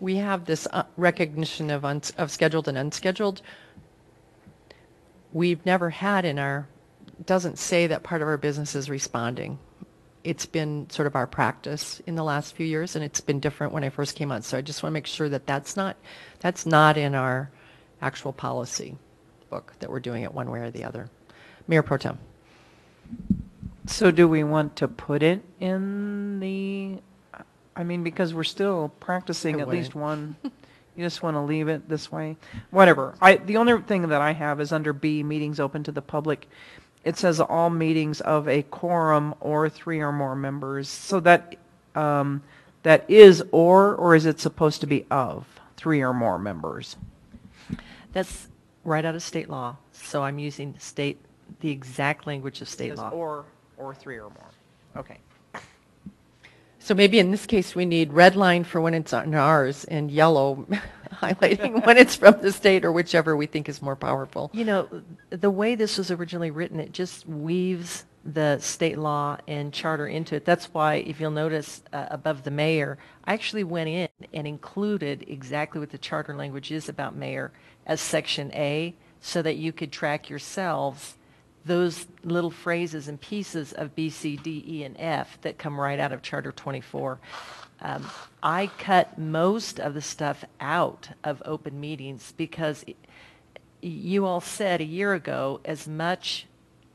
[SPEAKER 2] we have this recognition of scheduled and unscheduled. We've never had in our, doesn't say that part of our business is responding. It's been sort of our practice in the last few years, and it's been different when I first came on. So I just want to make sure that that's not in our actual policy book, that we're doing it one way or the other. Mayor Pro Tem.
[SPEAKER 3] So do we want to put it in the, I mean, because we're still practicing
[SPEAKER 2] I
[SPEAKER 3] at least
[SPEAKER 2] wouldn't.
[SPEAKER 3] one, you just want to leave it this way? Whatever. The only thing that I have is under B, meetings open to the public. It says all meetings of a quorum or 3 or more members. So that, that is or is it supposed to be of 3 or more members?
[SPEAKER 8] That's right out of state law. So I'm using the exact language of
[SPEAKER 3] It
[SPEAKER 8] state
[SPEAKER 3] says
[SPEAKER 8] law.
[SPEAKER 3] or 3 or more. Okay.
[SPEAKER 2] So maybe in this case, we need red line for when it's on ours and yellow highlighting when it's from the state or whichever we think is more powerful.
[SPEAKER 8] You know, the way this was originally written, it just weaves the state law and charter into it. That's why, if you'll notice above the mayor, I actually went in and included exactly what the charter language is about mayor as Section A, so that you could track yourselves those little phrases and pieces of B, C, D, E, and F that come right out of Charter 24. I cut most of the stuff out of open meetings because you all said a year ago as much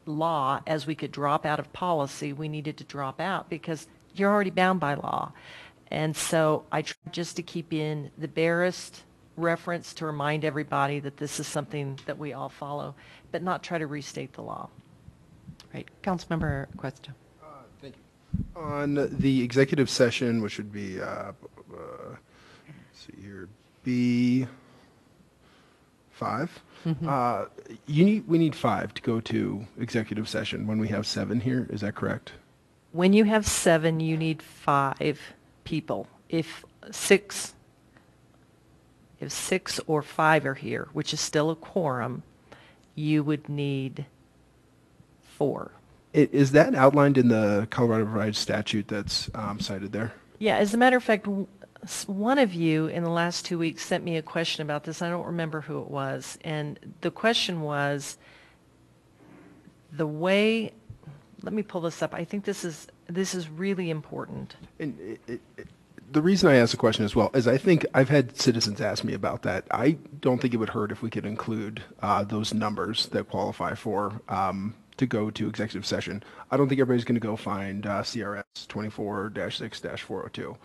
[SPEAKER 8] law as we could drop out of policy, we needed to drop out because you're already bound by law. And so I tried just to keep in the barest reference to remind everybody that this is something that we all follow, but not try to restate the law.
[SPEAKER 2] Right. Councilmember Cuesta.
[SPEAKER 6] Thank you. On the executive session, which would be, let's see here, B5. We need 5 to go to executive session when we have 7 here. Is that correct?
[SPEAKER 8] When you have 7, you need 5 people. If 6 or 5 are here, which is still a quorum, you would need 4.
[SPEAKER 6] Is that outlined in the Colorado Revised statute that's cited there?
[SPEAKER 8] Yeah, as a matter of fact, one of you in the last 2 weeks sent me a question about this. I don't remember who it was. And the question was the way, let me pull this up. I think this is really important.
[SPEAKER 6] And the reason I asked the question as well is I think I've had citizens ask me about that. I don't think it would hurt if we could include those numbers that qualify for to go to executive session. I don't think everybody's going to go find CRS 24-6-402.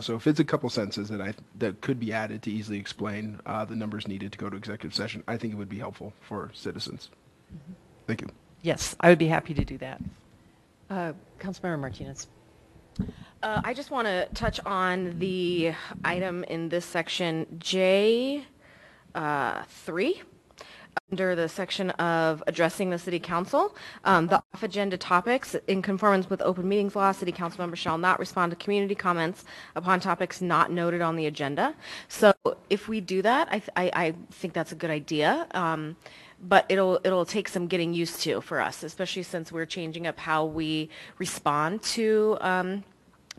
[SPEAKER 6] So if it's a couple sentences that could be added to easily explain the numbers needed to go to executive session, I think it would be helpful for citizens. Mm-hmm. Thank you.
[SPEAKER 8] Yes, I would be happy to do that.
[SPEAKER 2] Councilmember Martinez.
[SPEAKER 10] I just want to touch on the item in this section J3 under the section of addressing the city council. The off-agenda topics, in conformance with open meetings law, city council members shall not respond to community comments upon topics not noted on the agenda. So if we do that, I think that's a good idea. But it'll take some getting used to for us, especially since we're changing up how we respond to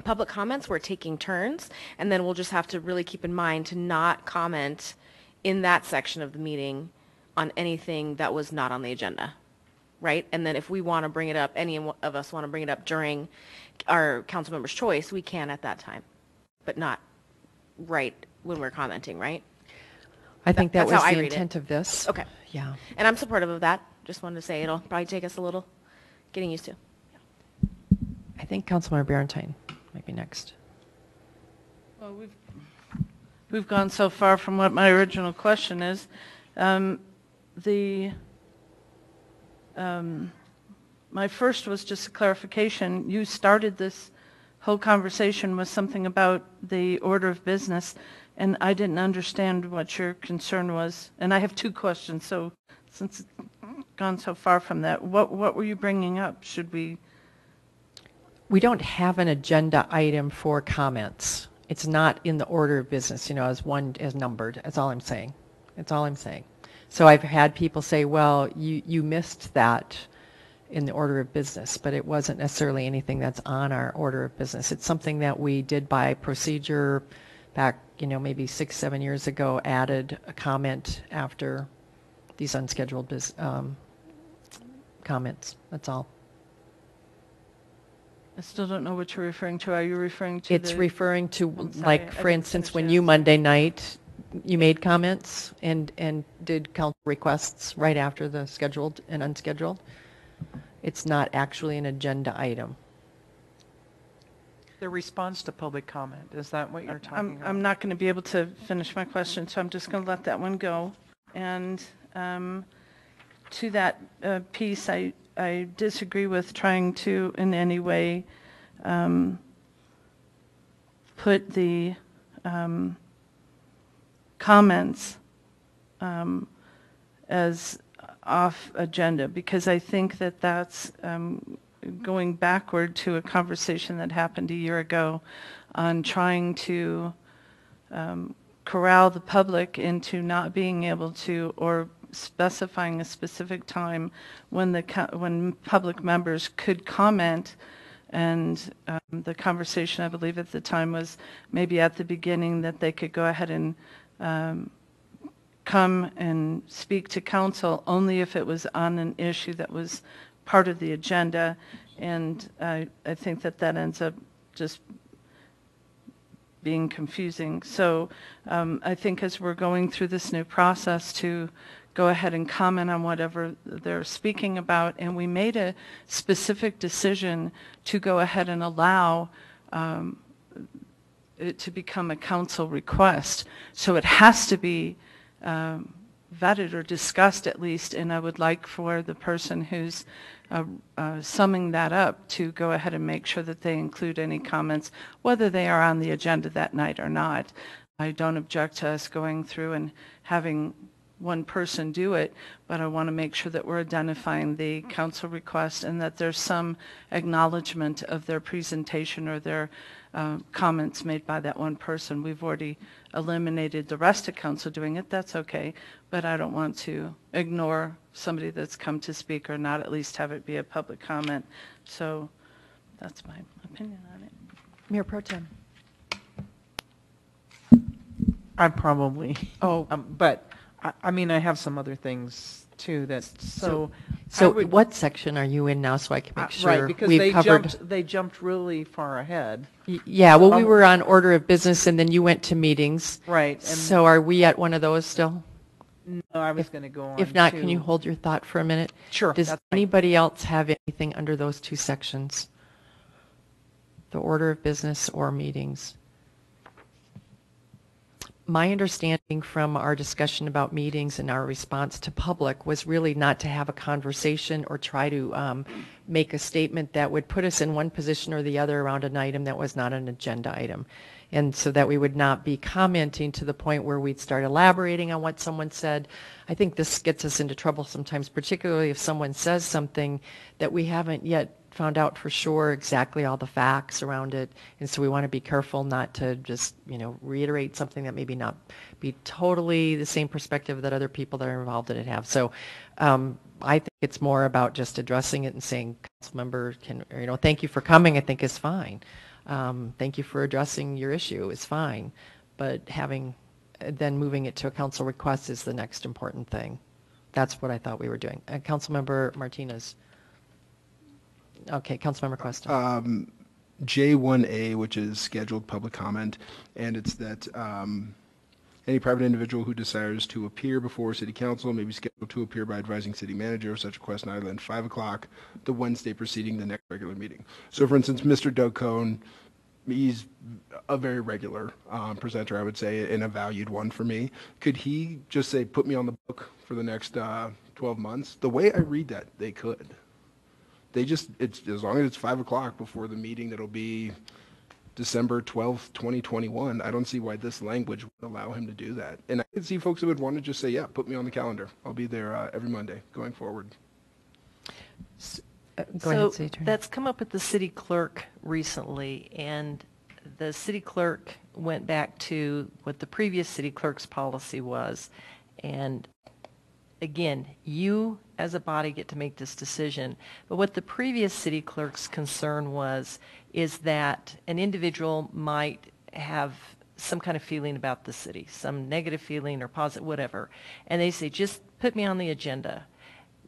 [SPEAKER 10] public comments. We're taking turns, and then we'll just have to really keep in mind to not comment in that section of the meeting on anything that was not on the agenda, right? And then if we want to bring it up, any of us want to bring it up during our council member's choice, we can at that time, but not right when we're commenting, right?
[SPEAKER 2] I think
[SPEAKER 10] That's
[SPEAKER 2] that was
[SPEAKER 10] how I
[SPEAKER 2] the
[SPEAKER 10] read it.
[SPEAKER 2] intent of this.
[SPEAKER 10] Okay.
[SPEAKER 2] Yeah.
[SPEAKER 10] And I'm supportive of that. Just wanted to say it'll probably take us a little getting used to.
[SPEAKER 2] I think Councilmember Barentine might be next.
[SPEAKER 1] Well, we've gone so far from what my original question is. My first was just a clarification. You started this whole conversation with something about the order of business, and I didn't understand what your concern was. And I have two questions, so since it's gone so far from that, what were you bringing up? Should we?
[SPEAKER 2] We don't have an agenda item for comments. It's not in the order of business, as numbered. That's all I'm saying. That's all I'm saying. So I've had people say, well, you missed that in the order of business, but it wasn't necessarily anything that's on our order of business. It's something that we did by procedure back, maybe 6-7 years ago, added a comment after these unscheduled comments. That's all.
[SPEAKER 1] I still don't know what you're referring to. Are you referring to
[SPEAKER 2] It's referring to,
[SPEAKER 1] sorry,
[SPEAKER 2] like, for instance, when you Monday night, you made comments and did council requests right after the scheduled and unscheduled. It's not actually an agenda item.
[SPEAKER 3] The response to public comment, is that what you're talking about?
[SPEAKER 1] I'm not going to be able to finish my question, so I'm just going to let that one go. And to that piece, I disagree with trying to in any way put the comments as off agenda, because I think that that's going backward to a conversation that happened a year ago on trying to corral the public into not being able to, or specifying a specific time when public members could comment. And the conversation, I believe at the time, was maybe at the beginning that they could go ahead and come and speak to council only if it was on an issue that was part of the agenda. And I think that ends up just being confusing. So I think as we're going through this new process to go ahead and comment on whatever they're speaking about, and we made a specific decision to go ahead and allow it to become a council request. So it has to be vetted or discussed at least, and I would like for the person who's summing that up to go ahead and make sure that they include any comments, whether they are on the agenda that night or not. I don't object to us going through and having one person do it, but I want to make sure that we're identifying the council request and that there's some acknowledgement of their presentation or their comments made by that one person. We've already eliminated the rest of council doing it. That's okay, but I don't want to ignore somebody that's come to speak or not at least have it be a public comment. So that's my opinion on it.
[SPEAKER 2] Mayor Pro Tem.
[SPEAKER 3] I probably,
[SPEAKER 2] Oh.
[SPEAKER 3] but I mean, I have some other things too that,
[SPEAKER 2] So
[SPEAKER 3] I would-
[SPEAKER 2] what section are you in now so I can make sure
[SPEAKER 3] right, because
[SPEAKER 2] we've covered?
[SPEAKER 3] they jumped really far ahead.
[SPEAKER 2] Yeah, well, we were on order of business and then you went to meetings.
[SPEAKER 3] Right. And
[SPEAKER 2] So are we at one of those still?
[SPEAKER 3] no, I was going to go on.
[SPEAKER 2] If not, can
[SPEAKER 3] to-
[SPEAKER 2] you hold your thought for a minute?
[SPEAKER 3] Sure.
[SPEAKER 2] Does
[SPEAKER 3] that's fine.
[SPEAKER 2] anybody else have anything under those two sections? The order of business or meetings? My understanding from our discussion about meetings and our response to public was really not to have a conversation or try to make a statement that would put us in one position or the other around an item that was not an agenda item. And so that we would not be commenting to the point where we'd start elaborating on what someone said. I think this gets us into trouble sometimes, particularly if someone says something that we haven't yet found out for sure exactly all the facts around it. And so we want to be careful not to just, reiterate something that maybe not be totally the same perspective that other people that are involved in it have. So I think it's more about just addressing it and saying, council member thank you for coming, I think is fine. Thank you for addressing your issue is fine. But then moving it to a council request is the next important thing. That's what I thought we were doing. Councilmember Martinez. Okay, Councilmember Cuesta.
[SPEAKER 6] J1A, which is scheduled public comment, and it's that Any private individual who desires to appear before City Council may be scheduled to appear by advising City Manager of such request not later than 5 o'clock the Wednesday preceding the next regular meeting. So for instance, Mr. Doug Cohn, he's a very regular presenter, I would say, and a valued one for me. Could he just say, put me on the book for the next 12 months? The way I read that, they could. They just, it's as long as it's 5 o'clock before the meeting that'll be December 12th, 2021, I don't see why this language would allow him to do that. And I could see folks that would want to just say, yeah, put me on the calendar. I'll be there every Monday going forward.
[SPEAKER 2] Go ahead, City Attorney.
[SPEAKER 8] That's come up with the city clerk recently, and the city clerk went back to what the previous city clerk's policy was. And again, you as a body get to make this decision. But what the previous city clerk's concern was is that an individual might have some kind of feeling about the city, some negative feeling or positive, whatever. And they say, just put me on the agenda.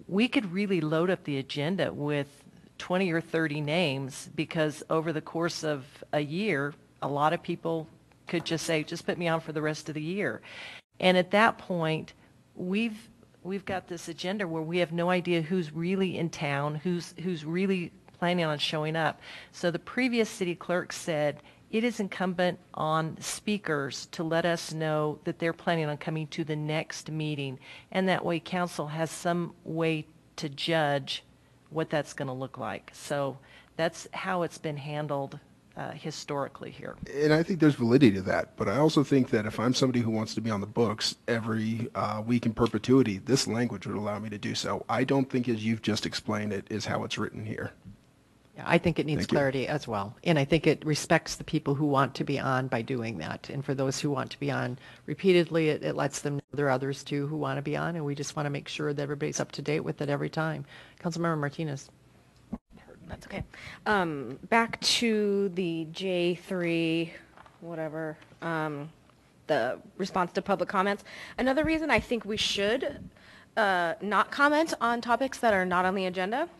[SPEAKER 8] We could really load up the agenda with 20 or 30 names, because over the course of a year, a lot of people could just say, just put me on for the rest of the year. And at that point, we've got this agenda where we have no idea who's really in town, who's really planning on showing up. So the previous city clerk said it is incumbent on speakers to let us know that they're planning on coming to the next meeting, and that way council has some way to judge what that's going to look like. So that's how it's been handled historically here.
[SPEAKER 6] And I think there's validity to that, but I also think that if I'm somebody who wants to be on the books every week in perpetuity, this language would allow me to do so. I don't think, as you've just explained it, is how it's written here.
[SPEAKER 2] Yeah, I think it needs
[SPEAKER 6] Thank you.
[SPEAKER 2] clarity as well. And I think it respects the people who want to be on by doing that. And for those who want to be on repeatedly, it lets them know there are others too who want to be on, and we just want to make sure that everybody's up to date with it every time. Councilmember Martinez.
[SPEAKER 10] That's okay. Back to the J3, whatever, the response to public comments. Another reason I think we should not comment on topics that are not on the agenda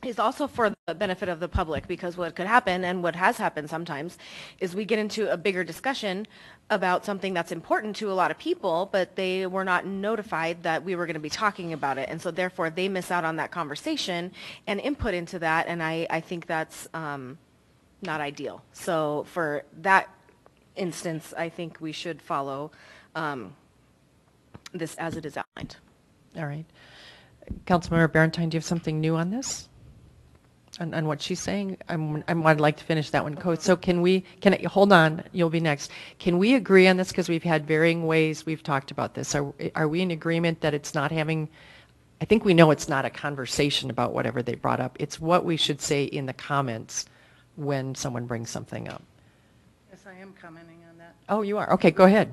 [SPEAKER 10] is also for the benefit of the public, because what could happen, and what has happened sometimes, is we get into a bigger discussion about something that's important to a lot of people, but they were not notified that we were going to be talking about it, and so therefore they miss out on that conversation and input into that, and I think that's not ideal. So for that instance, I think we should follow this as it is outlined.
[SPEAKER 2] All right. Councilmember Barentine, do you have something new on this? On what she's saying? I'd like to finish that one. So hold on, you'll be next. Can we agree on this? Because we've had varying ways we've talked about this. Are we in agreement that it's not having, I think we know it's not a conversation about whatever they brought up. It's what we should say in the comments when someone brings something up.
[SPEAKER 1] Yes, I am commenting on that.
[SPEAKER 2] Oh, you are? Okay, go ahead.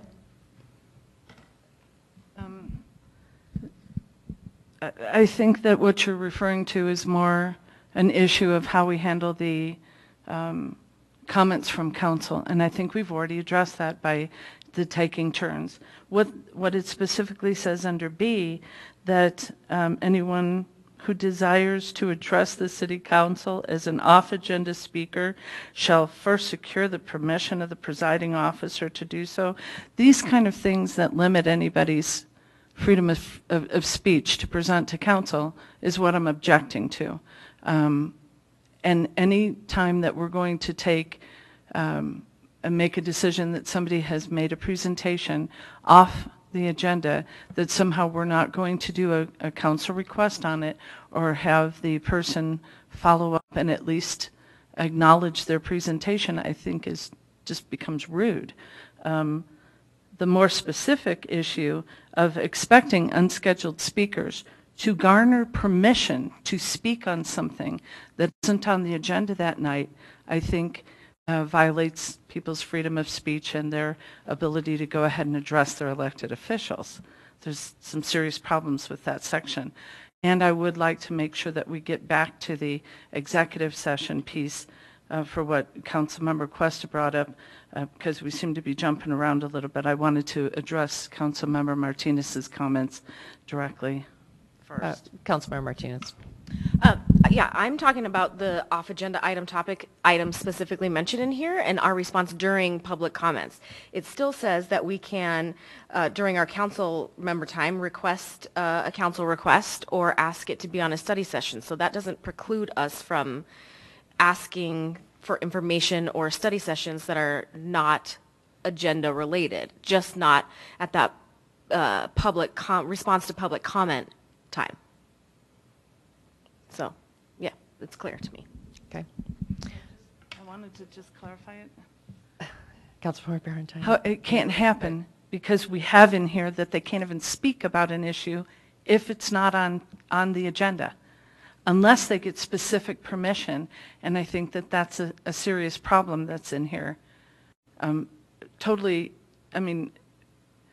[SPEAKER 1] I think that what you're referring to is more an issue of how we handle the comments from council, and I think we've already addressed that by the taking turns. What it specifically says under B, that anyone who desires to address the city council as an off-agenda speaker shall first secure the permission of the presiding officer to do so. These kind of things that limit anybody's freedom of speech to present to council is what I'm objecting to. And any time that we're going to take and make a decision that somebody has made a presentation off the agenda, that somehow we're not going to do a council request on it or have the person follow up and at least acknowledge their presentation, I think just becomes rude. The more specific issue of expecting unscheduled speakers to garner permission to speak on something that isn't on the agenda that night, I think violates people's freedom of speech and their ability to go ahead and address their elected officials. There's some serious problems with that section. And I would like to make sure that we get back to the executive session piece for what Councilmember Cuesta brought up, because we seem to be jumping around a little bit. I wanted to address Councilmember Martinez's comments directly first.
[SPEAKER 2] Councilmember Martinez.
[SPEAKER 10] Yeah, I'm talking about the off-agenda item topic items specifically mentioned in here and our response during public comments. It still says that we can, during our council member time, request a council request or ask it to be on a study session. So that doesn't preclude us from asking for information or study sessions that are not agenda related, just not at that response to public comment time. So, yeah, it's clear to me.
[SPEAKER 2] Okay.
[SPEAKER 1] I wanted to just clarify it.
[SPEAKER 2] Councilmember Barentine.
[SPEAKER 1] How, it can't happen because we have in here that they can't even speak about an issue if it's not on the agenda, unless they get specific permission. And I think that that's a serious problem that's in here. Totally, I mean,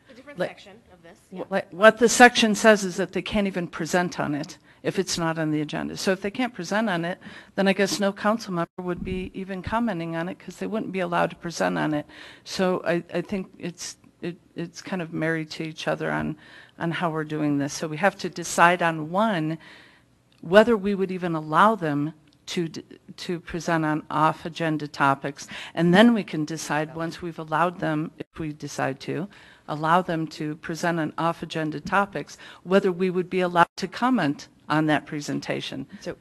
[SPEAKER 10] A different section of this. Yeah.
[SPEAKER 1] what the section says is that they can't even present on it if it's not on the agenda. So if they can't present on it, then I guess no council member would be even commenting on it because they wouldn't be allowed to present on it. So I think it's kind of married to each other on how we're doing this. So we have to decide on one, whether we would even allow them to present on off-agenda topics, and then we can decide once we've allowed them, if we decide to, allow them to present on off-agenda topics, whether we would be allowed to comment on that presentation.
[SPEAKER 2] So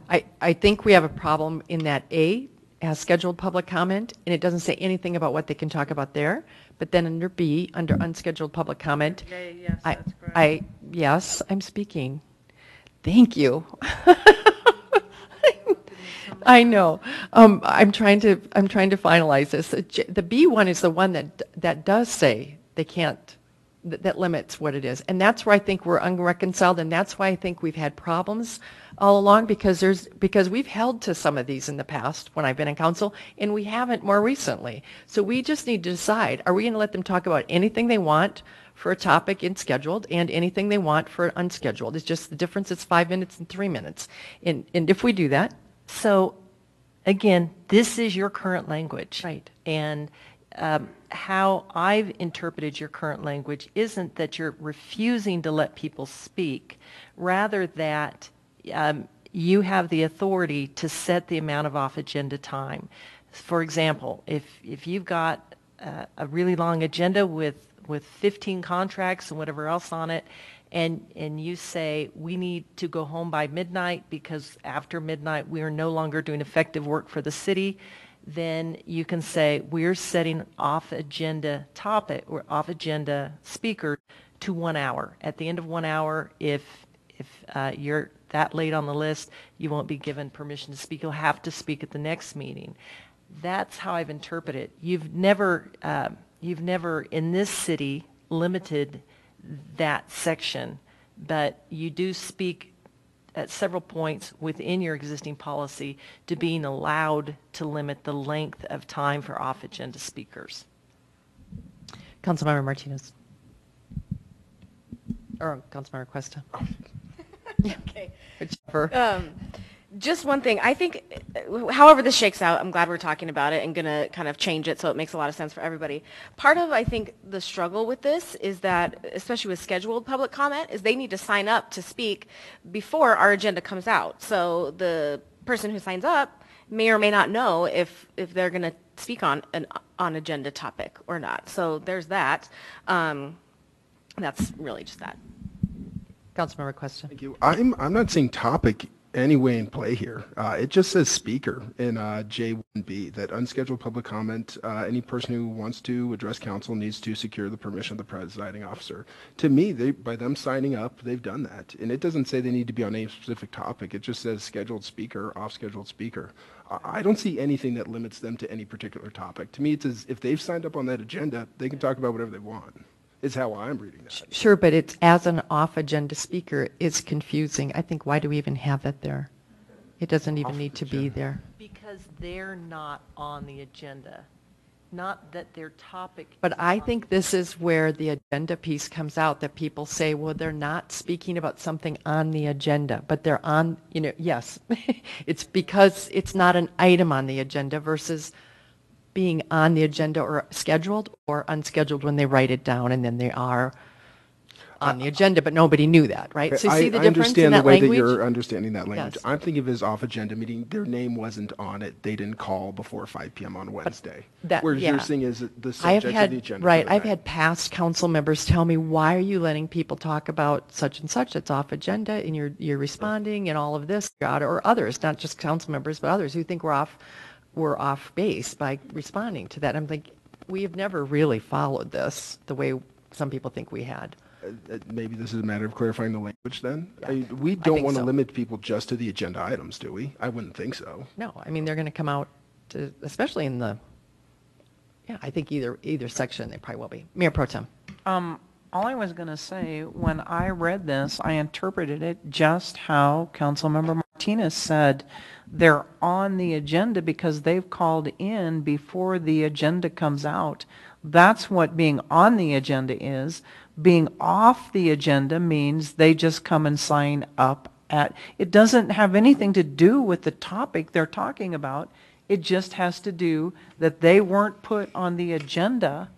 [SPEAKER 2] I think we have a problem in that A has scheduled public comment, and it doesn't say anything about what they can talk about there. But then under B, under unscheduled public comment,
[SPEAKER 1] Yes, that's correct.
[SPEAKER 2] Yes, I'm speaking. Thank you. I know. I'm trying to finalize this. The B one is the one that does say they can't, that limits what it is. And that's where I think we're unreconciled, and that's why I think we've had problems all along, because we've held to some of these in the past when I've been in council, and we haven't more recently. So we just need to decide, are we going to let them talk about anything they want for a topic in scheduled and anything they want for unscheduled? It's just the difference is 5 minutes and 3 minutes. And if we do that.
[SPEAKER 8] So, again, this is your current language.
[SPEAKER 2] Right.
[SPEAKER 8] And how I've interpreted your current language isn't that you're refusing to let people speak, rather that you have the authority to set the amount of off-agenda time. For example, if you've got a really long agenda with 15 contracts and whatever else on it, and you say, we need to go home by midnight because after midnight we are no longer doing effective work for the city, then you can say, we're setting off-agenda topic or off-agenda speaker to 1 hour. At the end of 1 hour, if you're that late on the list, you won't be given permission to speak. You'll have to speak at the next meeting. That's how I've interpreted it. You've never in this city limited that section, but you do speak at several points within your existing policy to being allowed to limit the length of time for off-agenda speakers.
[SPEAKER 2] Councilmember Martinez. Or Councilmember Cuesta.
[SPEAKER 10] Okay.
[SPEAKER 2] Whichever.
[SPEAKER 10] Just one thing. I think, however this shakes out, I'm glad we're talking about it and going to kind of change it so it makes a lot of sense for everybody. Part of, I think, the struggle with this is that, especially with scheduled public comment, is they need to sign up to speak before our agenda comes out. So the person who signs up may or may not know if they're going to speak on an on-agenda topic or not. So there's that. That's really just that.
[SPEAKER 2] Councilmember Cuesta.
[SPEAKER 6] Thank you. I'm not seeing topic anyway in play here. It just says speaker in J1B, that unscheduled public comment, any person who wants to address council needs to secure the permission of the presiding officer. To me, by them signing up, they've done that. And it doesn't say they need to be on any specific topic. It just says scheduled speaker, off-scheduled speaker. I don't see anything that limits them to any particular topic. To me, it's as if they've signed up on that agenda, they can talk about whatever they want. Is how I'm reading that.
[SPEAKER 2] Sure, but it's as an off-agenda speaker is confusing. I think, why do we even have that there? It doesn't even need to be there.
[SPEAKER 8] Because they're not on the agenda, not that their topic.
[SPEAKER 2] But I think this is where the agenda piece comes out, that people say, well, they're not speaking about something on the agenda, but they're on, yes. It's because it's not an item on the agenda versus being on the agenda or scheduled or unscheduled when they write it down, and then they are. on the agenda, but nobody knew that, right? So you see the
[SPEAKER 6] I
[SPEAKER 2] difference in
[SPEAKER 6] understand the
[SPEAKER 2] that
[SPEAKER 6] way
[SPEAKER 2] language?
[SPEAKER 6] that you're understanding that language.
[SPEAKER 2] Yes.
[SPEAKER 6] I'm thinking of it as off-agenda meeting. Their name wasn't on it. They didn't call before 5 p.m. on Wednesday. Whereas
[SPEAKER 2] yeah.
[SPEAKER 6] you're saying is the
[SPEAKER 2] I have
[SPEAKER 6] subject of
[SPEAKER 2] had,
[SPEAKER 6] the agenda.
[SPEAKER 2] right,
[SPEAKER 6] for the
[SPEAKER 2] I've
[SPEAKER 6] night.
[SPEAKER 2] had past council members tell me, why are you letting people talk about such and such? It's off agenda and you're responding and all of this, or others, not just council members, but others who think we're off base by responding to that. I'm like, we have never really followed this the way some people think we had.
[SPEAKER 6] Maybe this is a matter of clarifying the language then.
[SPEAKER 2] Yeah,
[SPEAKER 6] I mean, we don't
[SPEAKER 2] think
[SPEAKER 6] want to
[SPEAKER 2] so.
[SPEAKER 6] limit people just to the agenda items, do we? I wouldn't think so.
[SPEAKER 2] No, I mean, they're going to come out to, especially in the, yeah, I think either section they probably will be. Mayor Pro Tem.
[SPEAKER 3] All I was going to say, when I read this, I interpreted it just how Councilmember Martinez said. They're on the agenda because they've called in before the agenda comes out. That's what being on the agenda is. Being off the agenda means they just come and sign up at, it doesn't have anything to do with the topic they're talking about. It just has to do that they weren't put on the agenda.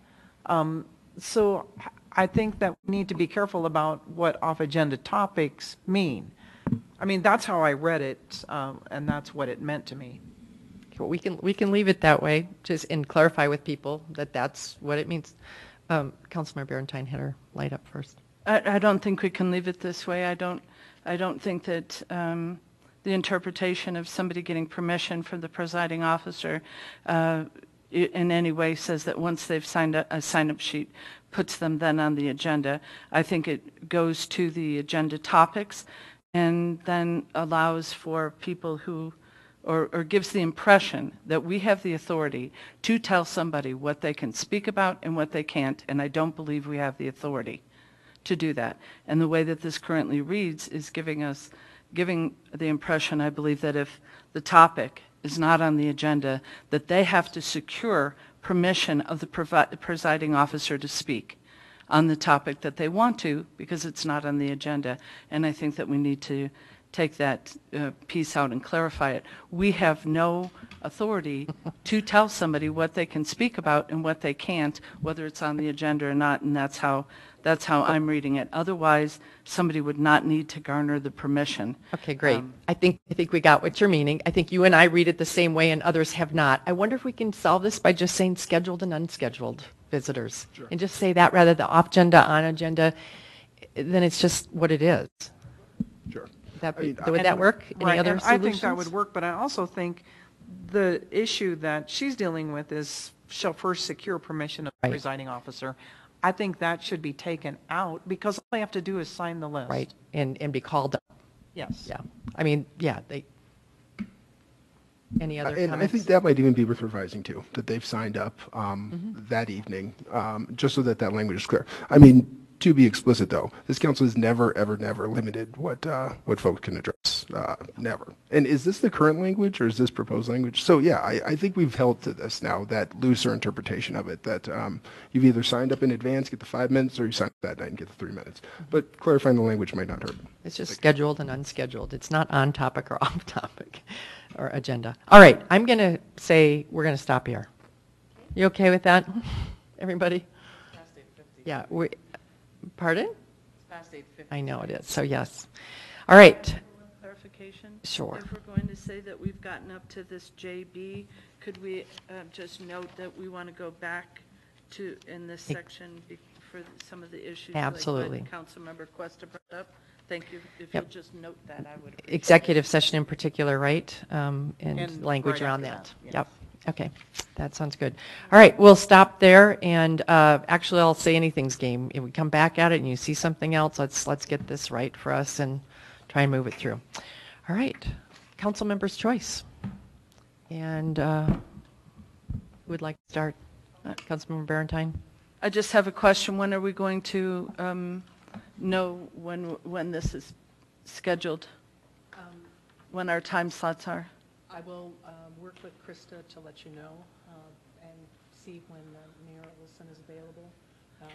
[SPEAKER 3] So I think that we need to be careful about what off-agenda topics mean. I mean, that's how I read it, and that's what it meant to me.
[SPEAKER 2] Well, we can leave it that way, just and clarify with people that that's what it means. Councilmember Barentine had her light up first.
[SPEAKER 1] I don't think we can leave it this way. I don't think that the interpretation of somebody getting permission from the presiding officer in any way says that once they've signed a sign-up sheet puts them then on the agenda. I think it goes to the agenda topics and then allows for people who, or gives the impression that we have the authority to tell somebody what they can speak about and what they can't, and I don't believe we have the authority to do that. And the way that this currently reads is giving the impression, I believe, that if the topic is not on the agenda, that they have to secure permission of the presiding officer to speak on the topic that they want to, because it's not on the agenda. And I think that we need to take that piece out and clarify it. We have no authority to tell somebody what they can speak about and what they can't, whether it's on the agenda or not, and that's how I'm reading it. Otherwise, somebody would not need to garner the permission.
[SPEAKER 2] Okay, great. I think we got what you're meaning. I think you and I read it the same way and others have not. I wonder if we can solve this by just saying scheduled and unscheduled visitors. Sure. And just say that rather than off agenda, on agenda, then it's just what it is.
[SPEAKER 6] Sure.
[SPEAKER 2] Would that work? Any other solutions?
[SPEAKER 3] I think that would work, but I also think the issue that she's dealing with is shall first secure permission of the presiding officer. I think that should be taken out because all they have to do is sign the list.
[SPEAKER 2] Right, and be called up.
[SPEAKER 3] Yes.
[SPEAKER 2] Yeah. I mean, yeah, any other comments?
[SPEAKER 6] I think that might even be worth revising too, that they've signed up that evening, just so that language is clear. I mean, to be explicit though, this council has never, ever, never limited what folks can address, never. And is this the current language or is this proposed language? So yeah, I think we've held to this now, that looser interpretation of it, that you've either signed up in advance, get the 5 minutes, or you sign up that night and get the 3 minutes. But clarifying the language might not hurt.
[SPEAKER 2] It's just scheduled and unscheduled. It's not on topic or off topic or agenda. All right, I'm going to say we're going to stop here. You okay with that, everybody? Yeah, pardon?
[SPEAKER 10] It's past 8:50.
[SPEAKER 2] I know it is, so yes. All right.
[SPEAKER 1] Clarification?
[SPEAKER 2] Sure.
[SPEAKER 1] If we're going to say that we've gotten up to this JB, could we just note that we want to go back to, in this section, for some of the issues
[SPEAKER 2] Absolutely.
[SPEAKER 1] like what Councilmember Cuesta brought up? Thank you. If you'll just note that, I would appreciate
[SPEAKER 2] Executive session in particular, right? And language
[SPEAKER 3] right
[SPEAKER 2] around
[SPEAKER 3] after
[SPEAKER 2] that.
[SPEAKER 3] that, yes.
[SPEAKER 2] Yep. Okay, that sounds good. All right, we'll stop there, and actually, I'll say anything's game. If we come back at it and you see something else, let's get this right for us and try and move it through. All right, council member's choice, and who would like to start? Councilmember Barentine.
[SPEAKER 1] I just have a question. When are we going to know when this is scheduled? When our time slots are?
[SPEAKER 11] I will work with Krista to let you know and see when Mayor Wilson is available. If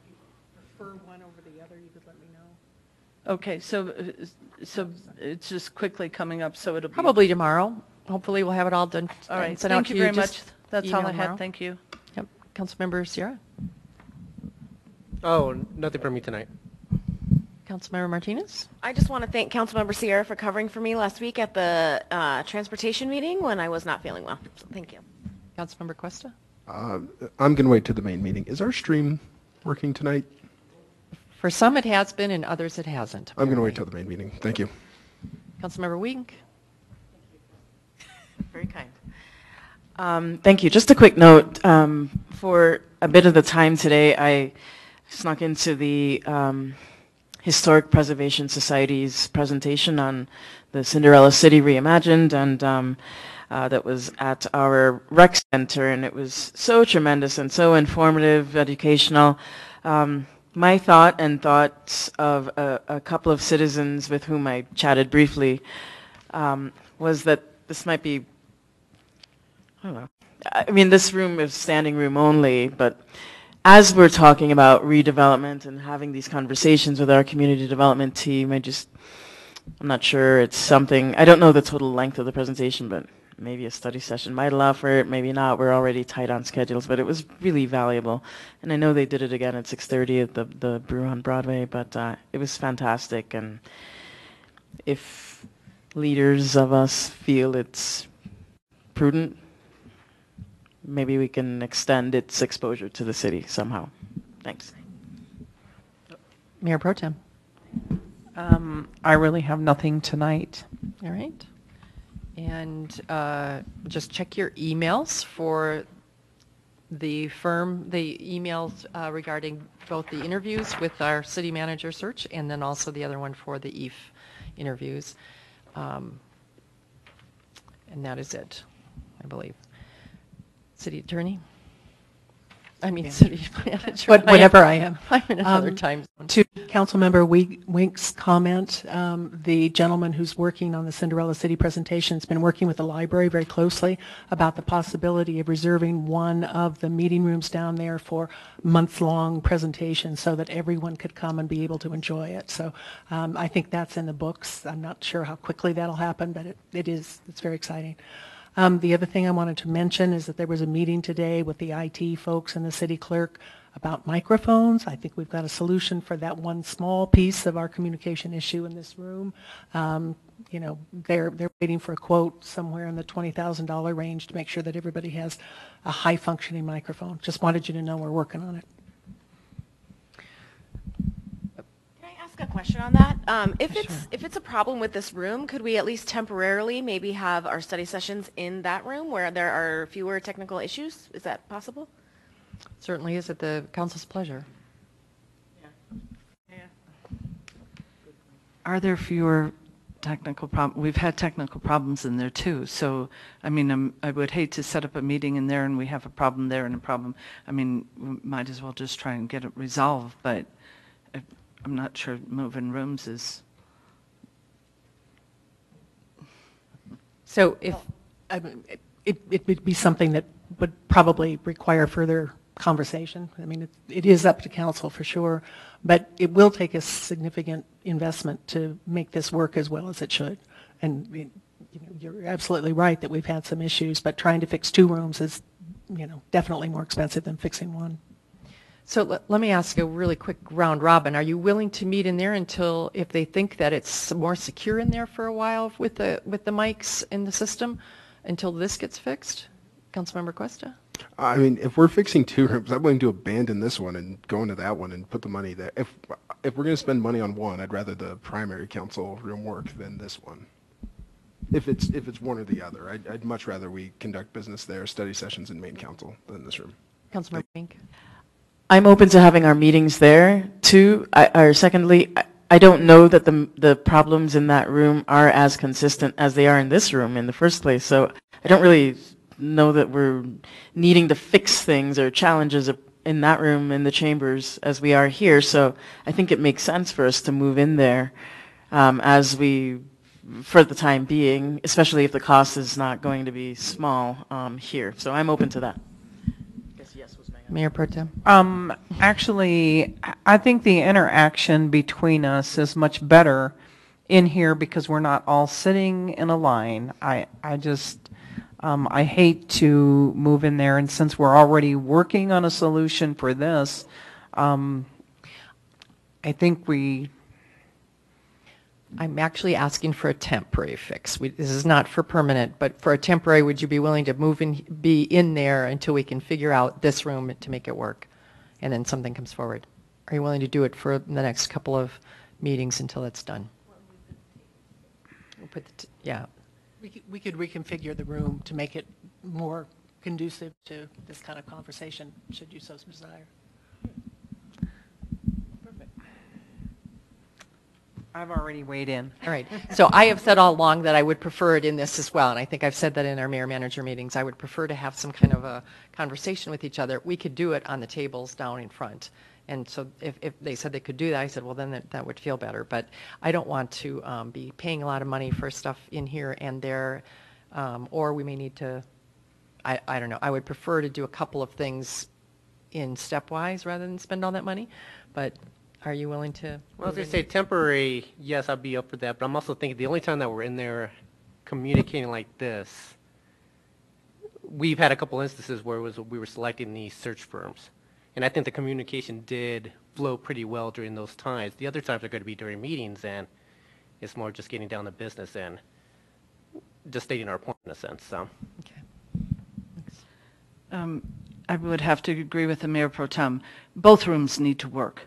[SPEAKER 11] you prefer one over the other, you could let me know.
[SPEAKER 1] Okay, so it's just quickly coming up, so it'll be...
[SPEAKER 2] Probably tomorrow. Hopefully, we'll have it all done.
[SPEAKER 1] All right,
[SPEAKER 2] sent out
[SPEAKER 1] thank
[SPEAKER 2] to
[SPEAKER 1] you very
[SPEAKER 2] just
[SPEAKER 1] much. That's all
[SPEAKER 2] email
[SPEAKER 1] I had.
[SPEAKER 2] tomorrow.
[SPEAKER 1] Thank you.
[SPEAKER 2] Yep, Councilmember Sierra.
[SPEAKER 5] Oh, nothing from me tonight.
[SPEAKER 2] Councilmember Martinez?
[SPEAKER 10] I just want to thank Councilmember Sierra for covering for me last week at the transportation meeting when I was not feeling well. So thank you.
[SPEAKER 2] Councilmember Cuesta?
[SPEAKER 6] I'm going to wait to the main meeting. Is our stream working tonight?
[SPEAKER 2] For some it has been, and others it hasn't.
[SPEAKER 6] I'm going to wait
[SPEAKER 2] apparently.
[SPEAKER 6] till the main meeting. Thank you.
[SPEAKER 2] Councilmember Wink?
[SPEAKER 7] Very kind. Thank you. Just a quick note. For a bit of the time today, I snuck into the Historic Preservation Society's presentation on the Cinderella City Reimagined, and that was at our rec center, and it was so tremendous and so informative, educational. My thought and thoughts of a couple of citizens with whom I chatted briefly was that this might be, I don't know, I mean, this room is standing room only, but as we're talking about redevelopment and having these conversations with our community development team, I'm not sure it's something, I don't know the total length of the presentation, but maybe a study session might allow for it, maybe not. We're already tight on schedules, but it was really valuable. And I know they did it again at 6:30 at the Brew on Broadway, but it was fantastic. And if leaders of us feel it's prudent, maybe we can extend its exposure to the city somehow. Thanks.
[SPEAKER 2] Mayor Pro Tem?
[SPEAKER 3] I really have nothing tonight.
[SPEAKER 2] All right. And just check your emails for the emails regarding both the interviews with our city manager search and then also the other one for the EAF interviews. And that is it, I believe. City attorney? I mean, city manager.
[SPEAKER 11] Whatever I am.
[SPEAKER 2] I'm in another time zone.
[SPEAKER 11] To Councilmember Wink's comment, the gentleman who's working on the Cinderella City presentation has been working with the library very closely about the possibility of reserving one of the meeting rooms down there for month-long presentations so that everyone could come and be able to enjoy it. So I think that's in the books. I'm not sure how quickly that'll happen, but it's very exciting. The other thing I wanted to mention is that there was a meeting today with the IT folks and the city clerk about microphones. I think we've got a solution for that one small piece of our communication issue in this room. You know, they're waiting for a quote somewhere in the $20,000 range to make sure that everybody has a high-functioning microphone. Just wanted you to know we're working on it.
[SPEAKER 10] A question on that. If it's a problem with this room, could we at least temporarily maybe have our study sessions in that room where there are fewer technical issues? Is that possible?
[SPEAKER 2] Certainly is at the council's pleasure.
[SPEAKER 10] Yeah.
[SPEAKER 1] Are there fewer technical problems? We've had technical problems in there too. So, I mean, I would hate to set up a meeting in there and we have a problem there and a problem. I mean, we might as well just try and get it resolved, but I'm not sure moving rooms is.
[SPEAKER 11] So if it would be something that would probably require further conversation. I mean, it is up to council for sure, but it will take a significant investment to make this work as well as it should. And you know, you're absolutely right that we've had some issues, but trying to fix 2 rooms is, you know, definitely more expensive than fixing 1.
[SPEAKER 2] So let me ask a really quick round robin. Are you willing to meet in there until, if they think that it's more secure in there for a while with the mics in the system, until this gets fixed? Councilmember Cuesta?
[SPEAKER 6] I mean, if we're fixing 2 rooms, I'm willing to abandon this one and go into that one and put the money there. If we're going to spend money on one, I'd rather the primary council room work than this one. If it's one or the other, I'd much rather we conduct business there, study sessions in main council than this room.
[SPEAKER 2] Councilmember Pink?
[SPEAKER 7] I'm open to having our meetings there too. Secondly, I don't know that the problems in that room are as consistent as they are in this room in the first place. So I don't really know that we're needing to fix things or challenges in that room in the chambers as we are here. So I think it makes sense for us to move in there for the time being, especially if the cost is not going to be small here. So I'm open to that.
[SPEAKER 2] Mayor Pro Tem?
[SPEAKER 3] Actually, I think the interaction between us is much better in here because we're not all sitting in a line. I hate to move in there, and since we're already working on a solution for this, think we,
[SPEAKER 2] I'm actually asking for a temporary fix. This is not for permanent, but for a temporary, would you be willing to be in there until we can figure out this room to make it work? And then something comes forward. Are you willing to do it for the next couple of meetings until it's done? We'll put yeah.
[SPEAKER 11] We could reconfigure the room to make it more conducive to this kind of conversation, should you so desire.
[SPEAKER 3] I've already weighed in.
[SPEAKER 2] All right. So I have said all along that I would prefer it in this as well, and I think I've said that in our mayor-manager meetings. I would prefer to have some kind of a conversation with each other. We could do it on the tables down in front. And so if they said they could do that, I said, well, then that would feel better. But I don't want to be paying a lot of money for stuff in here and there, or we may need to, I don't know. I would prefer to do a couple of things in stepwise rather than spend all that money. But are you willing to?
[SPEAKER 5] Well, as I say, temporary, yes, I'd be up for that. But I'm also thinking the only time that we're in there communicating like this, we've had a couple instances where we were selecting these search firms. And I think the communication did flow pretty well during those times. The other times are going to be during meetings, and it's more just getting down to business and just stating our point in a sense. So.
[SPEAKER 2] Okay.
[SPEAKER 1] I would have to agree with the Mayor Pro Tem. Both rooms need to work.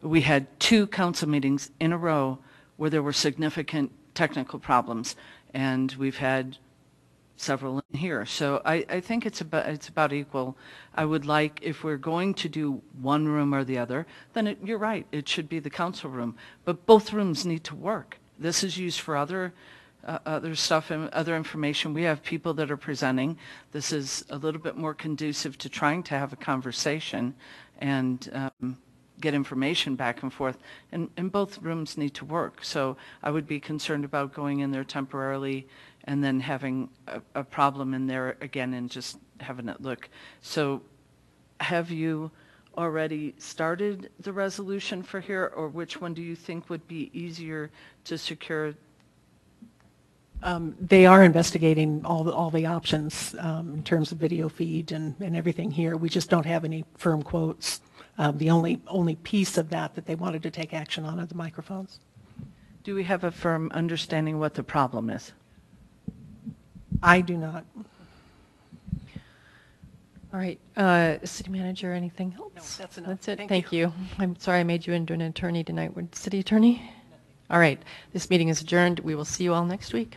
[SPEAKER 1] We had 2 council meetings in a row where there were significant technical problems, and we've had several in here. So I think it's about equal. I would like, if we're going to do one room or the other, then you're right, it should be the council room. But both rooms need to work. This is used for other stuff and other information. We have people that are presenting. This is a little bit more conducive to trying to have a conversation and get information back and forth. And both rooms need to work. So I would be concerned about going in there temporarily and then having a problem in there again and just having it look. So have you already started the resolution for here, or which one do you think would be easier to secure?
[SPEAKER 11] They are investigating all the options in terms of video feed and everything here. We just don't have any firm quotes. The only piece of that they wanted to take action on are the microphones.
[SPEAKER 1] Do we have a firm understanding what the problem is?
[SPEAKER 11] I do not.
[SPEAKER 2] All right. City Manager, anything else?
[SPEAKER 11] No, that's enough.
[SPEAKER 2] That's it.
[SPEAKER 11] Thank
[SPEAKER 2] Thank you. I'm sorry I made you into an attorney tonight. City Attorney? All right. This meeting is adjourned. We will see you all next week.